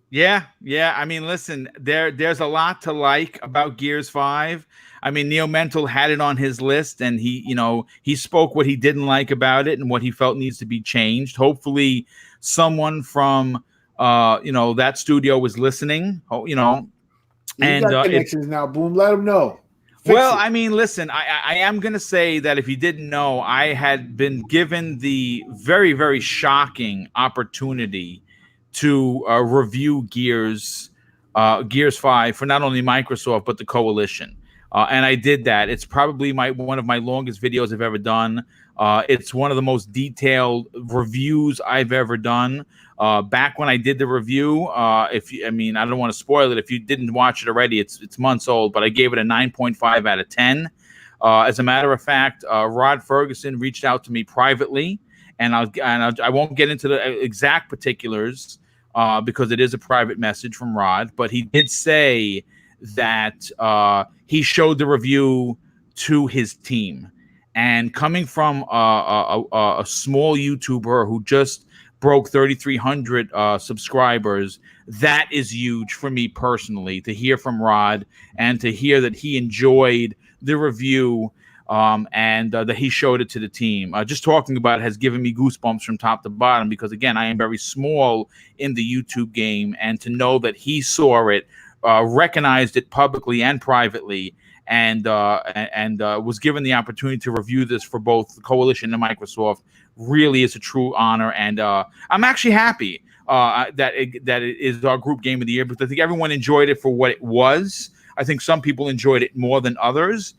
Speaker 1: Yeah. I mean, listen, there's a lot to like about Gears 5. I mean, Neo Mental had it on his list, and he spoke what he didn't like about it and what he felt needs to be changed. Hopefully, someone from that studio was listening.
Speaker 2: And got connections now. Boom, let them know.
Speaker 1: I mean, listen, I am going to say that if you didn't know, I had been given the very, very shocking opportunity to review Gears 5 for not only Microsoft, but the Coalition. And I did that. It's probably one of my longest videos I've ever done. It's one of the most detailed reviews I've ever done. Back when I did the review, I don't want to spoil it. If you didn't watch it already, it's months old, but I gave it a 9.5 out of 10. As a matter of fact, Rod Ferguson reached out to me privately, and I won't get into the exact particulars because it is a private message from Rod, but he did say that he showed the review to his team. And coming from a small YouTuber who just broke 3,300 subscribers, that is huge for me personally, to hear from Rod and to hear that he enjoyed the review and that he showed it to the team. Just talking about it has given me goosebumps from top to bottom, because, again, I am very small in the YouTube game, and to know that he saw it, recognized it publicly and privately, and was given the opportunity to review this for both the Coalition and Microsoft. Really is a true honor, and I'm actually happy that it is our group game of the year, because I think everyone enjoyed it for what it was. I think some people enjoyed it more than others.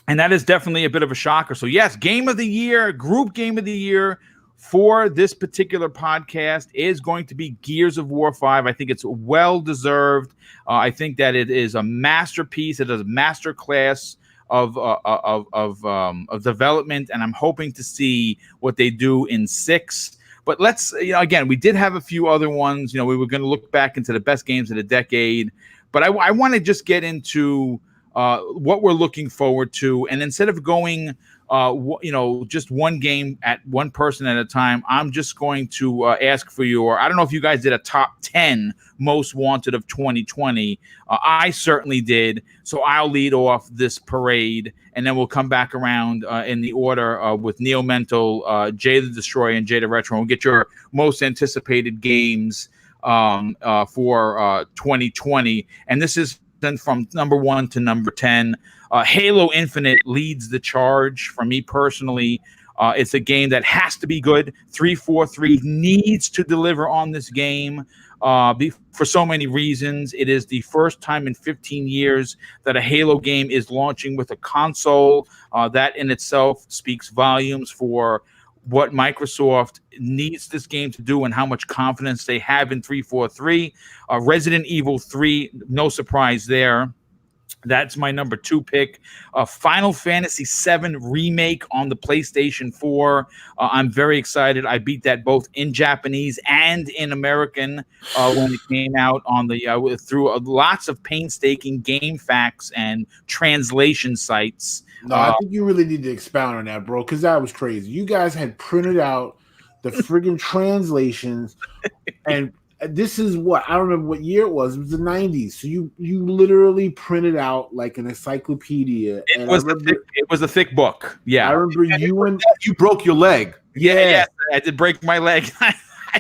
Speaker 1: And that is definitely a bit of a shocker. So yes, game of the year, group game of the year for this particular podcast is going to be Gears of War 5. I think it's well deserved. I think that it is a masterpiece. It is a masterclass of development, and I'm hoping to see what they do in 6. But let's, again, we did have a few other ones. We were going to look back into the best games of the decade, but I want to just get into what we're looking forward to. And instead of going, just one game at one person at a time, I'm just going to ask for I don't know if you guys did a top 10 most wanted of 2020. I certainly did. So I'll lead off this parade, and then we'll come back around in the order with Neo Mental, Jay the Destroyer, and Jay the Retro. We'll get your most anticipated games for 2020. And this is then from number 1 to number 10. Halo Infinite leads the charge for me personally. It's a game that has to be good. 343 needs to deliver on this game for so many reasons. It is the first time in 15 years that a Halo game is launching with a console. That in itself speaks volumes for what Microsoft needs this game to do and how much confidence they have in 343. Resident Evil 3, no surprise there. That's my number 2 pick. Final Fantasy VII Remake on the PlayStation 4. I'm very excited. I beat that both in Japanese and in American when it came out on the through lots of painstaking game facts and translation sites.
Speaker 2: No, I think you really need to expound on that, bro, because that was crazy. You guys had printed out the friggin' translations, and this is what I don't remember what year it was. It was the 90s. So you literally printed out like an encyclopedia.
Speaker 1: It was a thick book. Yeah,
Speaker 2: I remember
Speaker 3: you broke your leg.
Speaker 1: Yeah, I did break my leg.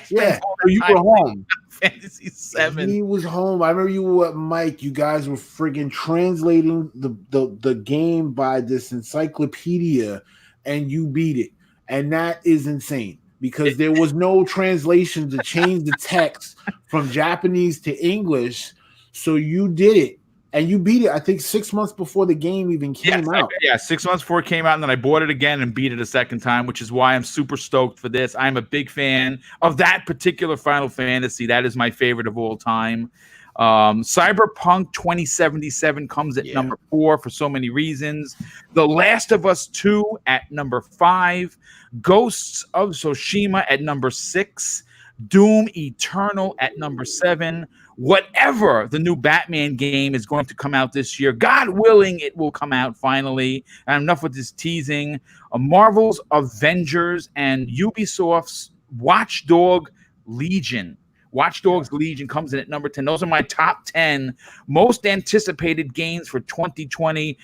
Speaker 3: You were home.
Speaker 1: Fantasy 7.
Speaker 2: He was home. I remember you were at Mike. You guys were friggin' translating the game by this encyclopedia, and you beat it. And that is insane because there was no translation to change the text from Japanese to English. So you did it. And you beat it, I think, 6 months before the game even came out.
Speaker 1: 6 months before it came out, and then I bought it again and beat it a second time, which is why I'm super stoked for this. I'm a big fan of that particular Final Fantasy. That is my favorite of all time. Cyberpunk 2077 comes at number 4 for so many reasons. The Last of Us 2 at number 5. Ghosts of Tsushima at number 6. Doom Eternal at number 7. Whatever the new Batman game is going to come out this year, God willing, it will come out finally. And enough with this teasing. Marvel's Avengers and Ubisoft's Watch Dogs Legion. Watch Dogs Legion comes in at number 10. Those are my top 10 most anticipated games for 2020.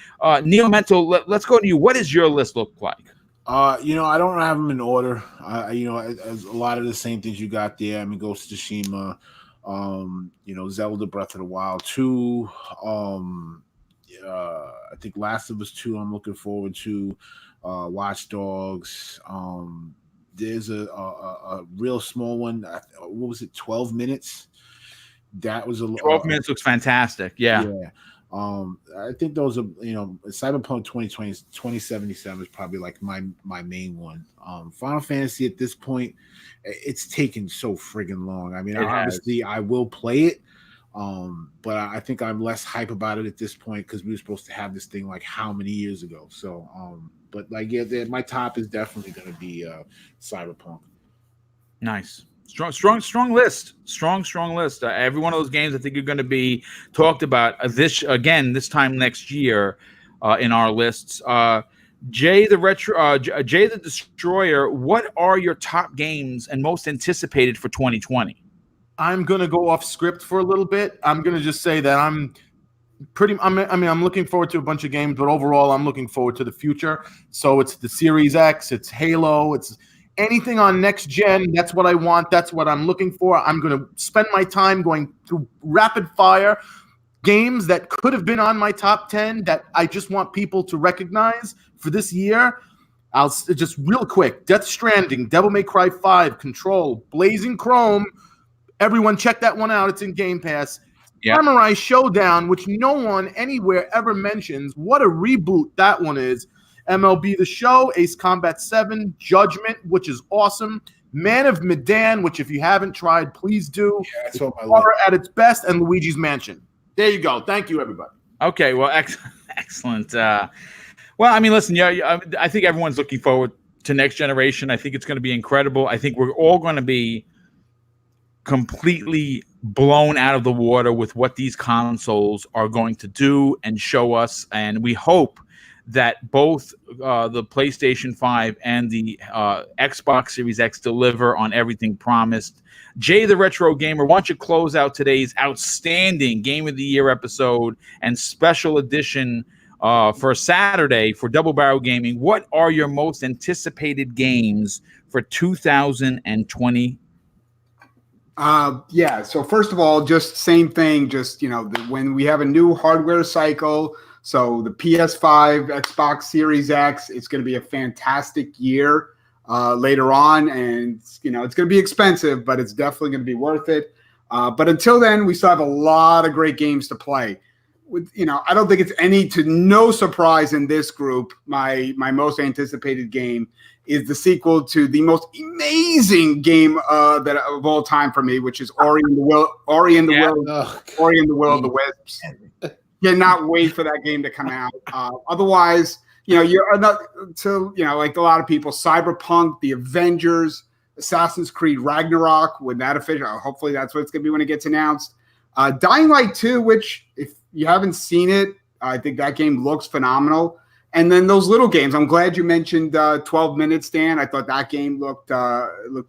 Speaker 1: Neo Mental, let's go to you. What does your list look like?
Speaker 2: I don't have them in order. As a lot of the same things you got there. I mean, Ghost of Tsushima, Zelda Breath of the Wild 2. I think Last of Us 2 I'm looking forward to. Watch Dogs. There's a real small one. What was it? 12 minutes. That was
Speaker 1: 12 minutes looks fantastic. Yeah.
Speaker 2: I think those are, Cyberpunk 2077 is probably like my main one. Final Fantasy at this point, it's taken so friggin' long. I mean, obviously I will play it, but I think I'm less hype about it at this point because we were supposed to have this thing like how many years ago. So, but my top is definitely going to be Cyberpunk. Nice.
Speaker 1: Strong list. Strong list. Every one of those games I think are going to be talked about this time next year in our lists. Jay the Destroyer, what are your top games and most anticipated for 2020?
Speaker 3: I'm going to go off script for a little bit. I'm going to just say that I'm looking forward to a bunch of games, but overall I'm looking forward to the future. So it's the Series X, it's Halo, it's anything on next gen. That's what I want. That's what I'm looking for. I'm going to spend my time going through rapid fire games that could have been on my top 10 that I just want people to recognize for this year. I'll just real quick: Death Stranding, Devil May Cry 5, Control, Blazing Chrome. Everyone check that one out. It's in Game Pass.
Speaker 1: Yeah.
Speaker 3: Samurai Showdown, which no one anywhere ever mentions. What a reboot that one is. MLB The Show, Ace Combat 7, Judgment, which is awesome. Man of Medan, which if you haven't tried, please do.
Speaker 2: Yeah, that's what I
Speaker 3: Horror at its best, and Luigi's Mansion. There you go. Thank you, everybody.
Speaker 1: Okay, well, excellent. Well, I mean, listen, yeah, I think everyone's looking forward to next generation. I think it's going to be incredible. I think we're all going to be completely blown out of the water with what these consoles are going to do and show us. And we hope that both the PlayStation 5 and the Xbox Series X deliver on everything promised. Jay the Retro Gamer, why don't you close out today's outstanding Game of the Year episode and special edition for Saturday for Double Barrel Gaming? What are your most anticipated games for 2020?
Speaker 4: Yeah. So first of all, just same thing. Just when we have a new hardware cycle. So the PS5, Xbox Series X, it's going to be a fantastic year later on, and it's going to be expensive, but it's definitely going to be worth it. But until then, we still have a lot of great games to play. I don't think it's no surprise in this group. My most anticipated game is the sequel to the most amazing game that of all time for me, which is Ori and the Will of the Wisps. Cannot wait for that game to come out. Otherwise, you're not like a lot of people, Cyberpunk, The Avengers, Assassin's Creed Ragnarok. When that official, hopefully that's what it's going to be when it gets announced. Dying Light 2, which if you haven't seen it, I think that game looks phenomenal. And then those little games. I'm glad you mentioned 12 Minutes, Dan. I thought that game looked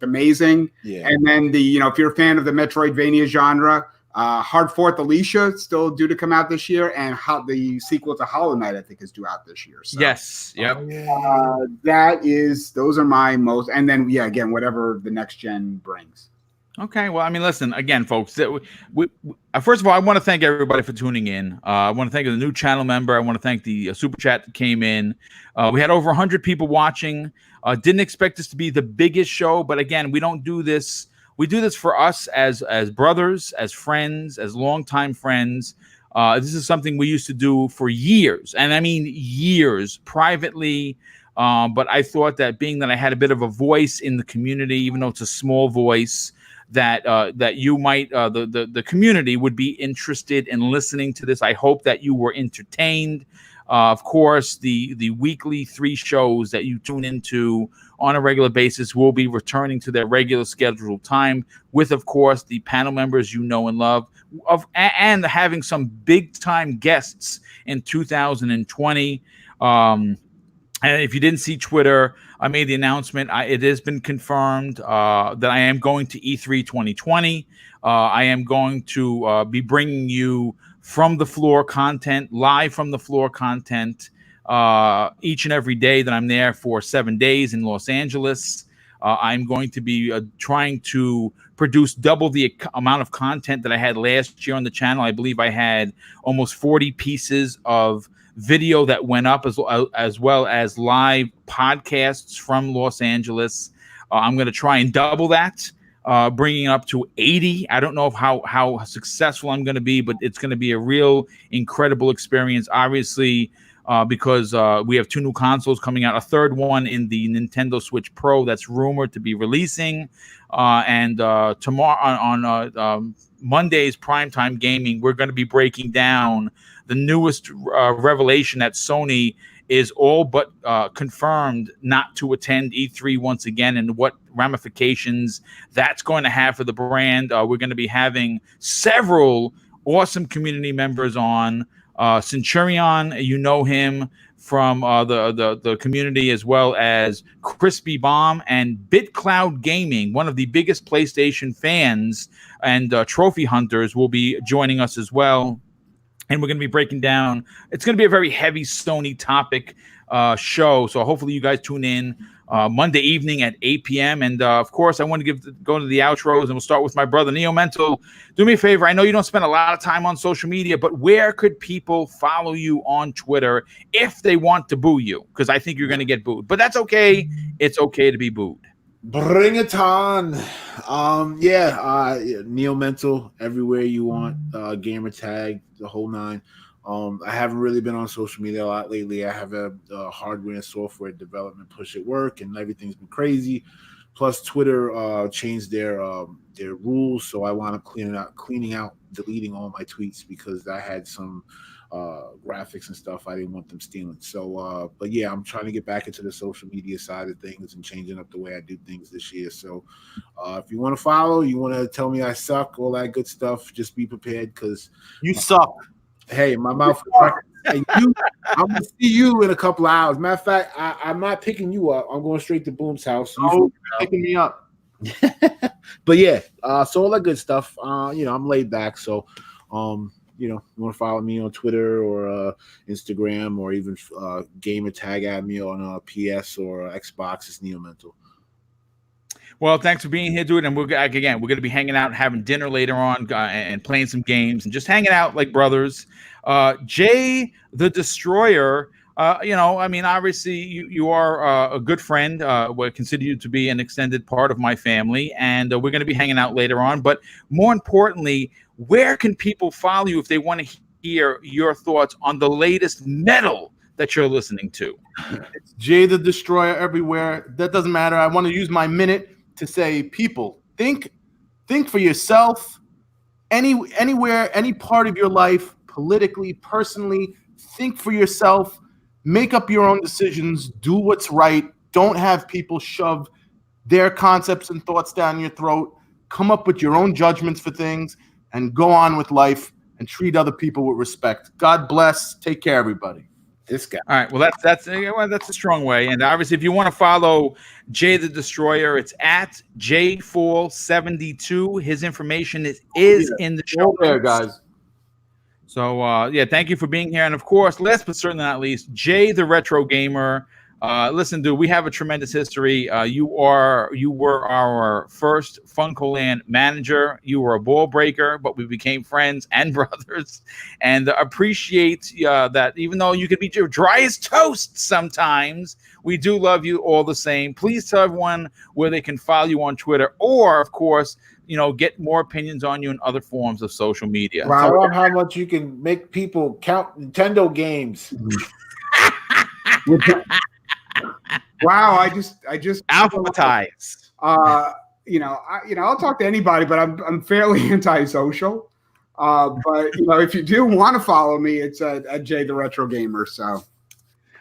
Speaker 4: amazing. Yeah. And then if you're a fan of the Metroidvania genre, Hard Forth Alicia still due to come out this year, and the sequel to Hollow Knight I think is due out this year. So,
Speaker 1: yes, yep.
Speaker 4: Those are my most, and then again whatever the next gen brings.
Speaker 1: Okay, well, I mean, listen, again, folks, first of all, I want to thank everybody for tuning in. I want to thank the new channel member. I want to thank the super chat that came in. We had over 100 people watching. Didn't expect this to be the biggest show, but again, we don't do this. We do this for us as brothers, as friends, as longtime friends. This is something we used to do for years, and I mean years, privately. But I thought that being that I had a bit of a voice in the community, even though it's a small voice, that you might the community would be interested in listening to this. I hope that you were entertained. Of course, the weekly 3 shows that you tune into on a regular basis will be returning to their regular scheduled time with, of course, the panel members you know and love, and having some big-time guests in 2020. And if you didn't see Twitter, I made the announcement. It has been confirmed that I am going to E3 2020. I am going to be bringing you from the floor content, live from the floor content, each and every day that I'm there for 7 days in Los Angeles. I'm going to be trying to produce double the amount of content that I had last year on the channel. I believe I had almost 40 pieces of video that went up, as well as live podcasts from Los Angeles. I'm going to try and double that. Bringing it up to 80. I don't know how successful I'm going to be, but it's going to be a real incredible experience. Obviously, because we have 2 new consoles coming out, a third one in the Nintendo Switch Pro that's rumored to be releasing. And tomorrow on Monday's Primetime Gaming, we're going to be breaking down the newest revelation that Sony is all but confirmed not to attend E3 once again, and what ramifications that's going to have for the brand. We're going to be having several awesome community members on. Centurion, you know him from the community, as well as Crispy Bomb and BitCloud Gaming, one of the biggest PlayStation fans and trophy hunters, will be joining us as well. And we're going to be breaking down. It's going to be a very heavy Sony topic. show. So hopefully you guys tune in Monday evening at 8 p.m. And of course, I want to go to the outros, and we'll start with my brother Neo Mental. Do me a favor. I know you don't spend a lot of time on social media, but where could people follow you on Twitter if they want to boo you? Because I think you're going to get booed, but that's okay. It's okay to be booed.
Speaker 2: Bring it on. Neo Mental everywhere you want. Gamer tag, the whole nine. I haven't really been on social media a lot lately. I have a hardware and software development push at work, and everything's been crazy. Plus, Twitter changed their rules, so I wound up cleaning out, deleting all my tweets because I had some graphics and stuff I didn't want them stealing. So, but yeah, I'm trying to get back into the social media side of things and changing up the way I do things this year. So, if you want to follow, you want to tell me I suck, all that good stuff, just be prepared because
Speaker 3: you suck.
Speaker 2: Hey, my mouth. Hey, I'm gonna see you in a couple of hours. Matter of fact, I'm not picking you up. I'm going straight to Boom's house.
Speaker 3: You're picking me up.
Speaker 2: But yeah, so all that good stuff. I'm laid back, so you want to follow me on Twitter or Instagram, or even gamer tag at me on PS or Xbox. It's Neo Mental.
Speaker 1: Well, thanks for being here, dude. And we're going to be hanging out and having dinner later on and playing some games and just hanging out like brothers. Jay the Destroyer, obviously you are a good friend. We consider you to be an extended part of my family, and we're going to be hanging out later on. But more importantly, where can people follow you if they want to hear your thoughts on the latest metal that you're listening to?
Speaker 3: It's Jay the Destroyer everywhere. That doesn't matter. I want to use my minute to say, people, think for yourself. Anywhere, any part of your life, politically, personally, think for yourself. Make up your own decisions. Do what's right. Don't have people shove their concepts and thoughts down your throat. Come up with your own judgments for things and go on with life and treat other people with respect. God bless. Take care, everybody.
Speaker 2: This guy.
Speaker 1: All right. Well, that's a strong way. And obviously, if you want to follow Jay the Destroyer, it's at JFool72. His information is in the show
Speaker 3: there, guys.
Speaker 1: So thank you for being here. And of course, last but certainly not least, Jay the Retro Gamer. Listen, dude, we have a tremendous history. You were our first Funcoland manager. You were a ball breaker, but we became friends and brothers. And appreciate that even though you could be dry as toast sometimes, we do love you all the same. Please tell everyone where they can follow you on Twitter, or of course, get more opinions on you in other forms of social media.
Speaker 2: Wow, tell them how much you can make people count Nintendo games.
Speaker 4: Wow, I just
Speaker 1: alphabetize.
Speaker 4: I'll talk to anybody, but I'm fairly antisocial. But if you do want to follow me, it's at Jay the Retro Gamer. So,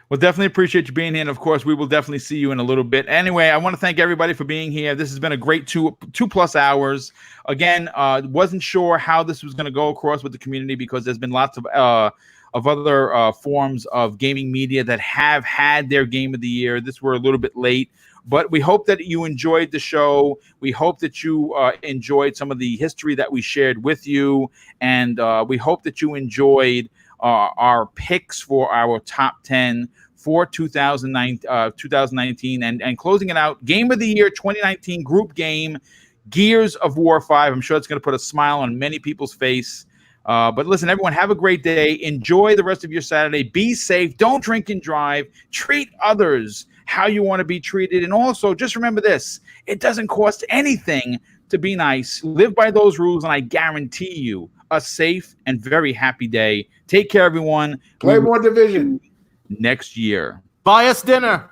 Speaker 1: well, definitely appreciate you being here, and of course, we will definitely see you in a little bit. Anyway, I want to thank everybody for being here. This has been a great two plus hours. Again, wasn't sure how this was going to go across with the community because there's been lots of other forms of gaming media that have had their game of the year. This were a little bit late, but we hope that you enjoyed the show. We hope that you enjoyed some of the history that we shared with you, and we hope that you enjoyed our picks for our top 10 for 2019 and closing it out. Game of the Year 2019 group game, Gears of War 5. I'm sure it's going to put a smile on many people's face. But listen, everyone, have a great day. Enjoy the rest of your Saturday. Be safe. Don't drink and drive. Treat others how you want to be treated. And also, just remember this. It doesn't cost anything to be nice. Live by those rules, and I guarantee you a safe and very happy day. Take care, everyone.
Speaker 2: Play more Division
Speaker 1: next year.
Speaker 3: Buy us dinner.